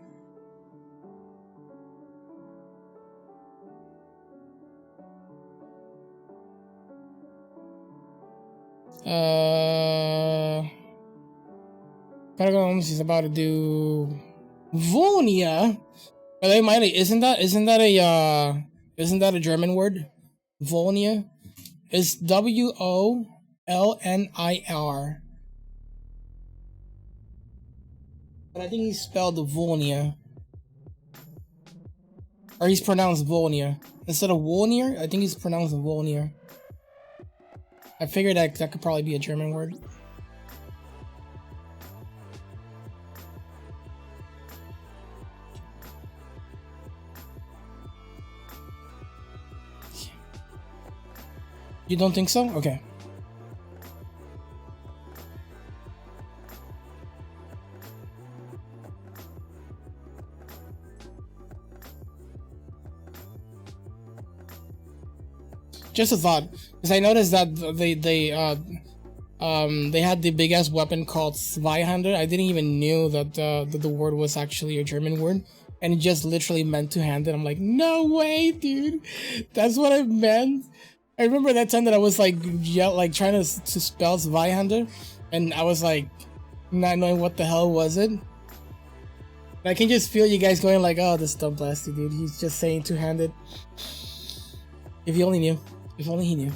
Paragon is about to do Vonia. Are they mighty? Isn't that a German word? Volnir is WOLNIR. But I think he's spelled Volnia. Or he's pronounced Volnia. Instead of Wolnir, I think he's pronounced Volnir. I figured that could probably be a German word. You don't think so? Okay. Just a thought, because I noticed that they had the big ass weapon called Zweihander. I didn't even knew that the word was actually a German word, and it just literally meant two handed. I'm like, no way, dude, that's what it meant. I remember that time that I was like, trying to spell Zweihander, and I was like, not knowing what the hell was it. And I can just feel you guys going like, oh, this dumb blasted dude. He's just saying two handed. If he only knew. If only he knew.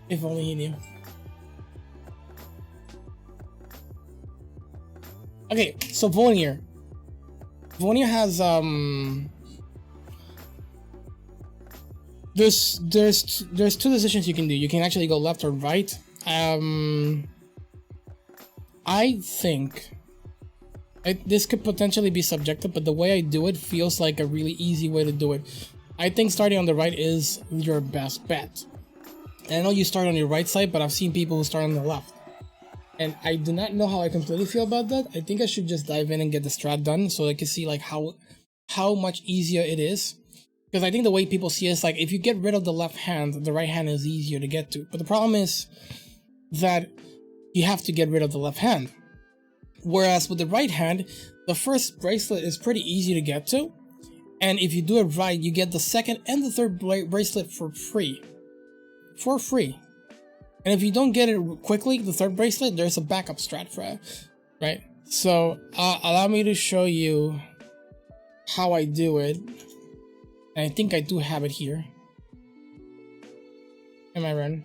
If only he knew. Okay, so Volnir. Volnir has there's two decisions you can do. You can actually go left or right. I think this could potentially be subjective, but the way I do it feels like a really easy way to do it. I think starting on the right is your best bet. And I know you start on your right side, but I've seen people who start on the left. And I do not know how I completely feel about that. I think I should just dive in and get the strat done so I can see like how much easier it is. Because I think the way people see it is like, if you get rid of the left hand, the right hand is easier to get to. But the problem is that you have to get rid of the left hand. Whereas with the right hand, the first bracelet is pretty easy to get to. And if you do it right, you get the second and the third bracelet for free. For free. And if you don't get it quickly, the third bracelet, there's a backup strat for it. Right? So, allow me to show you how I do it. And I think I do have it here. Am I right?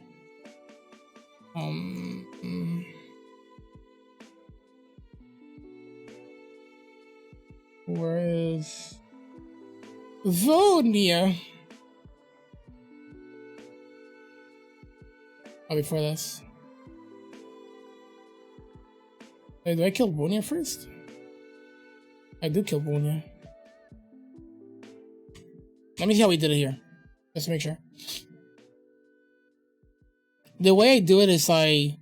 Where is Vonia? Oh, before this. Wait, do I kill Vonia first? I do kill Vonia. Let me see how we did it here. Just to make sure. The way I do it is I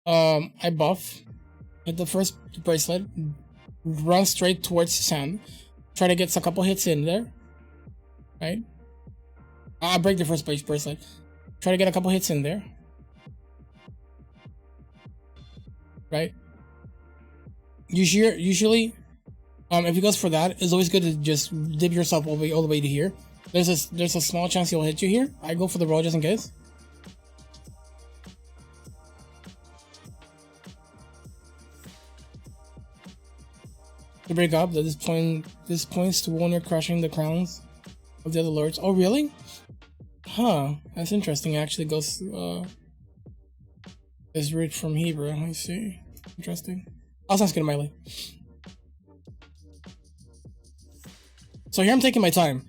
buff, hit the first bracelet, run straight towards the sand, try to get a couple hits in there, right? I break the first bracelet, try to get a couple hits in there, right? Usually, if it goes for that, it's always good to just dip yourself all the way to here. There's a small chance he'll hit you here. I go for the roll just in case. To break up, that this points to Wolnir crushing the crowns of the other lords. Oh, really? Huh. That's interesting. It actually goes is read from Hebrew. I see. Interesting. Oh, sounds good, Miley. So here I'm taking my time.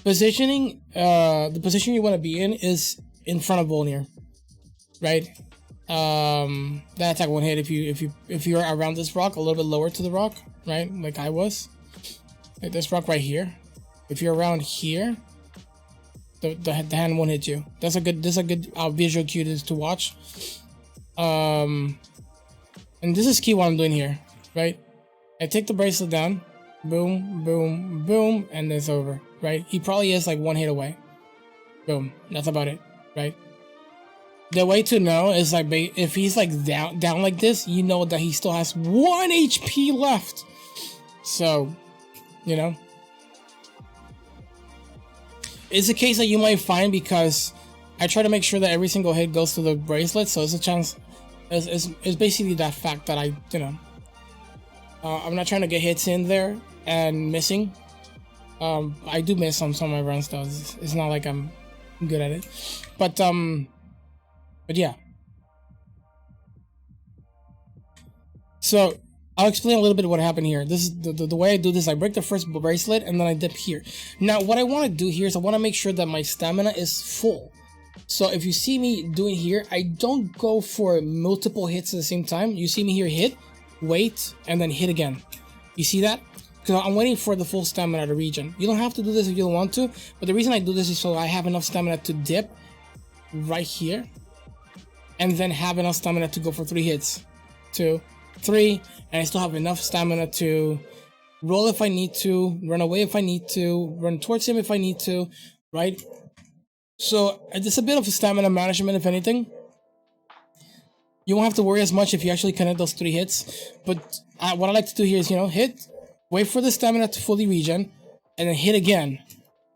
Positioning, the position you want to be in is in front of Volnir, right? That attack won't hit if you're around this rock, a little bit lower to the rock, right? Like I was. Like this rock right here. If you're around here, the hand won't hit you. That's a good visual cue to watch. And this is key what I'm doing here, right? I take the bracelet down, boom, boom, boom, and it's over, right? He probably is like one hit away. Boom. That's about it, right? The way to know is like if he's like down like this, you know that he still has 1 HP left. So, you know, it's a case that you might find because I try to make sure that every single hit goes to the bracelet. So it's a chance. It's basically that fact that I'm not trying to get hits in there and missing. I do miss some of my runs though. It's not like I'm good at it, but yeah. So I'll explain a little bit what happened here. This is the way I do this. I break the first bracelet and then I dip here. Now what I want to do here is I want to make sure that my stamina is full. So if you see me doing here, I don't go for multiple hits at the same time. You see me here hit, wait, and then hit again. You see that? Because I'm waiting for the full stamina to regen. You don't have to do this if you don't want to, but the reason I do this is so I have enough stamina to dip right here, and then have enough stamina to go for 3 hits. 2, 3, and I still have enough stamina to roll if I need to, run away if I need to, run towards him if I need to, right? So it's a bit of a stamina management, if anything. You won't have to worry as much if you actually connect those 3 hits. But what I like to do here is, you know, hit, wait for the stamina to fully regen, and then hit again,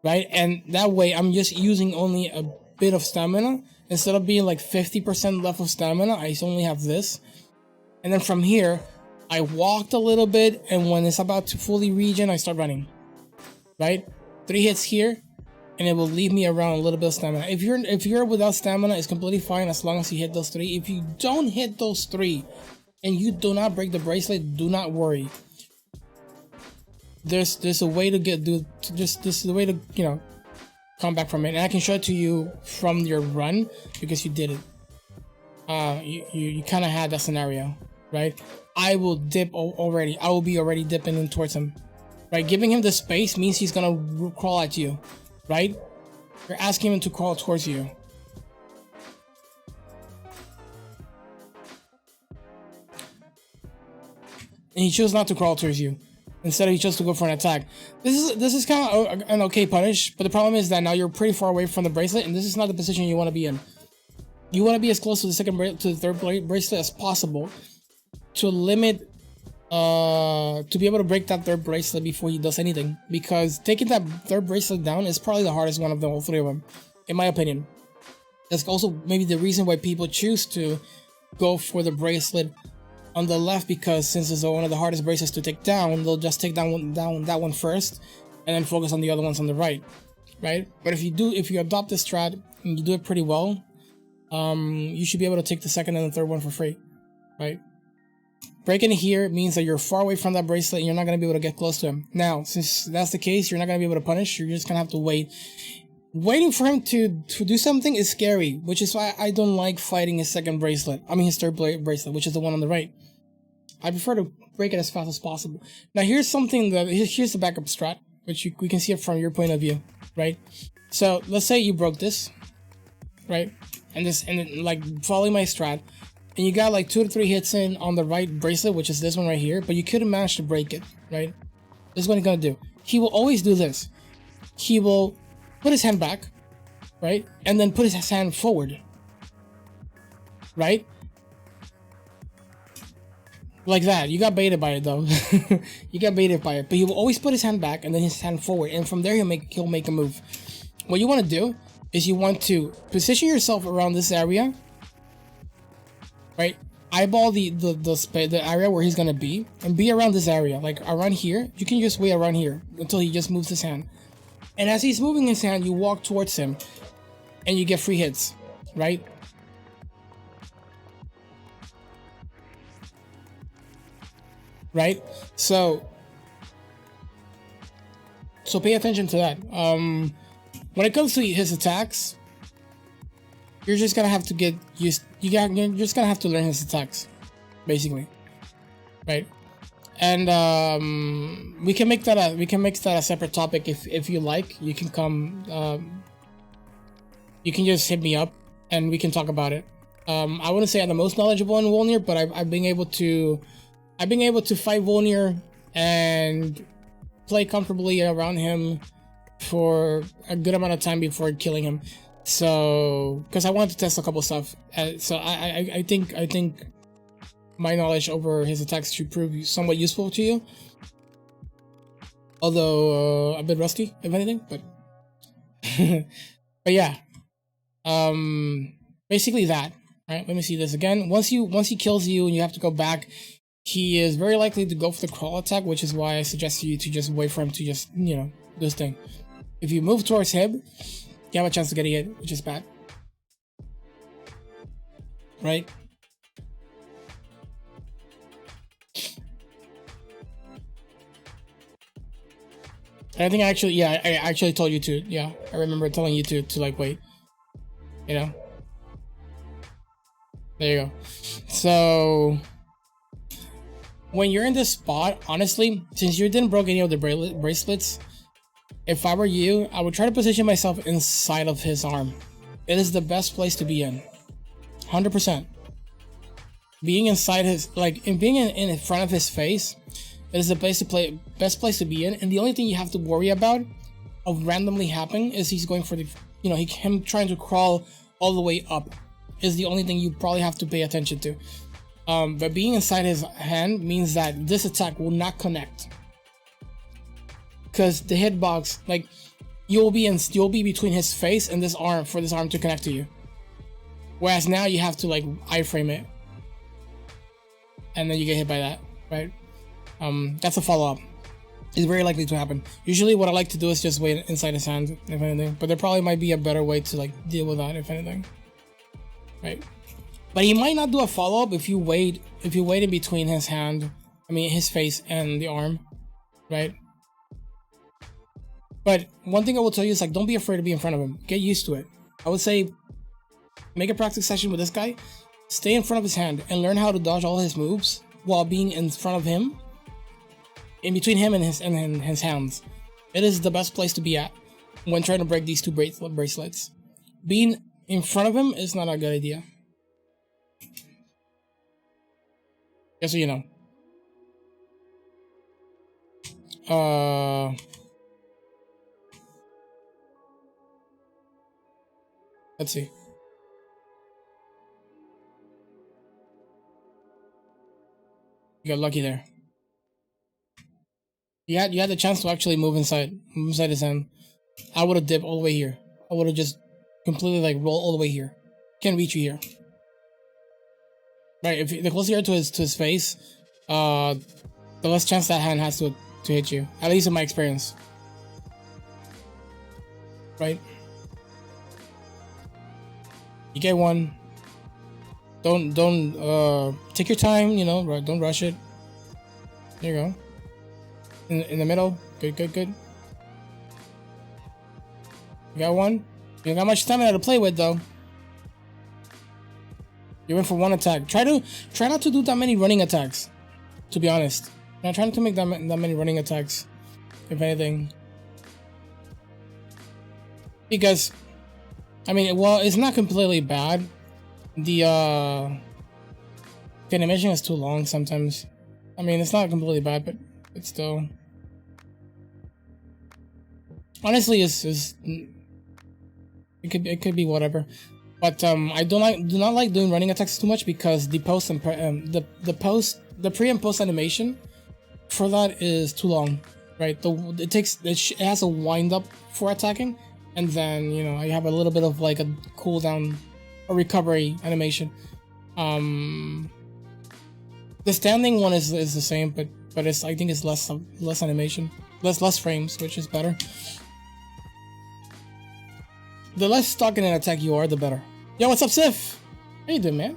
right? And that way I'm just using only a bit of stamina. Instead of being like 50% left of stamina, I only have this. And then from here, I walked a little bit, and when it's about to fully regen, I start running, right? 3 hits here, and it will leave me around a little bit of stamina. If you're without stamina, it's completely fine as long as you hit those 3. If you don't hit those 3 and you do not break the bracelet, do not worry. There's a way to this is the way to, you know, come back from it. And I can show it to you from your run because you did it. You kind of had that scenario, right? I will dip already. I will be already dipping in towards him, right? Giving him the space means he's gonna crawl at you. Right? You're asking him to crawl towards you. And he chose not to crawl towards you. Instead, he chose to go for an attack. This is kind of an okay punish, but the problem is that now you're pretty far away from the bracelet, and this is not the position you want to be in. You want to be as close to the third bracelet as possible to limit to be able to break that 3rd bracelet before he does anything, because taking that 3rd bracelet down is probably the hardest one of the all 3 of them, in my opinion. That's also maybe the reason why people choose to go for the bracelet on the left, because since it's one of the hardest bracelets to take down, they'll just take down that one first and then focus on the other ones on the right. But if you adopt this strat and you do it pretty well, you should be able to take the 2nd and the 3rd one for free, right? Breaking here means that you're far away from that bracelet and you're not going to be able to get close to him. Now, since that's the case, you're not going to be able to punish. You're just going to have to wait. Waiting for him to do something is scary, which is why I don't like fighting his 2nd bracelet. I mean his 3rd bracelet, which is the one on the right. I prefer to break it as fast as possible. Now, here's the backup strat, which we can see it from your point of view, right? So let's say you broke this, right? And then, like, following my strat, and you got like 2 to 3 hits in on the right bracelet, which is this one right here, but you couldn't manage to break it, right? This is what he's gonna do. He will always do this. He will put his hand back, right? And then put his hand forward, right? Like that. You got baited by it though. You got baited by it. But he will always put his hand back and then his hand forward, and from there he'll make a move. What you want to do is you want to position yourself around this area, right? Eyeball the area where he's gonna be, and be around this area, like around here. You can just wait around here until he just moves his hand. And as he's moving his hand, you walk towards him, and you get free hits, right? right? So pay attention to that. When it comes to his attacks, you're just gonna have to get used. You're just gonna have to learn his attacks, basically, right? And we can make that a separate topic if you like. You can come. You can just hit me up and we can talk about it. I wouldn't say I'm the most knowledgeable in Volnir, but I've been able to fight Volnir and play comfortably around him for a good amount of time before killing him. So, because I wanted to test a couple stuff, so I think my knowledge over his attacks should prove somewhat useful to you. Although a bit rusty, if anything, but but yeah, basically that. Right? Let me see this again. Once he kills you and you have to go back, he is very likely to go for the crawl attack, which is why I suggest you to just wait for him to just do this thing. If you move towards him, you have a chance to get a hit, which is bad. Right? I think I actually told you to. Yeah, I remember telling you to like wait. There you go. So when you're in this spot, honestly, since you didn't broke any of the bracelets, if I were you, I would try to position myself inside of his arm. It is the best place to be in. 100%. Being inside being in front of his face, it is the best place to be in. And the only thing you have to worry about of randomly happening is he's going for him trying to crawl all the way up is the only thing you probably have to pay attention to. But being inside his hand means that this attack will not connect. Because the hitbox, you'll be between his face and this arm for this arm to connect to you. Whereas now you have to iframe it. And then you get hit by that, right? That's a follow-up. It's very likely to happen. Usually what I like to do is just wait inside his hand, if anything. But there probably might be a better way to deal with that, if anything. Right? But he might not do a follow-up if you wait in between his face and the arm, right? But one thing I will tell you is don't be afraid to be in front of him. Get used to it. I would say make a practice session with this guy. Stay in front of his hand and learn how to dodge all his moves while being in front of him, in between him and his hands. It is the best place to be at when trying to break these two bracelets. Being in front of him is not a good idea. Just so you know. Let's see. You got lucky there. You had the chance to actually move inside his hand. I would have dipped all the way here. I would have just completely rolled all the way here. Can't reach you here. Right, if the closer you are to his face, the less chance that hand has to hit you. At least in my experience. Right? You get one. Don't take your time, don't rush it. There you go. In the middle. Good. You got one? You don't got much stamina to play with though. You went for one attack. Try not to do that many running attacks. To be honest. Not trying to make that many running attacks. If anything. Because it's not completely bad. The animation is too long sometimes. It's not completely bad, but it's still. Honestly, it could be whatever. But I do not like doing running attacks too much because the pre and post animation for that is too long, right? It has a wind up for attacking, and then you have a little bit of a cooldown or recovery animation. The standing one is the same, but I think it's less animation, less frames, which is better. The less stuck in an attack you are, the better. Yo, what's up, Sif? How you doing, man?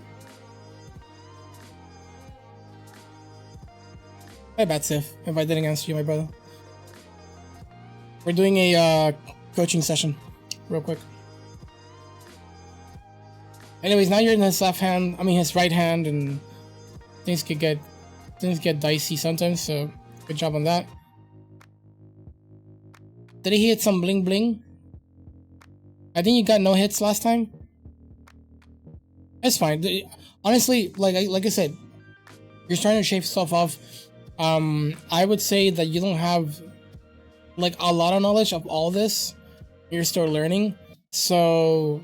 My bad, Sif, if I didn't answer you, my brother. We're doing a coaching session, real quick. Anyways, now you're in his left hand. I mean, his right hand, and things get dicey sometimes. So, good job on that. Did he hit some bling bling? I think you got no hits last time. It's fine. Honestly, like I said, you're trying to shave stuff off. I would say that you don't have like a lot of knowledge of all this. You're still learning. So,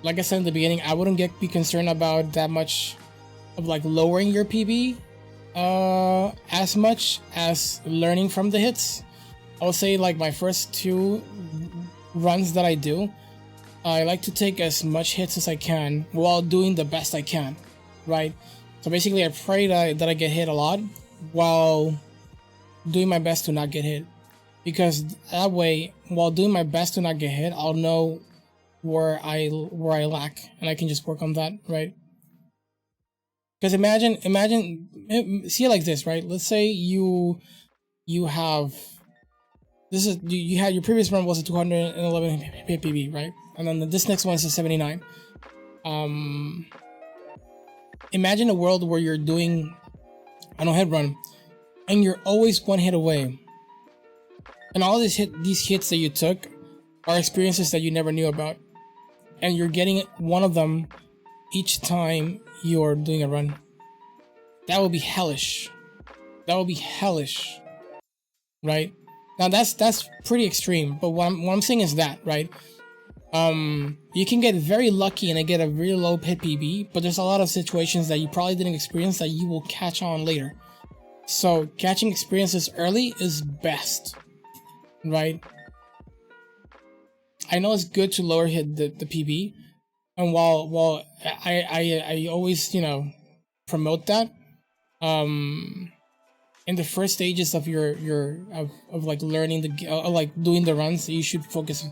like I said in the beginning, I wouldn't be concerned about that much of like lowering your PB as much as learning from the hits. I would say like my first 2 runs that I do, I like to take as much hits as I can while doing the best I can, right? So basically I pray that I get hit a lot while doing my best to not get hit, because that way, while doing my best to not get hit, I'll know where I lack, and I can just work on that, right? Because imagine, see it like this, right? Let's say you have, you had your previous run was a 211 PB, right? And then this next one is a 79. Imagine a world where you're doing a no-hit run, and you're always 1 hit away, and all these hits that you took are experiences that you never knew about, and you're getting one of them each time you're doing a run. That would be hellish. That would be hellish, right? Now that's pretty extreme, but what I'm saying is that, right? You can get very lucky and get a really low hit PB, but there's a lot of situations that you probably didn't experience that you will catch on later. So catching experiences early is best, right? I know it's good to lower hit the PB, and while I always, you know, promote that, in the first stages of of like learning like doing the runs, you should focus.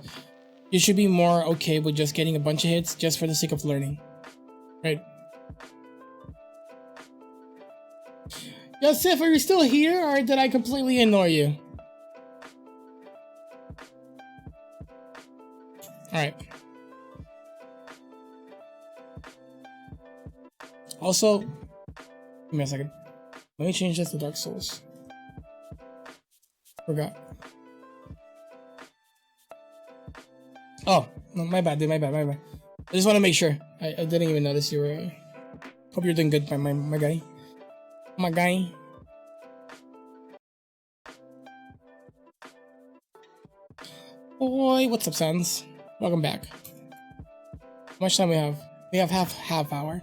You should be more okay with just getting a bunch of hits just for the sake of learning, right? Yosef, are you still here, or did I completely ignore you? Alright. Also, give me a second. Let me change this to Dark Souls. Forgot. Oh, no, my bad, dude, my bad. I just want to make sure. I didn't even notice you were... Hope you're doing good, my guy. My guy. Boy, what's up, Sans? Welcome back. How much time we have? We have half hour.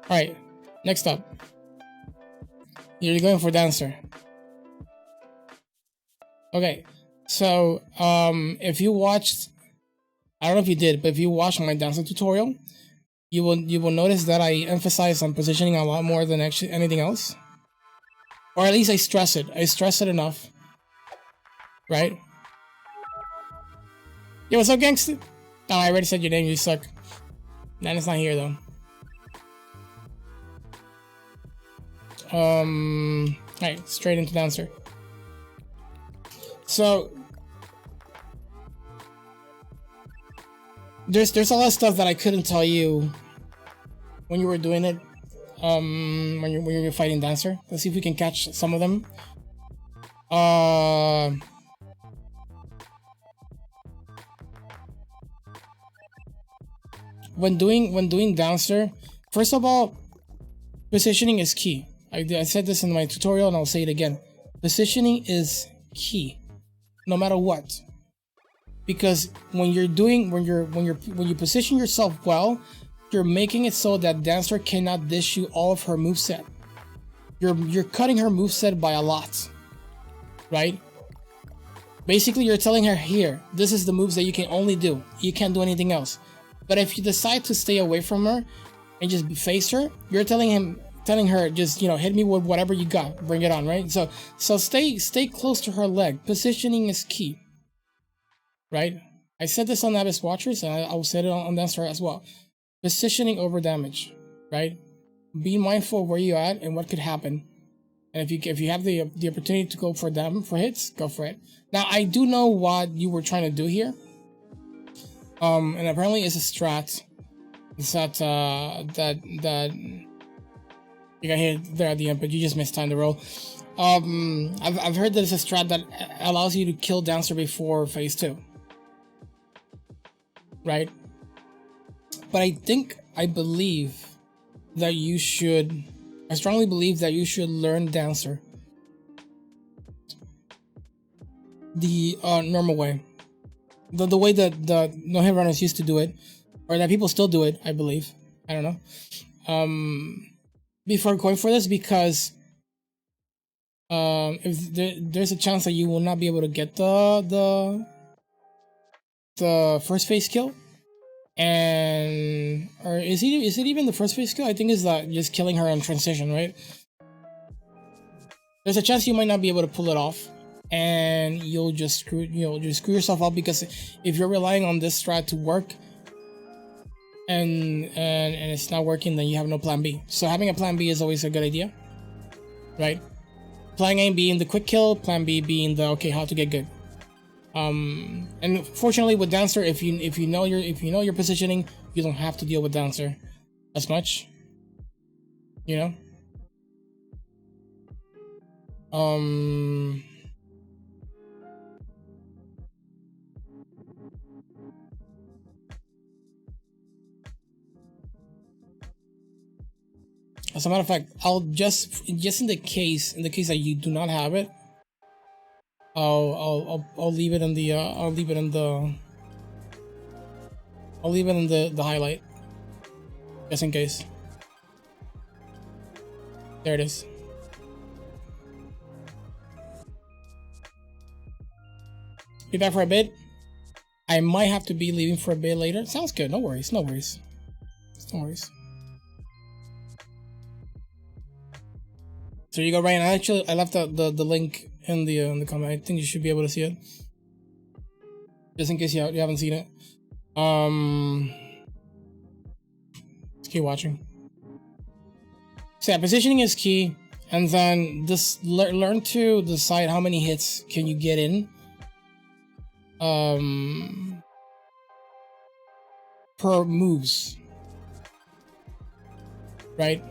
Alright, next up. You're going for Dancer. Okay, so if you watched, I don't know if you did, but if you watched my Dancer tutorial, you will notice that I emphasize on positioning a lot more than actually anything else. Or at least I stress it. I stress it enough. Right? Yo, what's up, gangster? Oh, I already said your name, you suck. Nah, it's not here though. Alright, straight into Dancer. So there's a lot of stuff that I couldn't tell you when you were doing it. When you're fighting Dancer. Let's see if we can catch some of them. When doing Dancer, first of all, positioning is key. I said this in my tutorial and I'll say it again. Positioning is key, no matter what. Because when you position yourself well, you're making it so that Dancer cannot dish you all of her moveset. You're cutting her moveset by a lot, right? Basically, you're telling her, here, this is the moves that you can only do. You can't do anything else. But if you decide to stay away from her and just face her, you're telling her, just, you know, hit me with whatever you got, bring it on, right? So stay close to her leg. Positioning is key, right? I said this on Abyss Watchers, and I'll say it on Dancer as well. Positioning over damage, right? Be mindful of where you're at and what could happen. And if you have the opportunity to go for them for hits, go for it. Now I do know what you were trying to do here. And apparently it's a strat. It's that you got hit there at the end, but you just missed time to roll. I've heard that it's a strat that allows you to kill Dancer before phase 2. Right? But I believe that you should, I strongly believe that you should learn Dancer the normal way. The way that the no-hit runners used to do it, or that people still do it, I believe. I don't know. Before going for this, because if there's a chance that you will not be able to get the first phase kill, and or is it even the first phase kill? I think it's just killing her on transition, right? There's a chance you might not be able to pull it off, and you'll just screw yourself up, because if you're relying on this strat to work and it's not working, then you have no plan B. So having a plan B is always a good idea, right? Plan A being the quick kill, plan B being the okay, how to get good. And fortunately with Dancer, if you know your positioning, you don't have to deal with Dancer as much, you know. As a matter of fact, I'll just in the case that you do not have it, I'll leave it in the the highlight, just in case. There it is. Be back for a bit. I might have to be leaving for a bit later. Sounds good. No worries. No worries. No worries. So you go, Ryan. I left the link in the comment. I think you should be able to see it, just in case you haven't seen it. Let's keep watching. So yeah, positioning is key, and then just learn to decide how many hits can you get in. Per moves, right?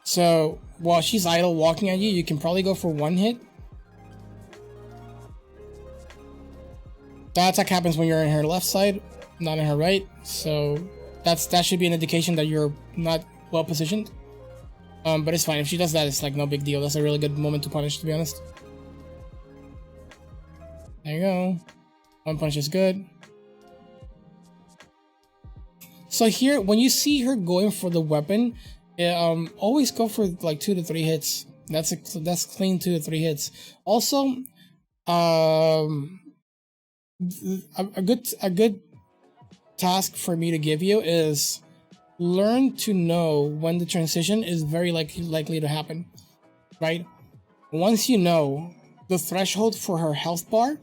So while she's idle walking at you, you can probably go for one hit. That attack happens when you're in her left side, not in her right. So that should be an indication that you're not well positioned. But it's fine. If she does that, it's like no big deal. That's a really good moment to punish, to be honest. There you go. One punch is good. So here, when you see her going for the weapon, always go for like 2 to 3 hits. That's clean 2 to 3 hits. Also, a good task for me to give you is learn to know when the transition is very likely to happen, right? Once you know the threshold for her health bar,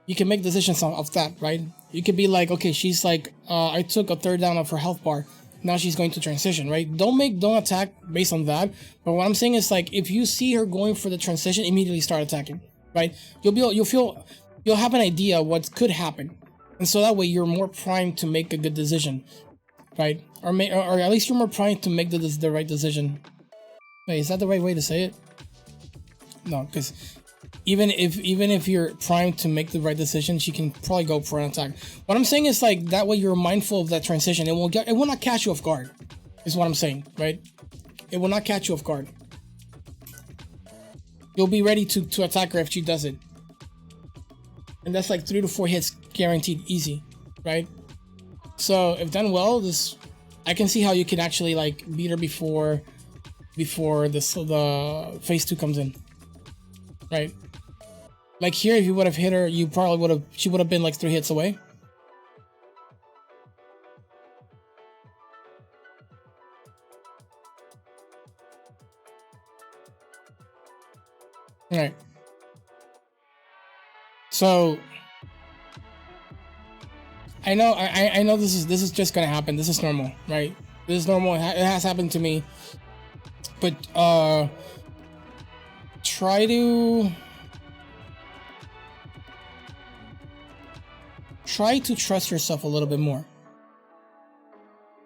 you can make decisions of that, right? You could be like, okay, she's like, I took a third down of her health bar. Now she's going to transition, right? Don't attack based on that. But what I'm saying is, like, if you see her going for the transition, immediately start attacking, right? You'll have an idea what could happen, and so that way you're more primed to make a good decision, right? Or at least you're more primed to make the right decision. Wait, is that the right way to say it? No, because even if you're primed to make the right decision, she can probably go for an attack. What I'm saying is, like, that way you're mindful of that transition. It will not catch you off guard, is what I'm saying, right? It will not catch you off guard. You'll be ready to attack her if she does it. And that's like 3 to 4 hits guaranteed, easy, right? So if done well, I can see how you can actually like beat her before the phase 2 comes in, right? Like here, if you would have hit her, she would have been like 3 hits away. All right. So I know this is just gonna happen. This is normal, right? This is normal. It has happened to me. But try to trust yourself a little bit more,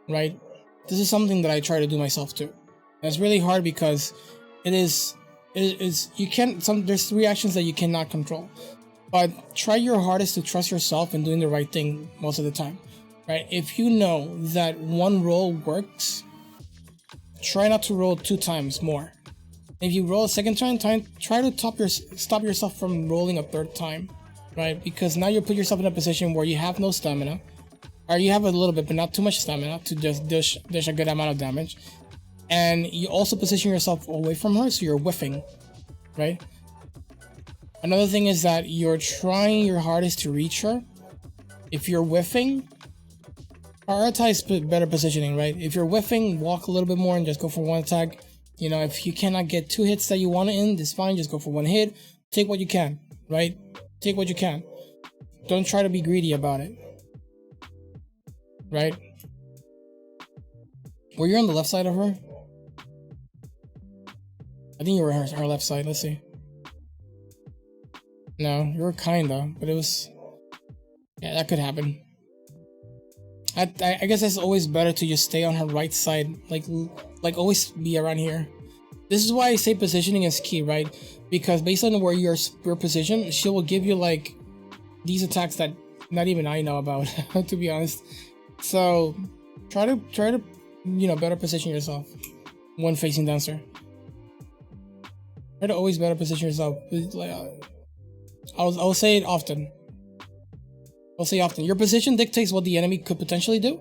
right? This is something that I try to do myself too. And it's really hard because there's 3 actions that you cannot control, but try your hardest to trust yourself in doing the right thing most of the time, right? If you know that one roll works, try not to roll 2 times more. If you roll a second time, try to stop yourself from rolling a 3rd time, right? Because now you put yourself in a position where you have no stamina, or you have a little bit but not too much stamina to just dish a good amount of damage, and you also position yourself away from her, so you're whiffing, right? Another thing is that you're trying your hardest to reach her. If you're whiffing, prioritize better positioning, right? If you're whiffing, walk a little bit more and just go for 1 attack. You know, if you cannot get 2 hits that you want to end, it's fine, just go for 1 hit. Take what you can, right? Take what you can. Don't try to be greedy about it, right? Were you on the left side of her? I think you were her left side. Let's see. No, you were kinda, but it was... Yeah, that could happen. I guess it's always better to just stay on her right side, like always be around here. This is why I say positioning is key, right? Because based on where you're positioned, she will give you like these attacks that not even I know about, to be honest. So try to better position yourself when facing Dancer. Try to always better position yourself. Like, I'll say it often. I'll say often. Your position dictates what the enemy could potentially do.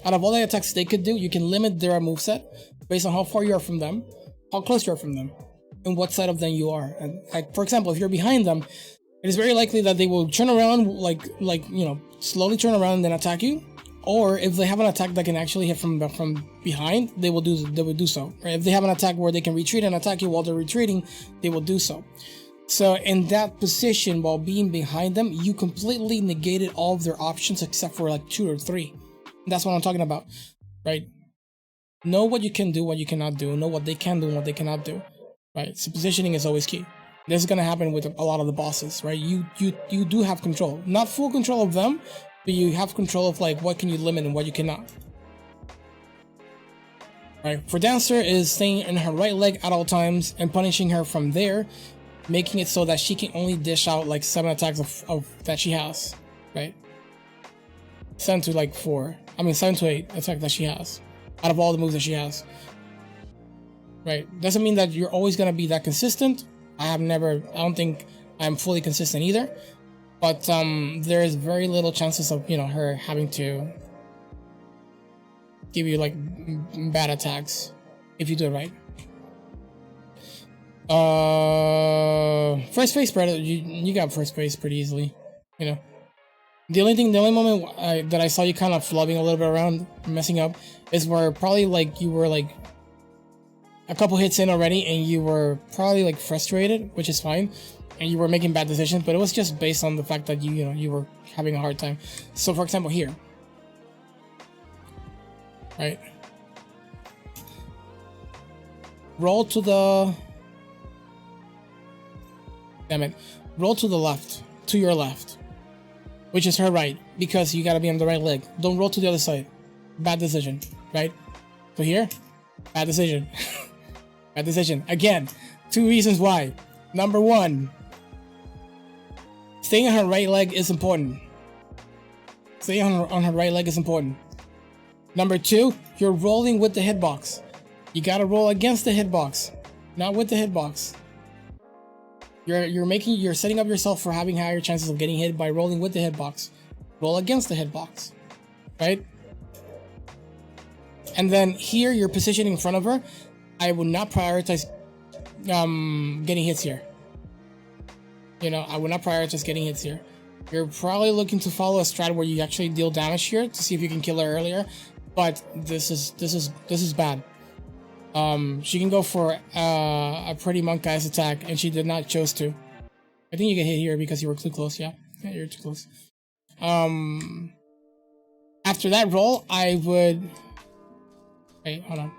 Out of all the attacks they could do, you can limit their moveset based on how far you are from them, how close you are from them, and what side of them you are. And like, for example, if you're behind them, it is very likely that they will turn around, slowly turn around and then attack you. Or if they have an attack that can actually hit from behind, they will do so. Right? If they have an attack where they can retreat and attack you while they're retreating, they will do so. So in that position, while being behind them, you completely negated all of their options except for like 2 or 3. That's what I'm talking about, right? Know what you can do, what you cannot do. Know what they can do and what they cannot do, right? So positioning is always key. This is gonna happen with a lot of the bosses, right? You do have control, not full control of them, but you have control of like what can you limit and what you cannot. Right? For Dancer is staying in her right leg at all times and punishing her from there, making it so that she can only dish out like 7 attacks of that she has, right? 7 to 8 attack that she has out of all the moves that she has, right? Doesn't mean that you're always gonna be that consistent. I don't think I'm fully consistent either, but there is very little chances of her having to give you like bad attacks if you do it right. First phase, Predator, you got first phase pretty easily, The only moment that I saw you kind of flubbing a little bit around, messing up, is where probably like you were like a couple hits in already and you were probably like frustrated, which is fine, and you were making bad decisions, but it was just based on the fact that you were having a hard time. So for example here, right, roll to the roll to the left, to your left, which is her right, because you gotta be on the right leg. Don't roll to the other side. Bad decision, right? So here, bad decision. Bad decision. Again, 2 reasons why. Number 1, staying on her right leg is important. Staying on her right leg is important. Number 2, you're rolling with the hitbox. You gotta roll against the hitbox, not with the hitbox. You're setting up yourself for having higher chances of getting hit by rolling with the hitbox. Roll against the hitbox, right? And then here you're positioning in front of her. I would not prioritize getting hits here. I would not prioritize getting hits here. You're probably looking to follow a strat where you actually deal damage here to see if you can kill her earlier, but this is bad. She can go for a pretty monk guy's attack, and she did not choose to. I think you get hit here because you were too close. Yeah, you're too close. After that roll, I would. Wait, hold on.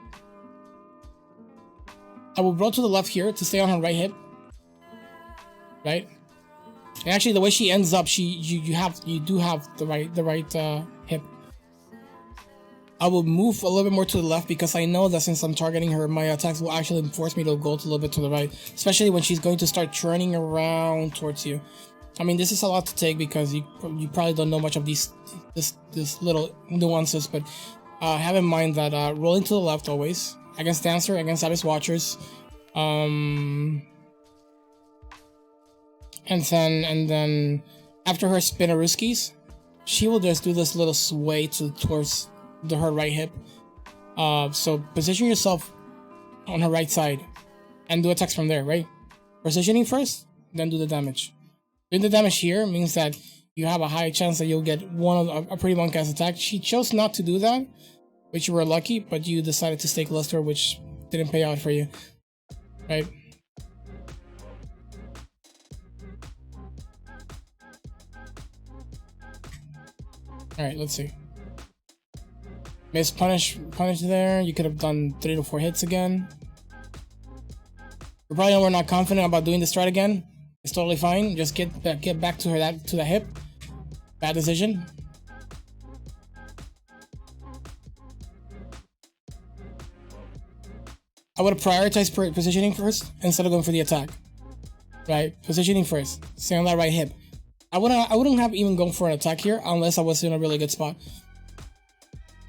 I will roll to the left here to stay on her right hip, right? And actually, the way she ends up, you do have the right hip. I will move a little bit more to the left because I know that since I'm targeting her, my attacks will actually force me to go a little bit to the right, especially when she's going to start turning around towards you. I mean, this is a lot to take because you probably don't know much of this little nuances, but have in mind that rolling to the left always against Dancer, against Abyss Watchers, and then after her Spinaruskis, she will just do this little sway towards her right hip. So position yourself on her right side and do attacks from there, right? Positioning first, then do the damage. Doing the damage here means that you have a high chance that you'll get a pretty monk ass attack. She chose not to do that, which you were lucky, but you decided to stay close to her, which didn't pay out for you, right? Alright, let's see. Miss punish there. You could have done 3 to 4 hits again. You're probably not confident about doing the strat again. It's totally fine. Just get back to the hip. Bad decision. I would have prioritized positioning first instead of going for the attack. Right, positioning first. Stay on that right hip. I wouldn't have even gone for an attack here unless I was in a really good spot.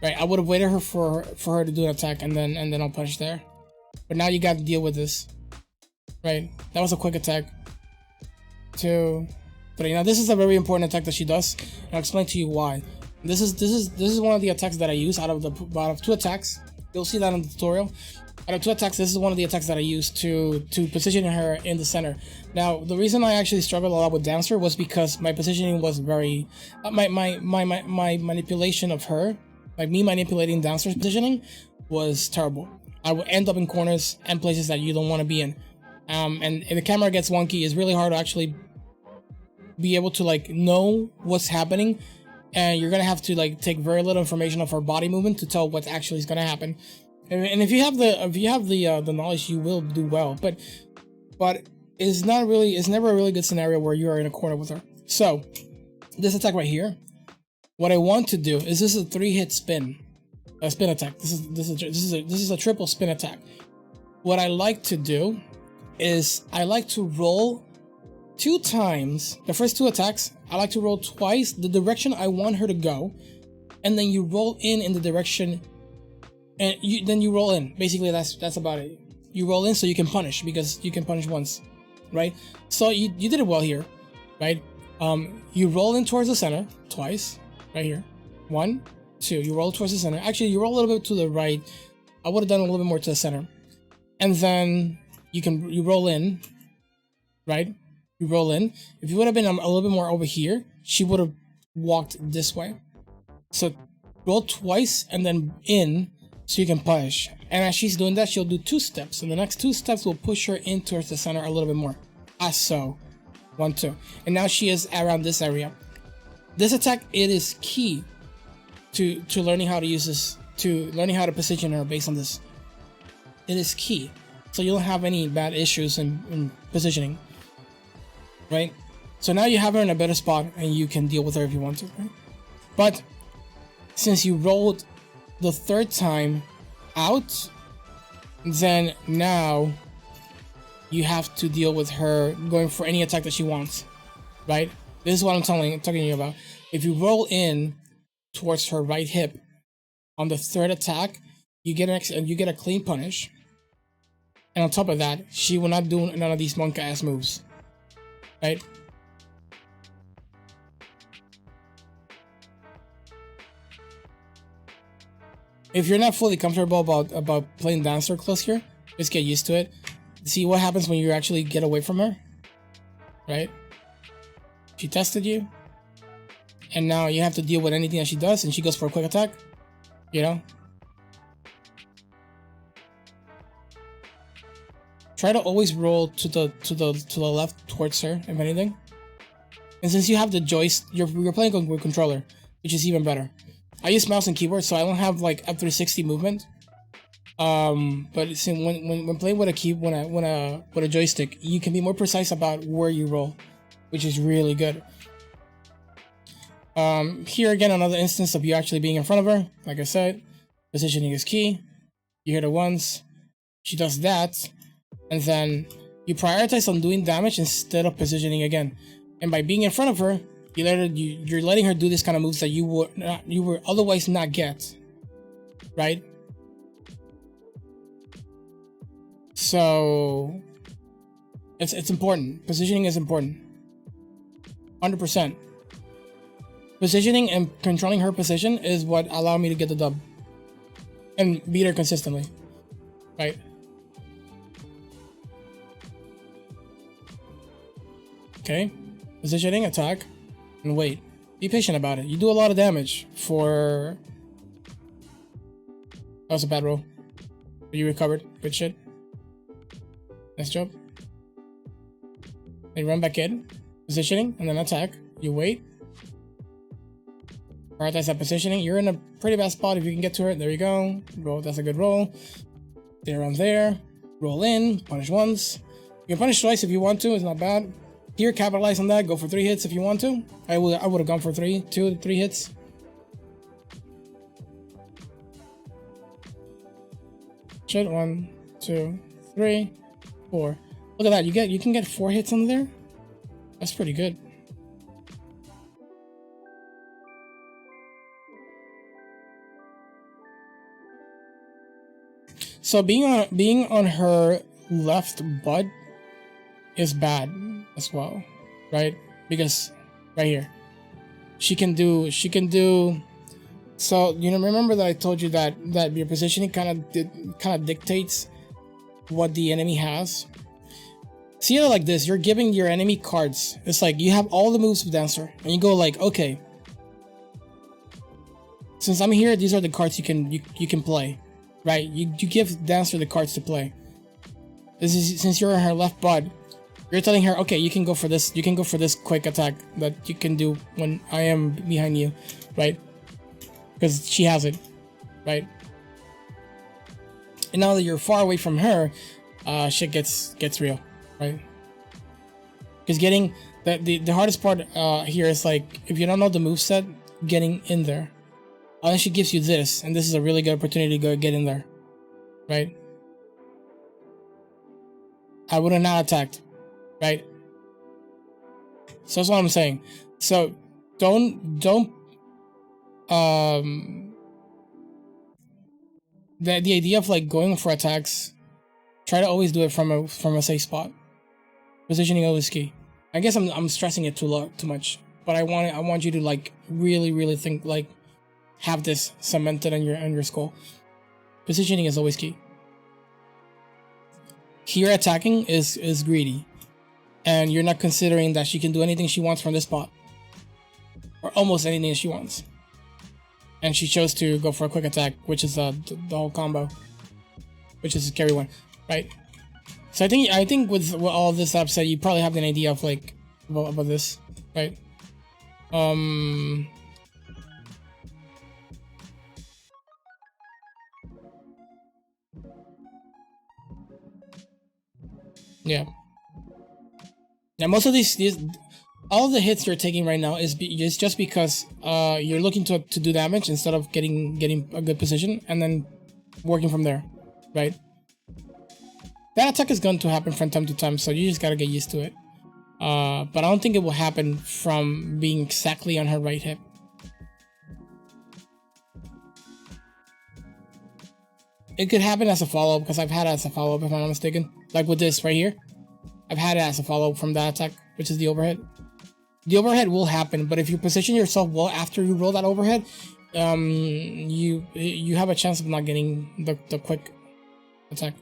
Right, I would have waited for her to do an attack and then I'll punch there. But now you got to deal with this. Right, that was a quick attack. 2, 3. Now this is a very important attack that she does, and I'll explain to you why. This is one of the attacks that I use out of 2 attacks. You'll see that in the tutorial. Out of 2 attacks, this is one of the attacks that I use to position her in the center. Now, the reason I actually struggled a lot with Dancer was because my positioning was very my manipulation of her, like me manipulating Dancer's positioning, was terrible. I would end up in corners and places that you don't want to be in. And if the camera gets wonky, it's really hard to actually be able to like know what's happening, and you're gonna have to like take very little information of her body movement to tell what actually is gonna happen. And if you have the knowledge, you will do well. But it's never a really good scenario where you are in a corner with her. So this attack right here, what I want to do is this is a 3-hit spin attack. This is a triple spin attack. What I like to do is I like to roll 2 times. The first 2 attacks, I like to roll twice the direction I want her to go, and then you roll in the direction, and then you roll in. Basically, that's about it. You roll in so you can punish, because you can punish once, right? So you did it well here, right? You roll in towards the center twice, right here. 1, 2. You roll towards the center. Actually, you roll a little bit to the right. I would have done a little bit more to the center, and then you roll in, right? You roll in. If you would have been a little bit more over here, she would have walked this way. So roll twice and then in so you can punish. And as she's doing that, she'll do 2 steps. And the next 2 steps will push her in towards the center a little bit more. As so. 1, 2. And now she is around this area. This attack, it is key to learning how to use this, to learning how to position her based on this. It is key. So you don't have any bad issues in positioning. Right? So now you have her in a better spot and you can deal with her if you want to. Right? But since you rolled the 3rd time out, then now you have to deal with her going for any attack that she wants. Right? This is what I'm talking you about. If you roll in towards her right hip on the 3rd attack, you get a clean punish. And on top of that, she will not do none of these monk ass moves. Right? If you're not fully comfortable about playing Dancer close here, just get used to it. See what happens when you actually get away from her. Right? She tested you. And now you have to deal with anything that she does, and she goes for a quick attack. You know? Try to always roll to the left towards her, if anything. And since you have the joystick, you're playing with controller, which is even better. I use mouse and keyboard, so I don't have like F360 movement. But when playing with a key, with a joystick, you can be more precise about where you roll, which is really good. Here again, another instance of you actually being in front of her. Like I said, positioning is key. You hit her once, she does that, and then you prioritize on doing damage instead of positioning again. And by being in front of her, you're letting her do this kind of moves that you would otherwise not get, right? So it's important. Positioning is important. 100%. Positioning and controlling her position is what allowed me to get the dub and beat her consistently, right? Okay, positioning, attack, and wait. Be patient about it. You do a lot of damage for... That was a bad roll. You recovered. Good shit. Nice job. Then run back in. Positioning, and then attack. You wait. Prioritize that positioning. You're in a pretty bad spot if you can get to it. There you go. Roll. That's a good roll. Stay around there. Roll in. Punish once. You can punish twice if you want to. It's not bad. Here, capitalize on that. Go for 3 hits if you want to. I would have gone for 2 to 3 hits. Shit. 1, 2, 3, 4. Look at that. You can get 4 hits on there. That's pretty good. So being on her left butt is bad as well, right? Because right here, she can do. So remember that I told you that your positioning kind of dictates what the enemy has. See it like this: you're giving your enemy cards. It's like you have all the moves of Dancer, and you go like, okay, since I'm here, these are the cards you can play. Right, you give Dancer the cards to play. This is since you're on her left butt, you're telling her, okay, you can go for this. You can go for this quick attack that you can do when I am behind you, right? Because she has it, right? And now that you're far away from her, shit gets real, right? Because getting the hardest part here is like if you don't know the moveset, getting in there. Unless she gives you this, and this is a really good opportunity to go get in there, right? I would have not attacked, right? So that's what I'm saying. So don't the idea of like going for attacks, try to always do it from a safe spot. Positioning always key. I guess I'm stressing it too much, but I want you to like really think like. Have this cemented on your skull. Positioning is always key. Here attacking is greedy. And you're not considering that she can do anything she wants from this spot. Or almost anything she wants. And she chose to go for a quick attack, which is the whole combo. Which is a scary one, right? So I think with all of this upset, you probably have an idea of like about this, right? Yeah. Now most of these all of the hits you're taking right now is just because you're looking to do damage instead of getting a good position and then working from there, right? That attack is going to happen from time to time, so you just gotta get used to it. But I don't think it will happen from being exactly on her right hip. It could happen as a follow-up, because I've had it as a follow-up if I'm not mistaken. Like with this right here. I've had it as a follow-up from that attack, which is the overhead. The overhead will happen, but if you position yourself well after you roll that overhead, you have a chance of not getting the quick attack.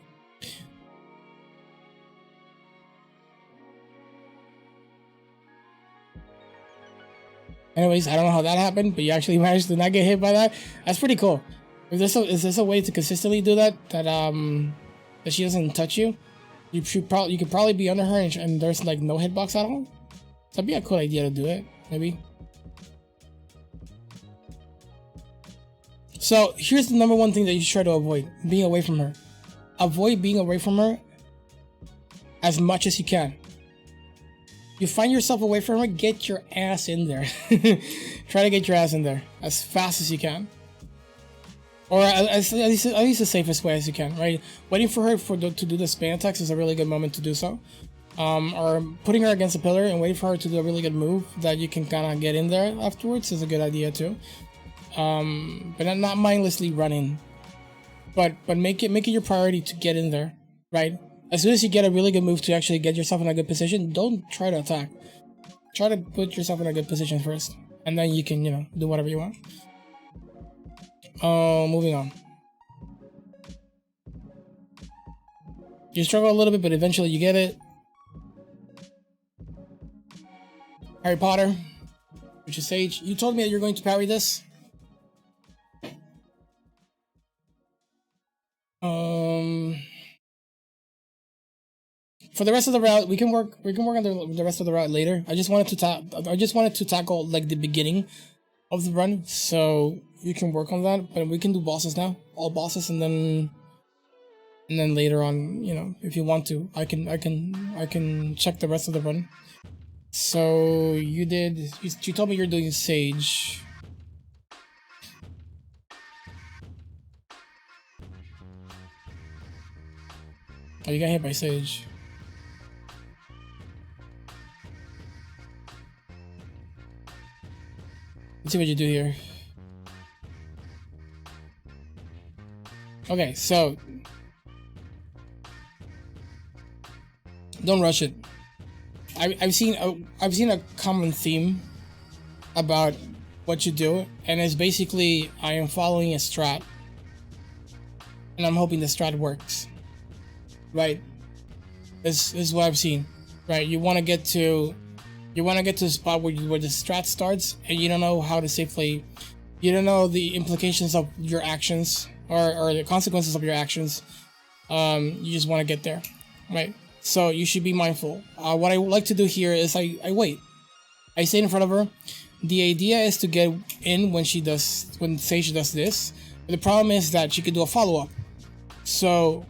Anyways, I don't know how that happened, but you actually managed to not get hit by that. That's pretty cool. Is this a way to consistently do that? That she doesn't touch you? You could probably be under her and there's like no hitbox at all. That'd be a cool idea to do it, maybe. So here's the number one thing that you should try to avoid: being away from her. Avoid being away from her as much as you can. You find yourself away from her, get your ass in there. Try to get your ass in there as fast as you can. Or at least the safest way as you can, right? Waiting for her to do the spam attacks is a really good moment to do so. Or putting her against a pillar and waiting for her to do a really good move that you can kind of get in there afterwards is a good idea too. But not mindlessly running. But make it your priority to get in there, right? As soon as you get a really good move to actually get yourself in a good position, don't try to attack. Try to put yourself in a good position first, and then you can, do whatever you want. Moving on. You struggle a little bit, but eventually you get it. Harry Potter, which is Sage. You told me that you're going to parry this. For the rest of the route, we can work on the rest of the route later. I just wanted to tackle like the beginning of the run, so you can work on that. But we can do bosses now, all bosses, and then later on, if you want to, I can check the rest of the run. So you told me you're doing Sage. Oh, you got hit by Sage. Let's see what you do here. Okay, so don't rush it. I've seen a common theme about what you do, and it's basically I am following a strat, and I'm hoping the strat works. Right? This is what I've seen. Right? You want to get to the spot where the strat starts, and you don't know how to safely. You don't know the implications of your actions or the consequences of your actions. You just want to get there, right? So you should be mindful. What I would like to do here is I wait. I stay in front of her. The idea is to get in when Sage does this. But the problem is that she could do a follow-up. So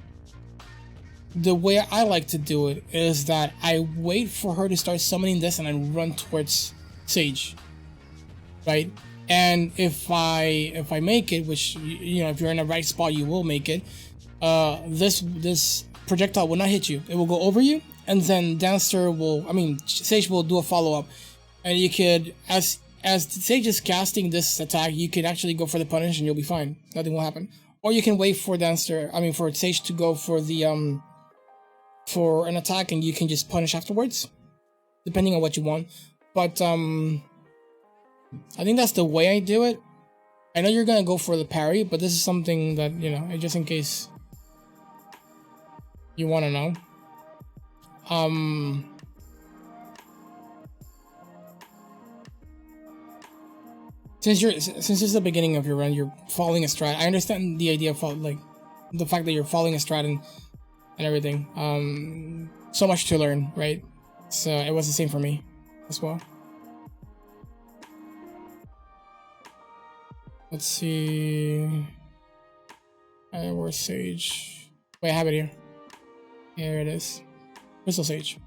the way I like to do it is that I wait for her to start summoning this and I run towards Sage, right? And if I make it, which if you're in the right spot, you will make it. This projectile will not hit you. It will go over you, and then Sage will do a follow up, and you could, as Sage is casting this attack, you could actually go for the punish and you'll be fine. Nothing will happen. Or you can wait for for Sage to go for the for an attack, and you can just punish afterwards, depending on what you want. But I think that's the way I do it. I know you're gonna go for the parry, but this is something that just in case you want to know. Since it's the beginning of your run, you're following a strat. I understand the idea of the fact that you're following a strat and everything. So much to learn, right? So it was the same for me as well. Let's see. Where's Sage? Wait, I have it here. Here it is. Crystal Sage.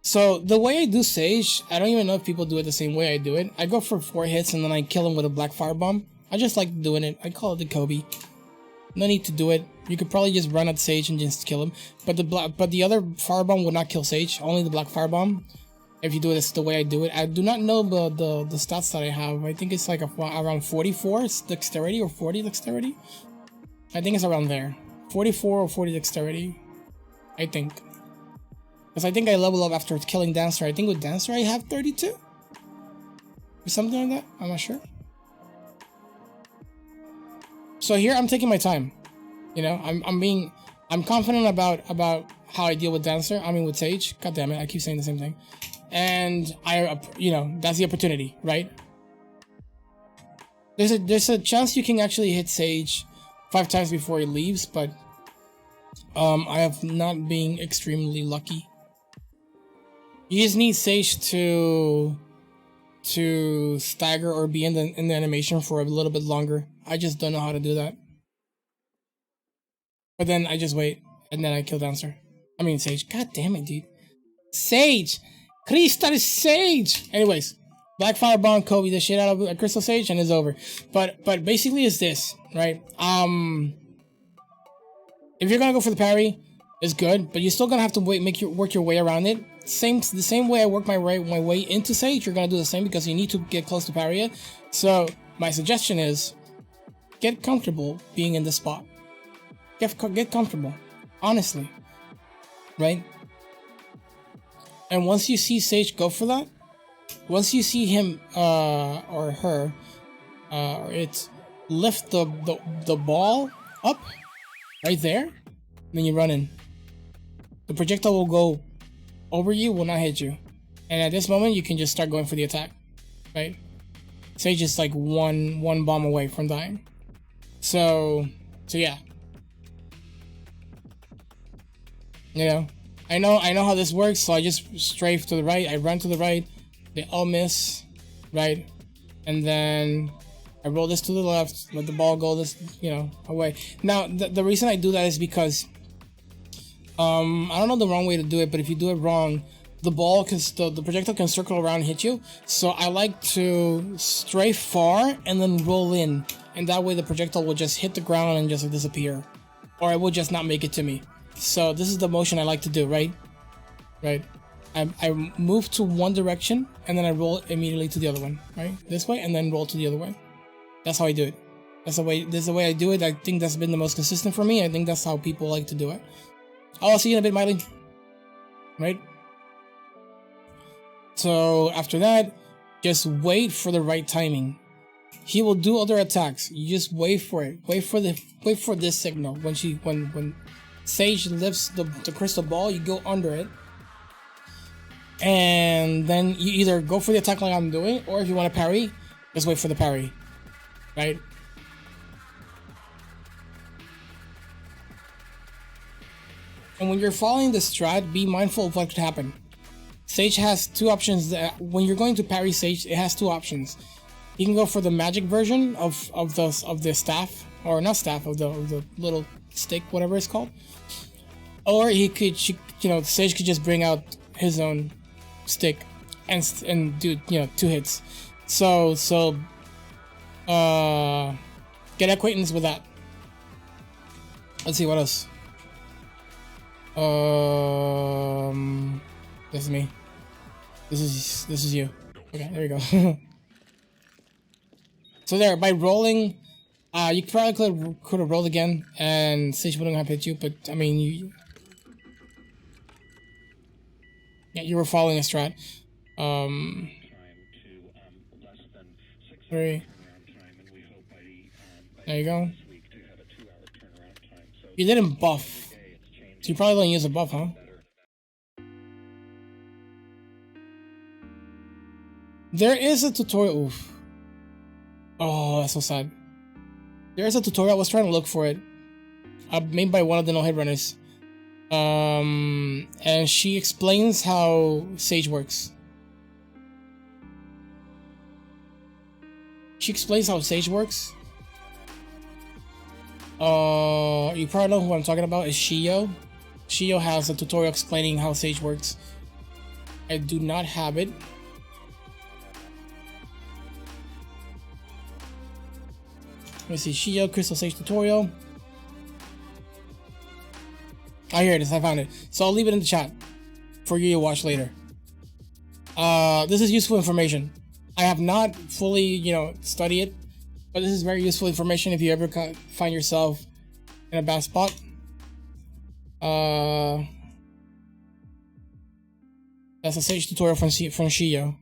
So the way I do Sage, I don't even know if people do it the same way I do it. I go for 4 hits and then I kill him with a black firebomb. I just like doing it. I call it the Kobe. No need to do it. You could probably just run at Sage and just kill him. But the other firebomb would not kill Sage. Only the black firebomb. If you do this the way I do it. I do not know the stats that I have. I think it's like around 44 dexterity or 40 dexterity. I think it's around there. 44 or 40 dexterity. I think. Because I think I level up after killing Dancer. I think with Dancer I have 32. Or something like that. I'm not sure. So here I'm taking my time. I'm confident about how I deal with Dancer. With Sage. God damn it, I keep saying the same thing. And that's the opportunity, right? There's a chance you can actually hit Sage 5 times before he leaves, but I have not been extremely lucky. You just need Sage to to stagger or be in the animation for a little bit longer. I just don't know how to do that. But then I just wait, and then I kill Dancer. I mean Sage. God damn it, dude. Sage! Crystal Sage! Anyways, Black Fire Bomb Kobe the shit out of Crystal Sage and it's over. But basically it's this, right? If you're gonna go for the parry, it's good, but you're still gonna have to work your way around it. The same way I work my way into Sage, you're gonna do the same because you need to get close to parry it. So my suggestion is get comfortable being in this spot. Get comfortable, honestly, right? And once you see Sage go for that, once you see him or her or it lift the ball up right there, then you run in. The projectile will go over you, will not hit you, and at this moment you can just start going for the attack, right? Sage is like one bomb away from dying. So yeah. You know, I know how this works, so I just strafe to the right, I run to the right, they all miss, right? And then I roll this to the left, let the ball go this, away. Now, the reason I do that is because, I don't know the wrong way to do it, but if you do it wrong, the ball the projectile can circle around and hit you. So I like to strafe far and then roll in, and that way the projectile will just hit the ground and just disappear, or it will just not make it to me. So this is the motion I like to do, right? I move to one direction and then I roll immediately to the other one, right? This way and then roll to the other way. That's how I do it. This is the way I do it. I think that's been the most consistent for me. I think that's how people like to do it. I'll see you in a bit, Miley. Right? So after that, just wait for the right timing. He will do other attacks. You just wait for it. Wait for this signal. When Sage lifts the crystal ball, you go under it. And then you either go for the attack like I'm doing, or if you want to parry, just wait for the parry. Right? And when you're following the strat, be mindful of what could happen. Sage has two options. When you're going to parry Sage, it has two options. You can go for the magic version of the staff, or not staff, of the little stick, whatever it's called. Or Sage could just bring out his own stick and do 2 hits. So get acquaintance with that. Let's see what else. This is me. This is you. Okay, there you go. So there, by rolling, you probably could have rolled again, and Sage wouldn't have hit you. But I mean, you were following a strat. 3. There you go. You didn't buff, so you probably didn't use a buff, huh? There is a tutorial. Oof. Oh, that's so sad. There is a tutorial. I was trying to look for it. Made by one of the no-hit runners. And she explains how Sage works. You probably know who I'm talking about. Is Shio. Shio has a tutorial explaining how Sage works. I do not have it. Let me see. Shio Crystal Sage tutorial. Oh, here it is. I found it. So I'll leave it in the chat for you to watch later. This is useful information. I have not fully, studied it, but this is very useful information if you ever find yourself in a bad spot. That's a Sage tutorial from Shio.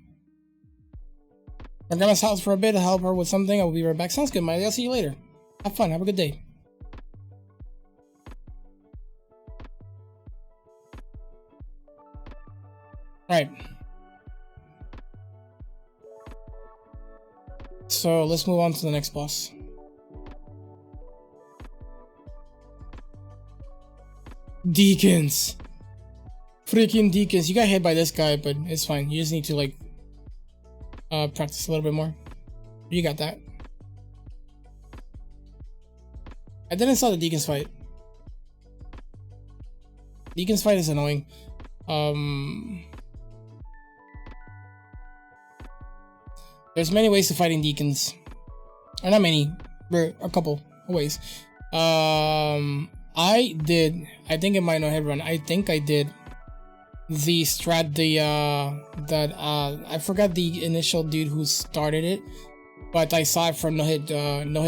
We're gonna house for a bit to help her with something. I'll be right back. Sounds good, Miley. I'll see you later. Have fun. Have a good day. Alright. So let's move on to the next boss. Deacons. Freaking Deacons. You got hit by this guy, but it's fine. You just need to practice a little bit more. You got that. I didn't saw the Deacons fight. Deacons fight is annoying. There's many ways to fighting Deacons. Or not many, but a couple of ways. I think in my no head run, I think I did the strat, I forgot the initial dude who started it, but I saw it from no hit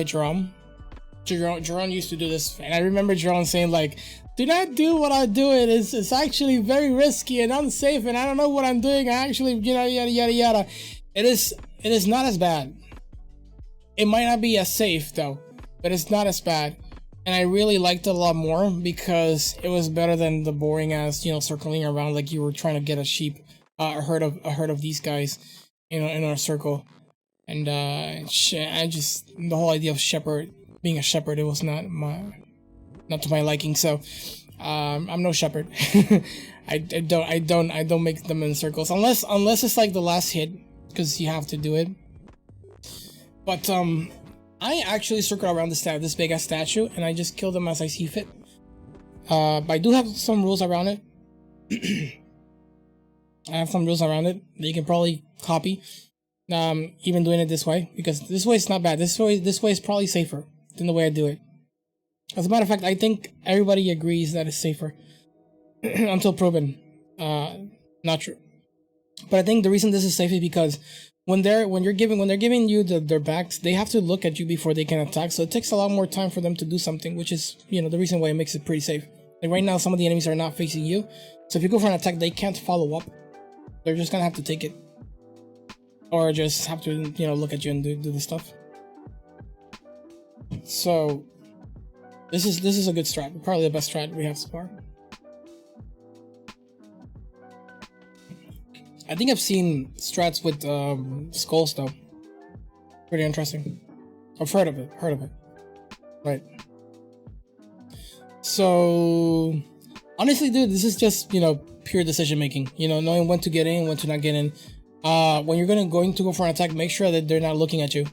Jerome. Jerome used to do this, and I remember Jerome saying like, "Do not do what I'm doing. It's actually very risky and unsafe, and I don't know what I'm doing. I actually yada yada yada yada." It is not as bad. It might not be as safe though, but it's not as bad. And I really liked it a lot more because it was better than the boring ass, circling around like you were trying to get a sheep, a herd of these guys, in a circle. And I just, the whole idea of being a shepherd, it was not to my liking. So I'm no shepherd. I don't make them in circles unless it's like the last hit, because you have to do it. But I actually circle around this big ass statue, and I just kill them as I see fit. But I do have some rules around it. I have some rules around it that you can probably copy. Even doing it this way, because this way is not bad. This way is probably safer than the way I do it. As a matter of fact, I think everybody agrees that it's safer until proven not true. But I think the reason this is safe is because when they're giving you their backs, they have to look at you before they can attack. So it takes a lot more time for them to do something, which is the reason why it makes it pretty safe. Like right now, some of the enemies are not facing you, so if you go for an attack, they can't follow up. They're just gonna have to take it, or just have to look at you and do the stuff. So this is a good strat, probably the best strat we have so far. I think I've seen strats with skulls though. Pretty interesting. I've heard of it. Right. So honestly, dude, this is just pure decision making. Knowing when to get in, when to not get in. When you're going to go for an attack, make sure that they're not looking at you.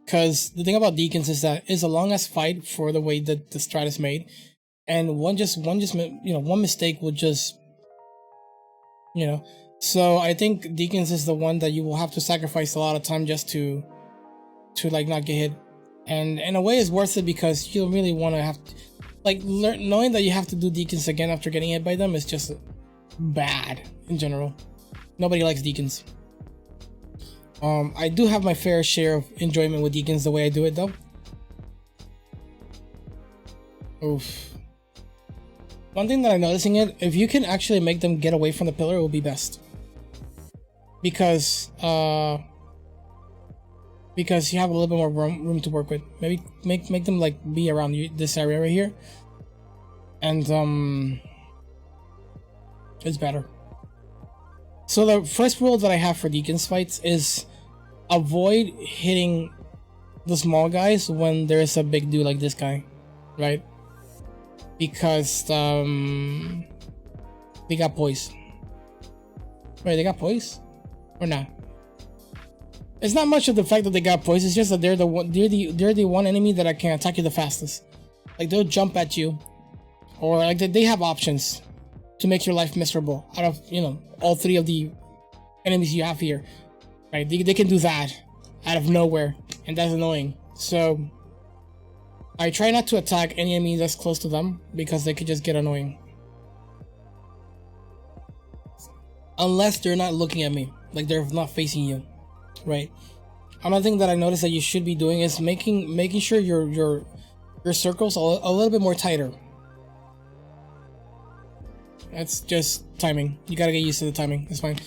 Because the thing about Deacons is that it's a long ass fight for the way that the strat is made, and one mistake will just. So I think Deacons is the one that you will have to sacrifice a lot of time just to like not get hit, and in a way it's worth it because you really want to have knowing that you have to do Deacons again after getting hit by them is just bad in general. Nobody likes Deacons. I do have my fair share of enjoyment with Deacons the way I do it though. Oof. One thing that I'm noticing if you can actually make them get away from the pillar, it will be best. Because you have a little bit more room to work with. Maybe make them like be around this area right here, and it's better. So the first rule that I have for Deacons fights is avoid hitting the small guys when there's a big dude like this guy, right? Because they got poise. Wait, they got poise? Or not? It's not much of the fact that they got poise, it's just that they're the one enemy that can attack you the fastest. Like they'll jump at you, or like they have options to make your life miserable out of all three of the enemies you have here. Right? They can do that out of nowhere, and that's annoying. So I try not to attack any enemy that's close to them because they could just get annoying. Unless they're not looking at me, like they're not facing you, right? Another thing that I noticed that you should be doing is making sure your circles are a little bit more tighter. That's just timing. You gotta get used to the timing. It's fine.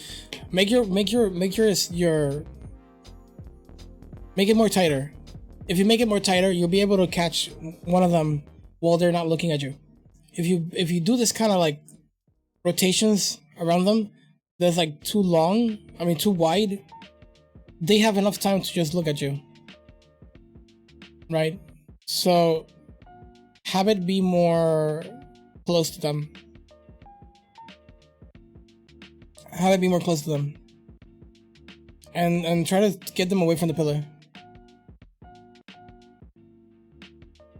Make it more tighter. If you make it more tighter, you'll be able to catch one of them while they're not looking at you. If you do this kind of like rotations around them, that's like too wide, they have enough time to just look at you, right? So have it be more close to them. Have it be more close to them. and try to get them away from the pillar.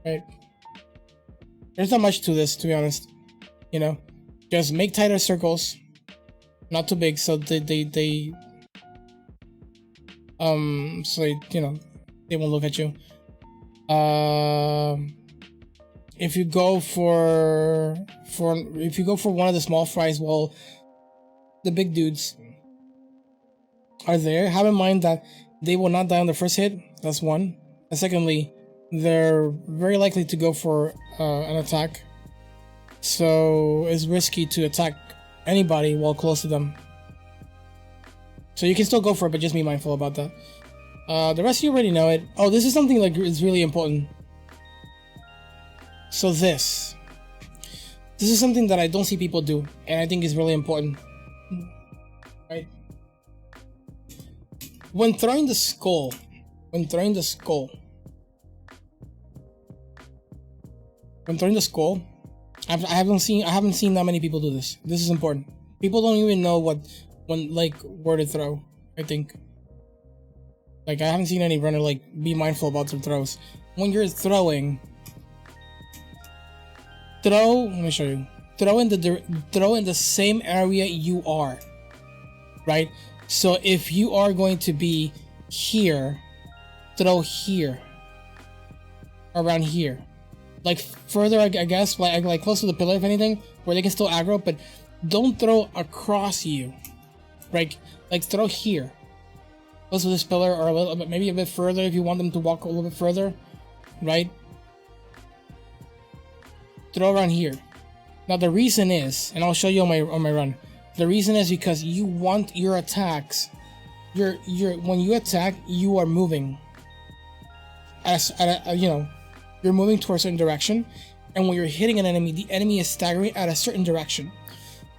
Right. There's not much to this, to be honest. You know, just make tighter circles, not too big, so they you know, they won't look at you. If you go for one of the small fries, well, the big dudes are there. Have in mind that they will not die on the first hit. That's one. And secondly, they're very likely to go for an attack, so it's risky to attack anybody while close to them. So you can still go for it, but just be mindful about that. The rest of you already know it. Oh, this is something like is really important. So this is something that I don't see people do, and I think is really important. Right? When throwing the skull, I haven't seen that many people do this. This is important. People don't even know where to throw. I think. Like, I haven't seen any runner like be mindful about their throws. When you're throwing, let me show you. Throw in the same area you are. Right? So if you are going to be here, throw here. Around here. Like further, I guess, like close to the pillar, if anything, where they can still aggro, but don't throw across you. Right? Like throw here. Close to this pillar, or a little bit, maybe a bit further if you want them to walk a little bit further. Right? Throw around here. Now the reason is, and I'll show you on my run. The reason is because you want your attacks. When you attack, you are moving. You're moving towards a certain direction, and when you're hitting an enemy, the enemy is staggering at a certain direction.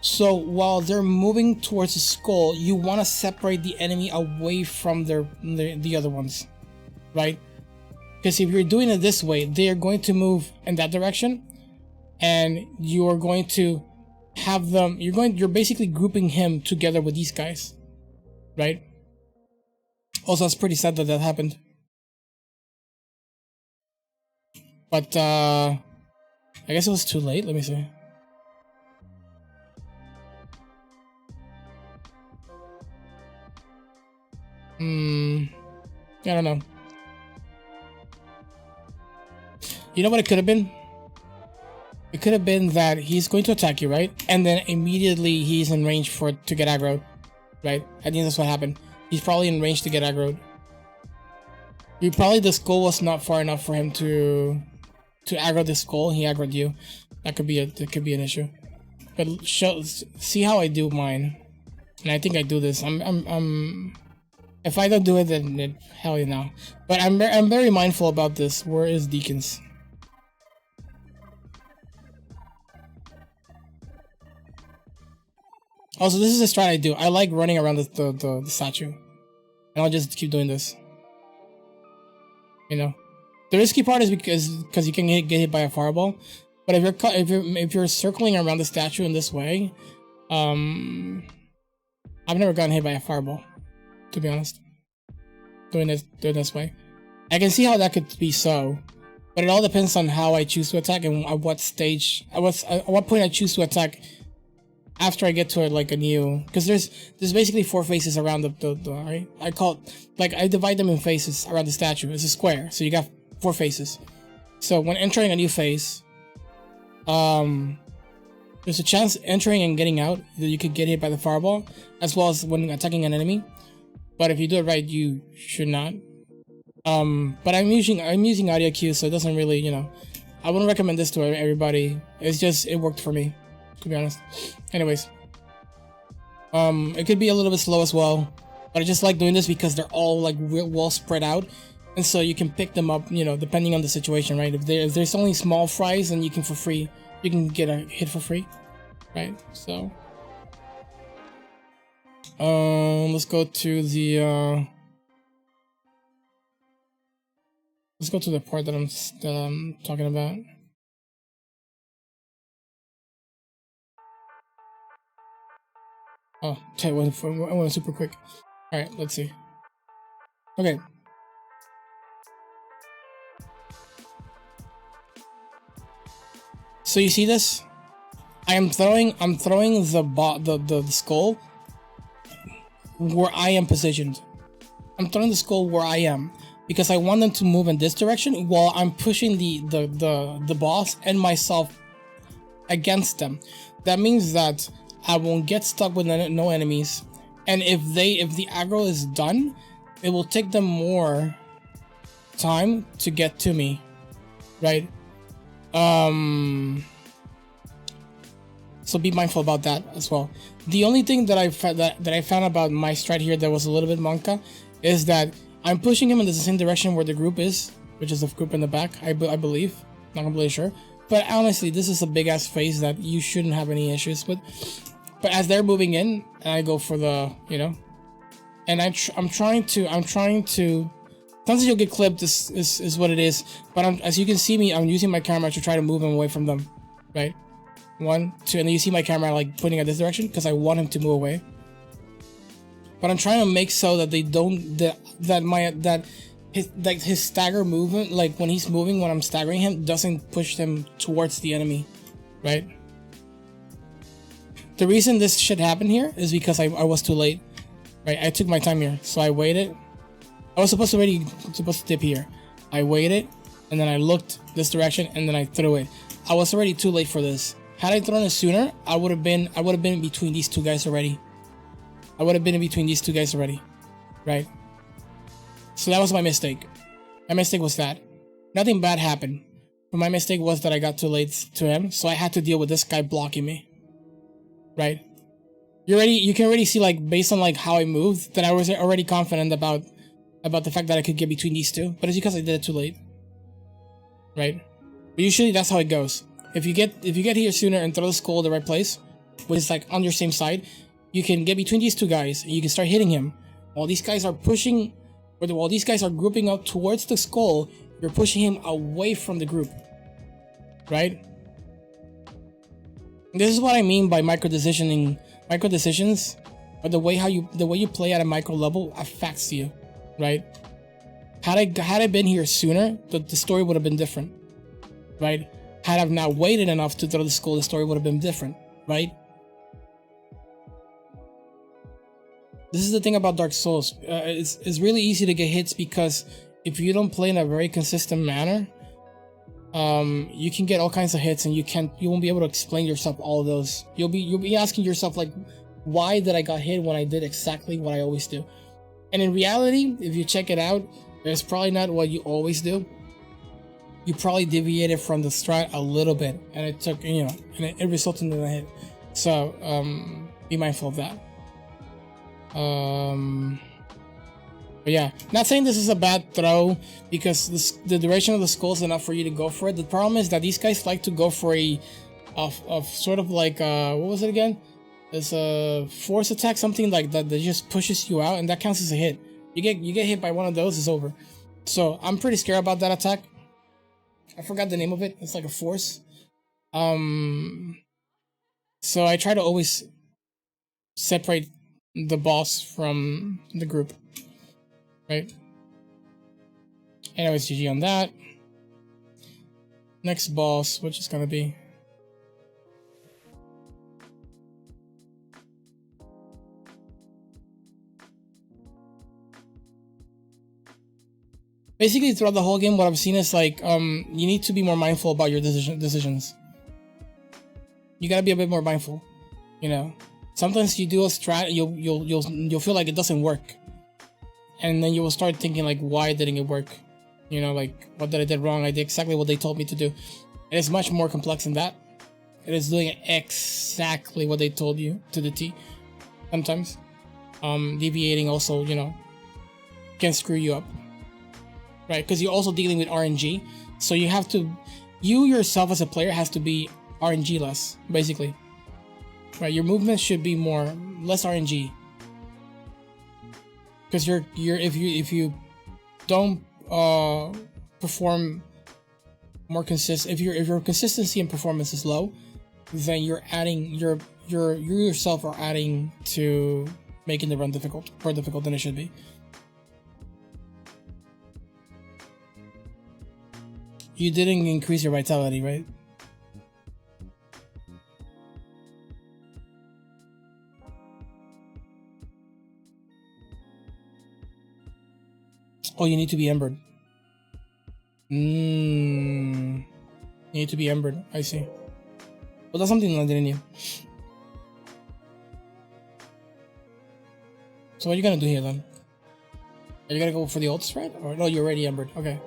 So while they're moving towards the skull, you want to separate the enemy away from the other ones, right? Because if you're doing it this way, they are going to move in that direction, and you are going to have them. You're basically grouping him together with these guys, right? Also, it's pretty sad that happened. But I guess it was too late. Let me see. I don't know. You know what it could have been? It could have been that he's going to attack you, right? And then immediately he's in range to get aggroed, right? I think that's what happened. He's probably in range to get aggroed. The skull was not far enough for him to aggro the skull. He aggroed you. That could be an issue. But see how I do mine, and I think I do this. If I don't do it, then hell yeah no. But I'm very mindful about this. Where is Deacons? Also, this is a strat I do. I like running around the statue, and I'll just keep doing this. You know, the risky part is because you can get hit by a fireball. But if you're circling around the statue in this way, I've never gotten hit by a fireball, to be honest. Doing this way, I can see how that could be so, but it all depends on how I choose to attack and at what stage, at what point I choose to attack. After I get to like a new, because there's basically 4 faces around the right. I divide them in faces around the statue. It's a square, so you got 4 faces. So when entering a new phase, there's a chance entering and getting out that you could get hit by the fireball, as well as when attacking an enemy. But if you do it right, you should not. But I'm using audio cues, so it doesn't really, I wouldn't recommend this to everybody. It's just, it worked for me, to be honest. Anyways, it could be a little bit slow as well, but I just like doing this because they're all like well spread out, and so you can pick them up, depending on the situation, right? If there's only small fries, then you can get a hit for free, right? So. Let's go to the part that I'm talking about. Oh, okay, I went super quick. All right, let's see. Okay. So you see this? I'm throwing the skull where I am positioned. I'm throwing the skull where I am because I want them to move in this direction while I'm pushing the boss and myself against them. That means that I won't get stuck with no enemies, and if the aggro is done, it will take them more time to get to me, right? So be mindful about that as well. The only thing that I found about my strat here that was a little bit manka is that I'm pushing him in the same direction where the group is, which is the group in the back, I believe. Not completely sure. But honestly, this is a big ass phase that you shouldn't have any issues with. But as they're moving in, and I go for the, you know, and I'm trying to. Sometimes you'll get clipped. This is what it is. But as you can see me, I'm using my camera to try to move him away from them, right? 1, 2, and then you see my camera like pointing at this direction because I want him to move away. But I'm trying to make so that they don't his stagger movement, like when he's moving, when I'm staggering him, doesn't push him towards the enemy, right? The reason this shit happened here is because I was too late, right? I took my time here, so I waited. I was supposed to dip here. I waited, and then I looked this direction, and then I threw it. I was already too late for this. Had I thrown it sooner, I would have been between these two guys already. Right? So that was my mistake. My mistake was that. Nothing bad happened. But my mistake was that I got too late to him, so I had to deal with this guy blocking me. Right? You can already see, like, based on like how I moved, that I was already confident about the fact that I could get between these two. But it's because I did it too late. Right? But usually that's how it goes. If you get here sooner and throw the skull in the right place, which is like on your same side, you can get between these two guys and you can start hitting him. While these guys are pushing, or while these guys are grouping up towards the skull, you're pushing him away from the group. Right? This is what I mean by micro decisions, or the way you play at a micro level affects you, right? Had I been here sooner, the story would have been different, right? Had I not waited enough to throw the skull, the story would have been different, right? This is the thing about Dark Souls. It's really easy to get hits because if you don't play in a very consistent manner, you can get all kinds of hits and you won't be able to explain yourself all of those. You'll be asking yourself, like, why did I got hit when I did exactly what I always do? And in reality, if you check it out, it's probably not what you always do. You probably deviated from the strat a little bit, and it took, and it resulted in a hit. So be mindful of that. But yeah, not saying this is a bad throw because the duration of the skull is enough for you to go for it. The problem is that these guys like to go for a sort of like what was it again? It's a force attack, something like that just pushes you out, and that counts as a hit. You get hit by one of those, it's over. So I'm pretty scared about that attack. I forgot the name of it. It's like a force. So I try to always separate the boss from the group. Right? Anyways, GG on that. Next boss, which is gonna be basically throughout the whole game, what I've seen is like you need to be more mindful about your decisions. You gotta be a bit more mindful. Sometimes you do a strat, you'll feel like it doesn't work, and then you will start thinking like, why didn't it work? Like, what did I do wrong? I did exactly what they told me to do. It is much more complex than that. It is doing exactly what they told you to the T. Sometimes, deviating also, can screw you up. Right, because you're also dealing with RNG, so you yourself as a player has to be RNG less, basically. Right, your movement should be less RNG, because if you don't perform more consistent, if your consistency and performance is low, then you yourself are adding to making the run more difficult than it should be. you didn't increase your vitality, right? Oh, you need to be embered. You need to be embered. I see. Well, that's something I didn't need. So what are you gonna do here then? Are you gonna go for the ult spread? Or no, you're already embered. Okay.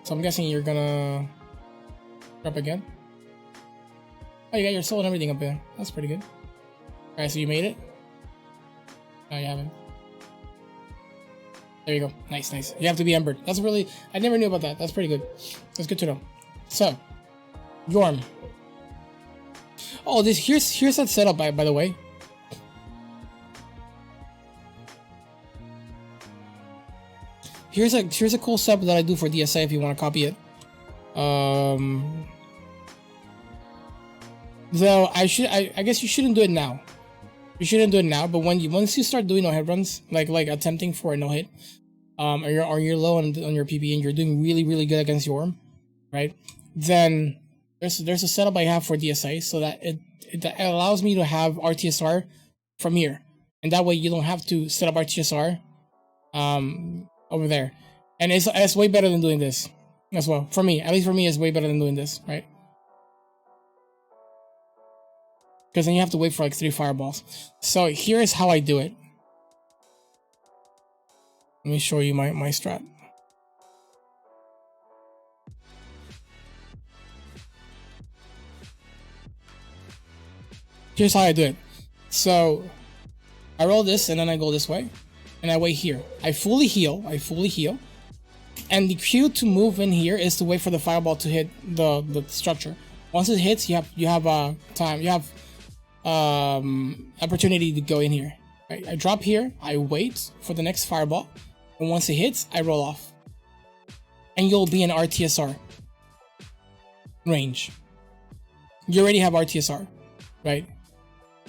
So I'm guessing you're gonna drop again. Oh, you got your soul and everything up there. That's pretty good. Alright, so you made it? No, you haven't. There you go. Nice, nice. You have to be embered. That's really... I never knew about that. That's pretty good. That's good to know. So, Yorm. Oh, here's that setup by the way. Here's a cool setup that I do for DSA if you want to copy it. Though I guess you shouldn't do it now. You shouldn't do it now, but once you start doing no hit runs, like attempting for a no hit, or you're low on your PP and you're doing really good against Yorm, right? Then there's a setup I have for DSA so that it allows me to have RTSR from here, and that way you don't have to set up RTSR over there, and it's way better than doing this as well. For me, at least for me, it's way better than doing this, right? Because then you have to wait for like 3 fireballs. So here's how I do it. Let me show you my strat. Here's how I do it. So I roll this and then I go this way. And I wait here. I fully heal. And the cue to move in here is to wait for the fireball to hit the structure. Once it hits, you have time. You have opportunity to go in here. Right? I drop here. I wait for the next fireball, and once it hits, I roll off. And you'll be in RTSR range. You already have RTSR, right?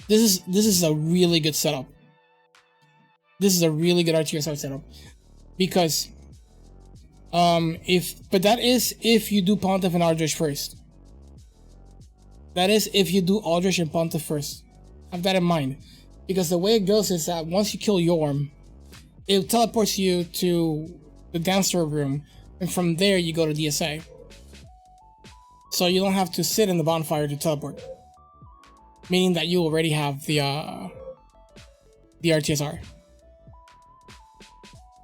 This is a really good setup. This is a really good RTSR setup because that is if you do Pontiff and Aldrich first. That is if you do Aldrich and Pontiff first. Have that in mind. Because the way it goes is that once you kill Yorm, it teleports you to the dancer room, and from there you go to DSA. So you don't have to sit in the bonfire to teleport. Meaning that you already have the RTSR.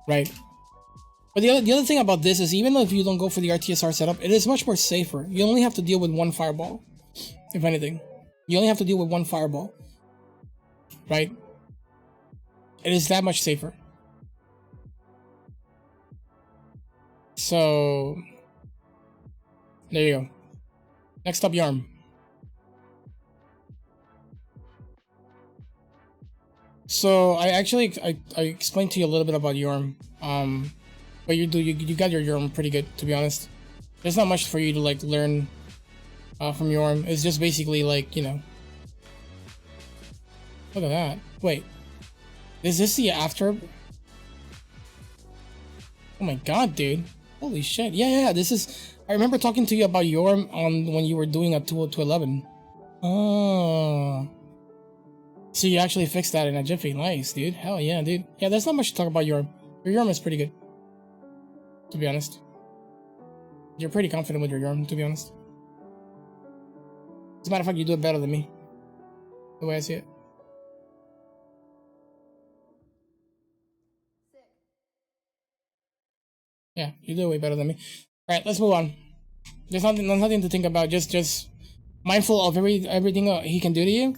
Right? But the other thing about this is even though if you don't go for the RTSR setup, it is much more safer. You only have to deal with 1 fireball. If anything, you only have to deal with 1 fireball, right? It is that much safer. So there you go. Next up, Yorm. So I explained to you a little bit about Yorm, but you got your Yorm pretty good, to be honest. There's not much for you to like learn from Yorm. It's just basically like, you know. Look at that. Wait. Is this the after? Oh my god, dude. Holy shit. Yeah. This is... I remember talking to you about Yorm when you were doing a 2-11. Oh. So you actually fixed that in a jiffy. Nice, dude. Hell yeah, dude. Yeah, there's not much to talk about Yorm. Your Yorm is pretty good. To be honest. You're pretty confident with your Yorm, to be honest. As a matter of fact, you do it better than me. The way I see it. Yeah, you do it way better than me. Alright, let's move on. There's nothing to think about. Just mindful of everything he can do to you.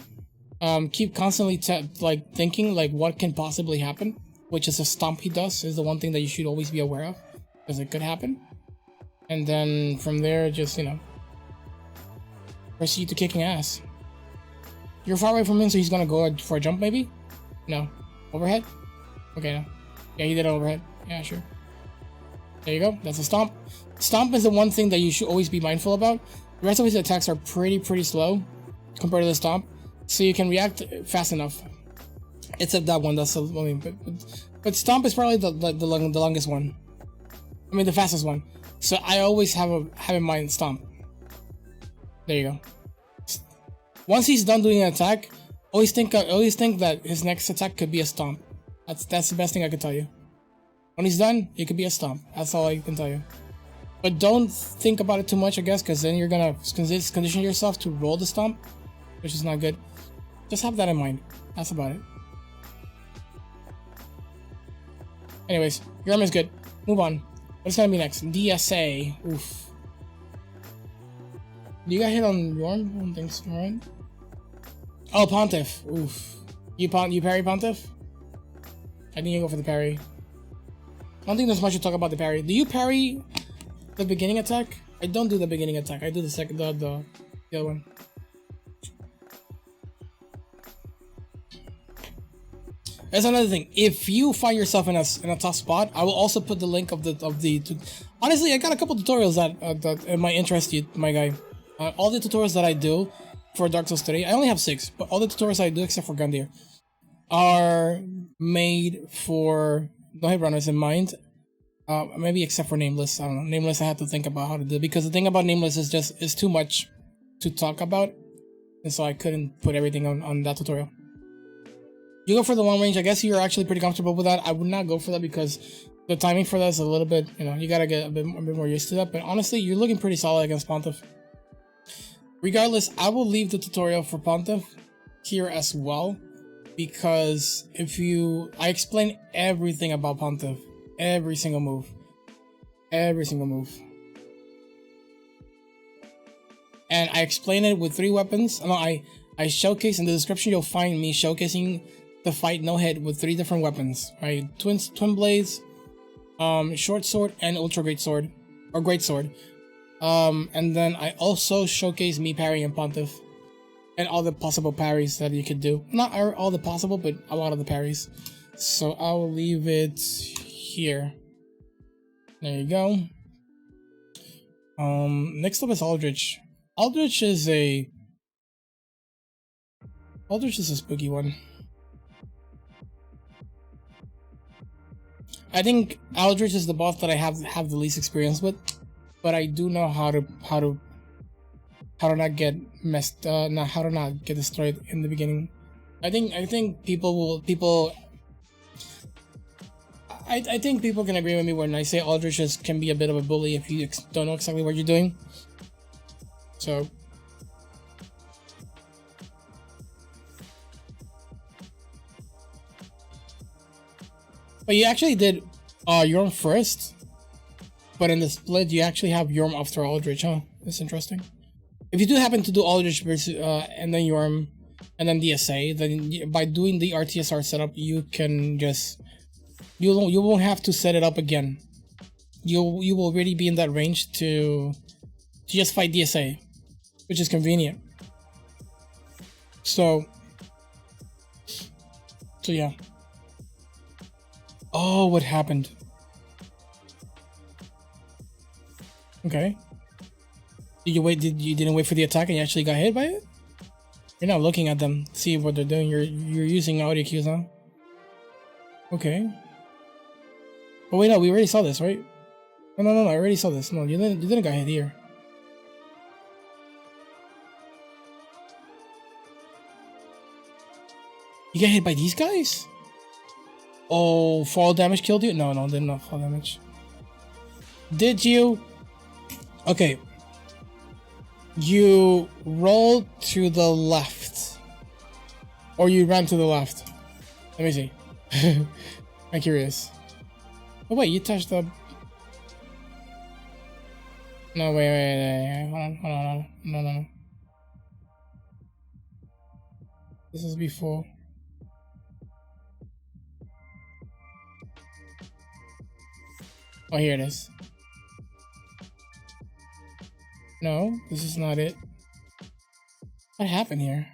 Keep constantly thinking like what can possibly happen. Which is a stomp he does is the one thing that you should always be aware of. Because it could happen. And then from there, just, you know, proceed to kicking ass. You're far away from him, so he's gonna go for a jump, maybe? No. Overhead? Okay, no. Yeah, he did an overhead. Yeah, sure. There you go. That's a stomp. Stomp is the one thing that you should always be mindful about. The rest of his attacks are pretty slow compared to the stomp, so you can react fast enough. Except that one. That's but stomp is probably the longest one. I mean, the fastest one. So I always have in mind stomp. There you go. Once he's done doing an attack, always think that his next attack could be a stomp. That's the best thing I can tell you. When he's done, it could be a stomp. That's all I can tell you. But don't think about it too much, I guess, because then you're gonna condition yourself to roll the stomp, which is not good. Just have that in mind. That's about it. Anyways, your arm is good. Move on. What's gonna be next? DSA. Oof. You got hit on your arm? I don't think so, right? Oh, Pontiff. Oof. You parry Pontiff? I think you go for the parry. I don't think there's much to talk about the parry. Do you parry the beginning attack? I don't do the beginning attack. I do the second, the other one. That's another thing. If you find yourself in a tough spot, I will also put the link of the. Honestly, I got a couple tutorials that might interest you, my guy. All the tutorials that I do for Dark Souls 3, I only have 6, but all the tutorials I do except for Gundyr are made for no-hit runners in mind. Maybe except for Nameless. I don't know. Nameless, I have to think about how to do, because the thing about Nameless is too much to talk about, and so I couldn't put everything on that tutorial. You go for the long range. I guess you're actually pretty comfortable with that. I would not go for that because the timing for that is a little bit, you gotta get a bit more used to that. But honestly, you're looking pretty solid against Pontiff. Regardless, I will leave the tutorial for Pontiff here as well, because I explain everything about Pontiff, every single move, and I explain it with 3 weapons. No, I showcase in the description. You'll find me showcasing the fight no hit with 3 different weapons, right? Twin blades, short sword, and ultra great sword, or great sword. And then I also showcase me parrying Pontiff and all the possible parries that you could do. Not all the possible, but a lot of the parries. So I'll leave it here. There you go. Next up is Aldrich. Aldrich is a spooky one. I think Aldrich is the boss that I have the least experience with, but I do know how to not get how to not get destroyed in the beginning. I think people can agree with me when I say Aldrich can be a bit of a bully if you don't know exactly what you're doing. So. But you actually did Yorm first, but in the split you actually have Yorm after Aldrich, huh? That's interesting. If you do happen to do Aldrich versus and then Yorm and then DSA, then by doing the RTSR setup, you can just you won't have to set it up again. You will already be in that range to just fight DSA, which is convenient. So yeah. Oh, what happened? Okay. You didn't wait for the attack and you actually got hit by it? You're not looking at them, see what they're doing. You're using audio cues, huh? Okay. Oh wait, no, we already saw this, right? No, I already saw this. No, you didn't get hit here. You get hit by these guys? Oh, fall damage killed you? No, did not fall damage. Did you? Okay. You rolled to the left. Or you ran to the left. Let me see. I'm curious. Oh wait, you touched the... No, wait. Hold on. No. This is before. Oh, here it is. No, this is not it. What happened here?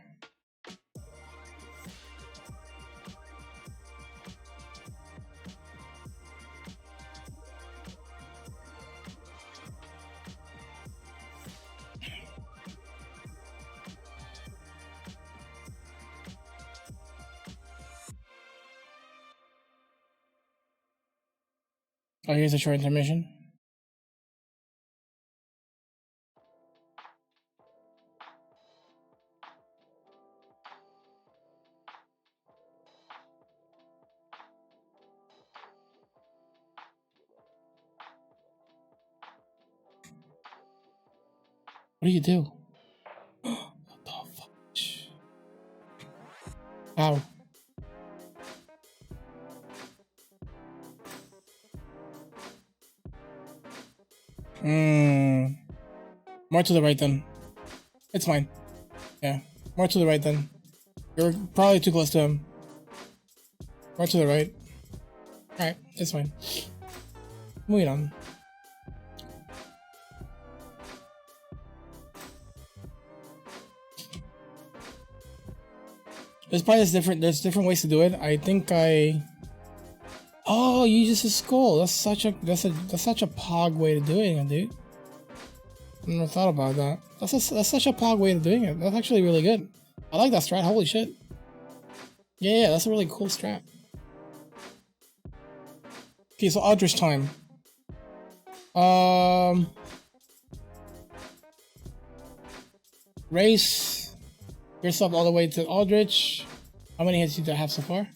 Oh, here's a short intermission. What do you do? What the fuck? Ow. More to the right then. It's fine. Yeah. More to the right then. You're probably too close to him. More to the right. Alright, it's fine. Moving on. There's probably there's different ways to do it. I think oh, you use a skull. That's such a pog way to do it, dude. I never thought about that. That's such a pog way of doing it. That's actually really good. I like that strat. Holy shit. Yeah, that's a really cool strat. Okay, so Aldrich time. Race yourself all the way to Aldrich. How many hits do you have so far?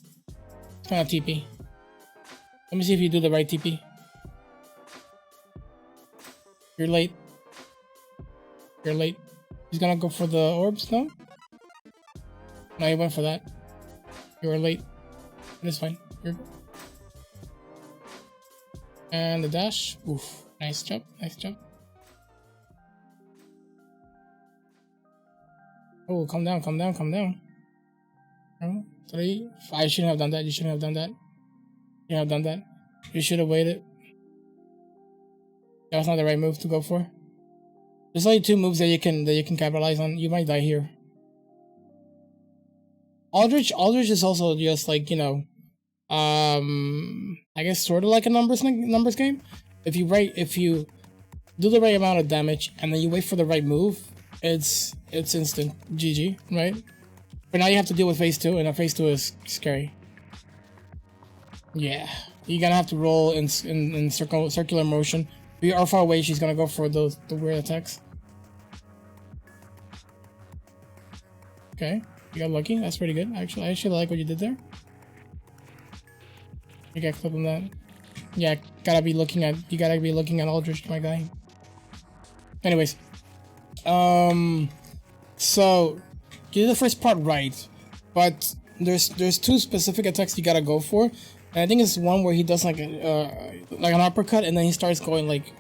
It's kind of TP. Let me see if you do the right TP. You're late. You're late. He's gonna go for the orbs, no? No, he went for that. You were late. It's fine. You're good. And the dash. Oof. Nice jump. Nice jump. Oh, calm down, calm down, calm down. 3, 5. I shouldn't have done that. You shouldn't have done that. You shouldn't have done that. You should have waited. That was not the right move to go for. There's only 2 moves that you can capitalize on. You might die here. Aldrich is also just like, you know, I guess sort of like a numbers game. If you do the right amount of damage and then you wait for the right move, it's instant GG, right? But now you have to deal with phase 2, and phase 2 is scary. Yeah, you're gonna have to roll in circular motion. If you are far away, she's gonna go for the weird attacks. Okay, you got lucky. That's pretty good. I actually like what you did there. You got clip on that. Yeah, you gotta be looking at Aldrich, my guy. Anyways, so you did the first part right, but there's 2 specific attacks you gotta go for, and I think it's one where he does like an uppercut, and then he starts going like,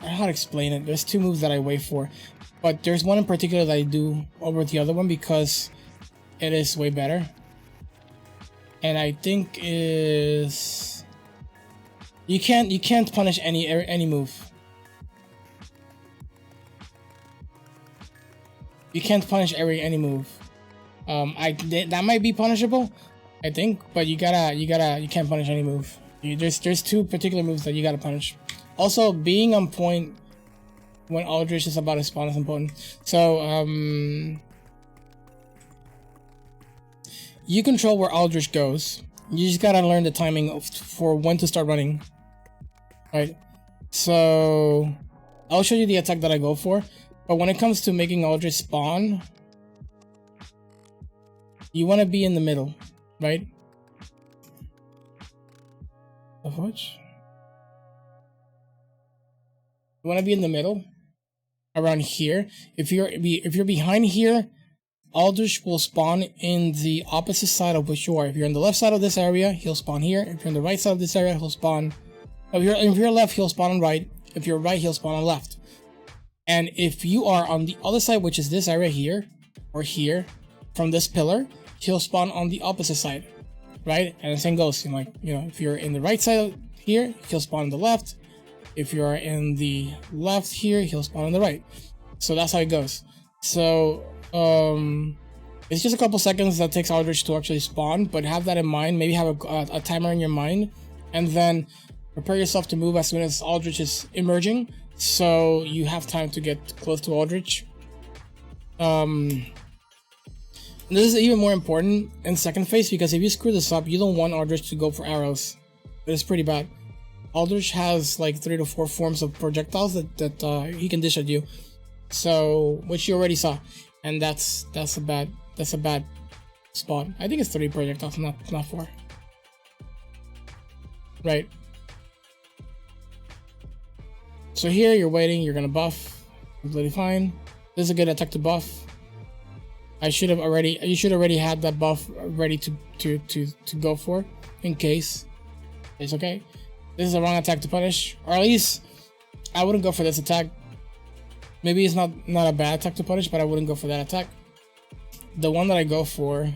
I don't know how to explain it. There's 2 moves that I wait for, but there's one in particular that I do over the other one because it is way better, and I think is you can't punish any move. You can't punish any move. That might be punishable, I think, but you can't punish any move. There's 2 particular moves that you gotta punish. Also, being on point when Aldrich is about to spawn is important. So you control where Aldrich goes. You just gotta learn the timing for when to start running. Right. So I'll show you the attack that I go for. But when it comes to making Aldrich spawn, you want to be in the middle, right? Of which? You want to be in the middle, around here. If you're behind here, Aldrich will spawn in the opposite side of which you are. If you're on the left side of this area, he'll spawn here. If you're on the right side of this area, he'll spawn. If you're left, he'll spawn on right. If you're right, he'll spawn on left. And if you are on the other side, which is this area here, or here, from this pillar, he'll spawn on the opposite side, right? And the same goes, if you're in the right side here, he'll spawn on the left. If you're in the left here, he'll spawn on the right. So that's how it goes. So, it's just a couple seconds that takes Aldrich to actually spawn, but have that in mind. Maybe have a timer in your mind, and then prepare yourself to move as soon as Aldrich is emerging, so you have time to get close to Aldrich. This is even more important in second phase, because if you screw this up, you don't want Aldrich to go for arrows. It is pretty bad. Aldrich has like 3 to 4 forms of projectiles that he can dish at you, so which you already saw, and that's a bad spot. I think it's 3 projectiles, not 4. Right. So here you're waiting, you're gonna buff, Completely fine. This is a good attack to buff. You should already had that buff ready to go for, in case. It's okay. This is a wrong attack to punish, or at least I wouldn't go for this attack. Maybe it's not a bad attack to punish, but I wouldn't go for that attack. The one that I go for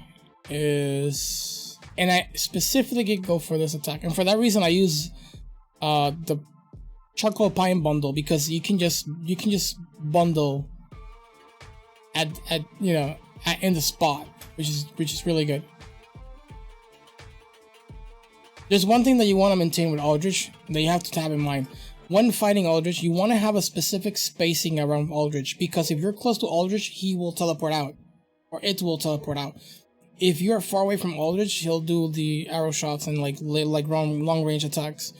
is, and I specifically go for this attack, and for that reason I use the charcoal pine bundle, because you can just bundle at in the spot, which is really good. There's one thing that you want to maintain with Aldrich that you have to have in mind. When fighting Aldrich, you want to have a specific spacing around Aldrich, because if you're close to Aldrich, he will teleport out, or it will teleport out. If you're far away from Aldrich, he'll do the arrow shots and like long range attacks.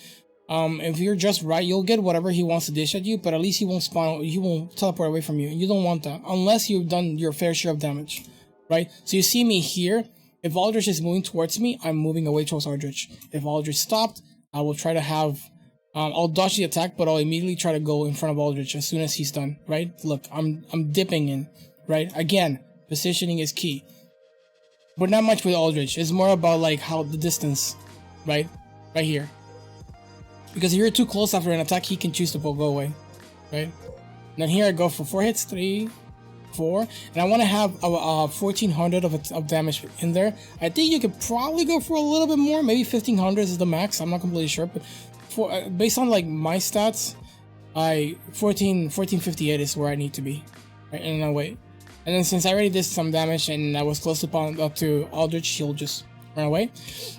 If you're just right, you'll get whatever he wants to dish at you, but at least he won't teleport away from you. You don't want that unless you've done your fair share of damage, right? So you see me here. If Aldrich is moving towards me, I'm moving away towards Aldrich. If Aldrich stopped, I will try to have, I'll dodge the attack, but I'll immediately try to go in front of Aldrich as soon as he's done, right? Look, I'm dipping in, right? Again, positioning is key. But not much with Aldrich. It's more about like how the distance, right? Right here. Because if you're too close after an attack, he can choose to go away, right? And then here I go for 4 hits, 3, 4, and I want to have 1400 of damage in there. I think you could probably go for a little bit more, maybe 1500 is the max. I'm not completely sure, but for based on like my stats, 1458 is where I need to be, right? And no wait, and then since I already did some damage and I was close up to Aldrich, he'll just run away.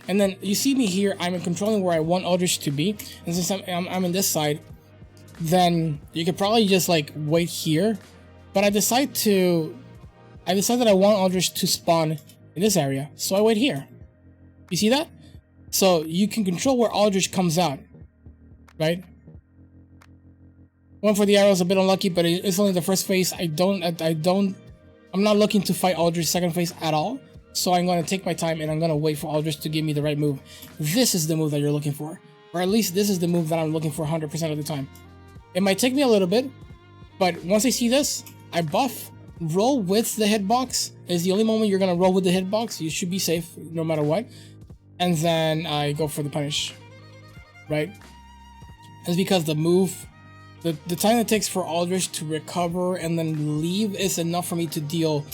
And then you see me here, I'm controlling where I want Aldrich to be, and since I'm in this side, then you could probably just like wait here. But I decide that I want Aldrich to spawn in this area, so I wait here. You see that? So you can control where Aldrich comes out, right? One for the arrow is a bit unlucky, but it's only the first phase. I'm not looking to fight Aldrich second phase at all. So I'm going to take my time and I'm going to wait for Aldrich to give me the right move. This is the move that you're looking for, or at least this is the move that I'm looking for 100% of the time. It might take me a little bit, but once I see this, I buff, roll with the hitbox. Is the only moment you're gonna roll with the hitbox. You should be safe no matter what. And then I go for the punish, right? It's because the move, the time it takes for Aldrich to recover and then leave is enough for me to deal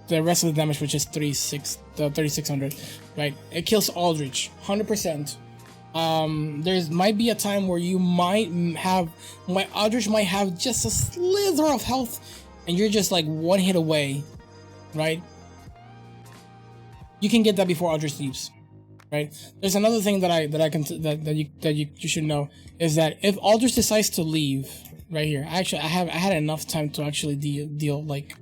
the rest of the damage, which is 3600, right? It kills Aldrich 100%. There might be a time where you might have, Aldrich might have just a slither of health, and you're just like one hit away, right? You can get that before Aldrich leaves, right? There's another thing that you should know is that if Aldrich decides to leave, right here, I had enough time to actually deal like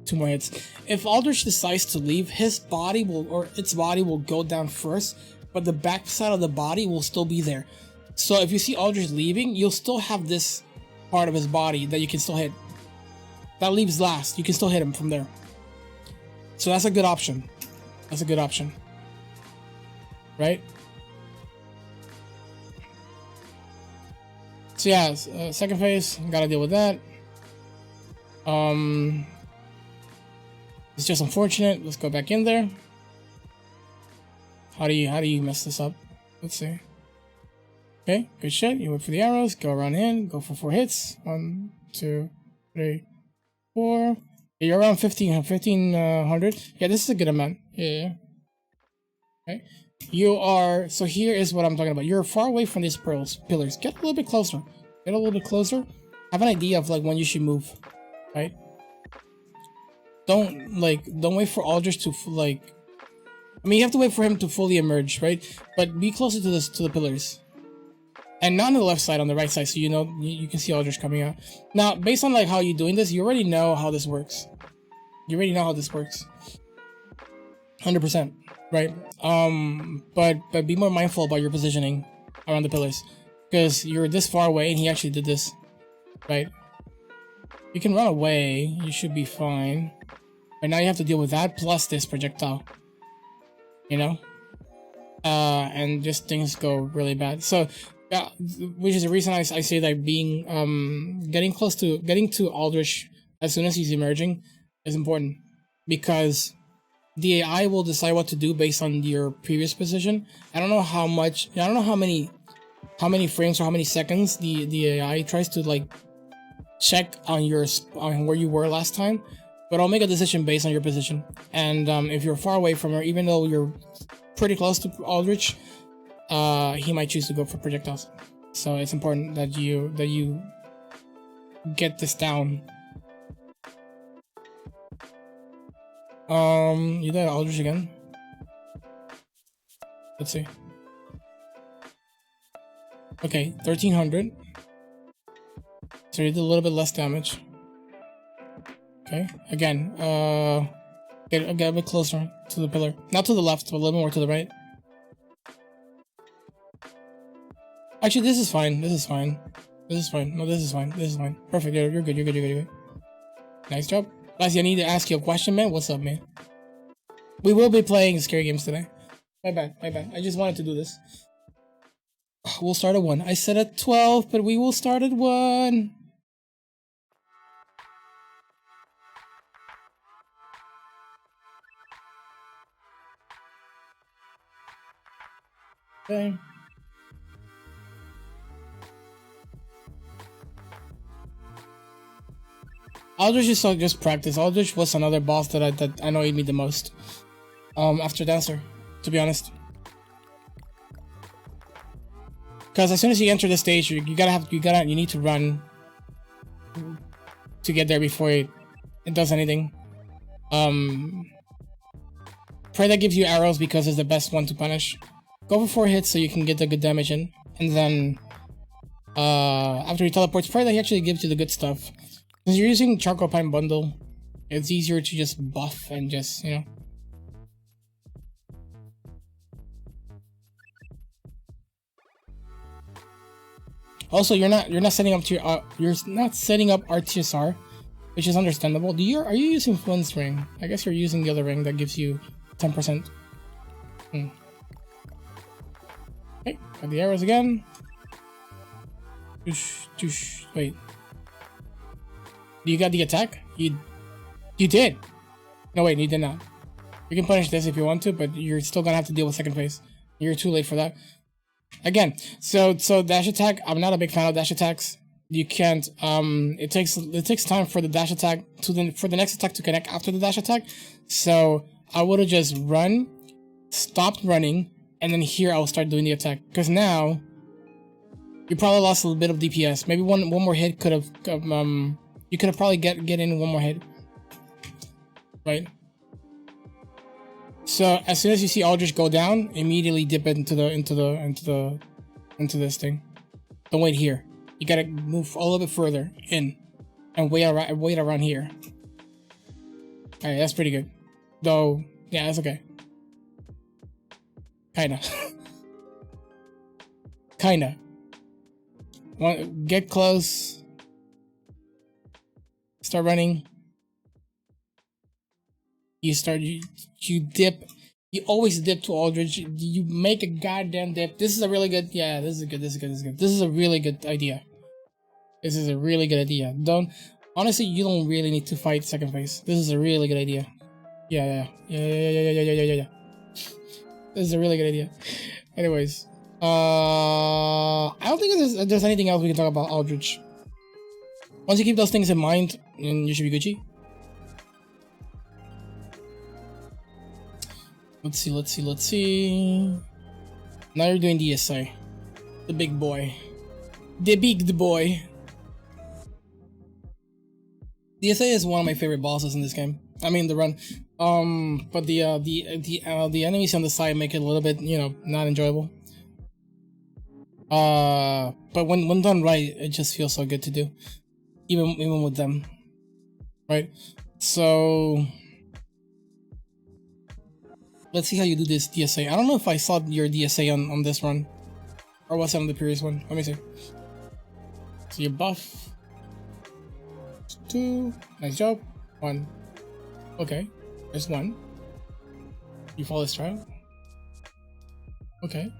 2 more hits. If Aldrich decides to leave, its body will go down first, but the back side of the body will still be there. So if you see Aldrich leaving, you'll still have this part of his body that you can still hit. That leaves last. You can still hit him from there. So that's a good option. That's a good option. Right? So yeah, second phase, gotta deal with that. It's just unfortunate. Let's go back in there. How do you mess this up? Let's see. Okay, good shit. You wait for the arrows, go around in, go for 4 hits. 1, 2, 3, 4. Yeah, you're around 1500. Yeah, this is a good amount. Yeah. Okay. You are, so here is what I'm talking about. You're far away from these pillars. Get a little bit closer. Get a little bit closer. Have an idea of like when you should move. Right? Don't wait for Aldrich to like, I mean, you have to wait for him to fully emerge, right? But be closer to the pillars, and not on the left side, on the right side, so you know you can see Aldrich coming out. Now, based on like how you're doing this, you already know how this works. You already know how this works, 100%, right? But be more mindful about your positioning around the pillars, because you're this far away, and he actually did this, right? You can run away. You should be fine. But now you have to deal with that plus this projectile. You know, and just things go really bad. So Yeah, which is the reason I say that being getting to Aldrich as soon as he's emerging is important, because the AI will decide what to do based on your previous position. I don't know how much. I don't know how many frames or how many seconds the AI tries to like check on on where you were last time, but I'll make a decision based on your position. And if you're far away from her, even though you're pretty close to Aldrich, he might choose to go for projectiles. So it's important that you get this down. You did Aldrich again. Let's see. Okay, 1300. So you did a little bit less damage. Okay, again, get a bit closer to the pillar. Not to the left, but a little more to the right. Actually, this is fine. This is fine. This is fine. No, this is fine. This is fine. Perfect. You're good. You're good. You're good. You're good. Nice job. Lassie, I need to ask you a question, man. What's up, man? We will be playing scary games today. My bad. My bad. I just wanted to do this. We'll start at 1. I said at 12, but we will start at 1. Okay. Aldrich is just practice. Aldrich was another boss that I annoyed me the most. After Dancer, to be honest. Because as soon as you enter the stage, you need to run to get there before it does anything. Pray that gives you arrows because it's the best one to punish. Go for 4 hits so you can get the good damage in, and then after he teleports, pray that he actually gives you the good stuff. Since you're using Charcoal Pine Bundle, it's easier to just buff and just, you know. Also, you're not setting up to you're not setting up RTSR, which is understandable. Are you using Flynn's ring? I guess you're using the other ring that gives you 10%. Okay, got the arrows again. Wait. You got the attack? You did. No, wait, you did not. You can punish this if you want to, but you're still gonna have to deal with second phase. You're too late for that. Again, so dash attack. I'm not a big fan of dash attacks. You can't. It takes time for the dash attack for the next attack to connect after the dash attack. So I would have just stopped running, and then here I'll start doing the attack. Because now you probably lost a little bit of DPS. Maybe one more hit could have. You could have probably get in one more hit, right? So as soon as you see Aldrich go down, immediately dip it into this thing. Don't wait here. You gotta move a little bit further in, and wait around here. All right, that's pretty good. Though, yeah, that's okay. Kinda. Get close. Start running. You dip. You always dip to Aldrich. You make a goddamn dip. This is a really good. Yeah, this is good. This is a really good idea. This is a really good idea. Honestly, you don't really need to fight second phase. This is a really good idea. Yeah. This is a really good idea. Anyways, I don't think there's anything else we can talk about Aldrich. Once you keep those things in mind, and you should be Gucci. Let's see. Now you're doing DSA. The big boy. The big boy. DSA is one of my favorite bosses in this game. I mean the run. But the enemies on the side make it a little bit, you know, not enjoyable. But when done right, it just feels so good to do. Even with them. Right? So let's see how you do this DSA. I don't know if I saw your DSA on this run, or was it on the previous one. Let me see. So you buff. 2. Nice job. 1. Okay. There's 1. You follow this trial. Okay.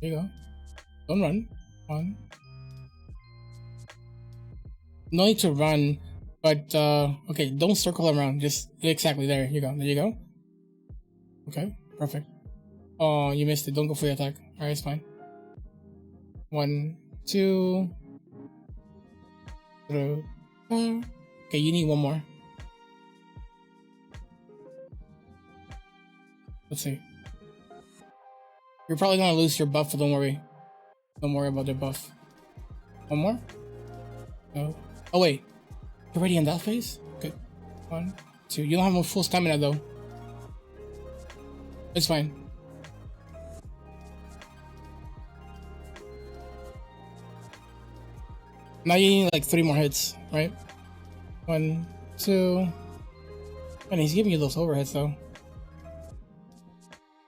There you go. Don't run. One. No need to run, but okay, don't circle around. Just exactly there. You go. There you go. Okay, perfect. Oh, you missed it. Don't go for the attack. Alright, it's fine. 1, 2, 3, 4. Okay, you need one more. Let's see. You're probably gonna lose your buff, but don't worry. Don't worry about the buff. One more? No. Oh wait. You're already in that phase? Okay. 1, 2. You don't have a full stamina though. It's fine. Now you need like 3 more hits, right? 1, 2. And he's giving you those overheads though.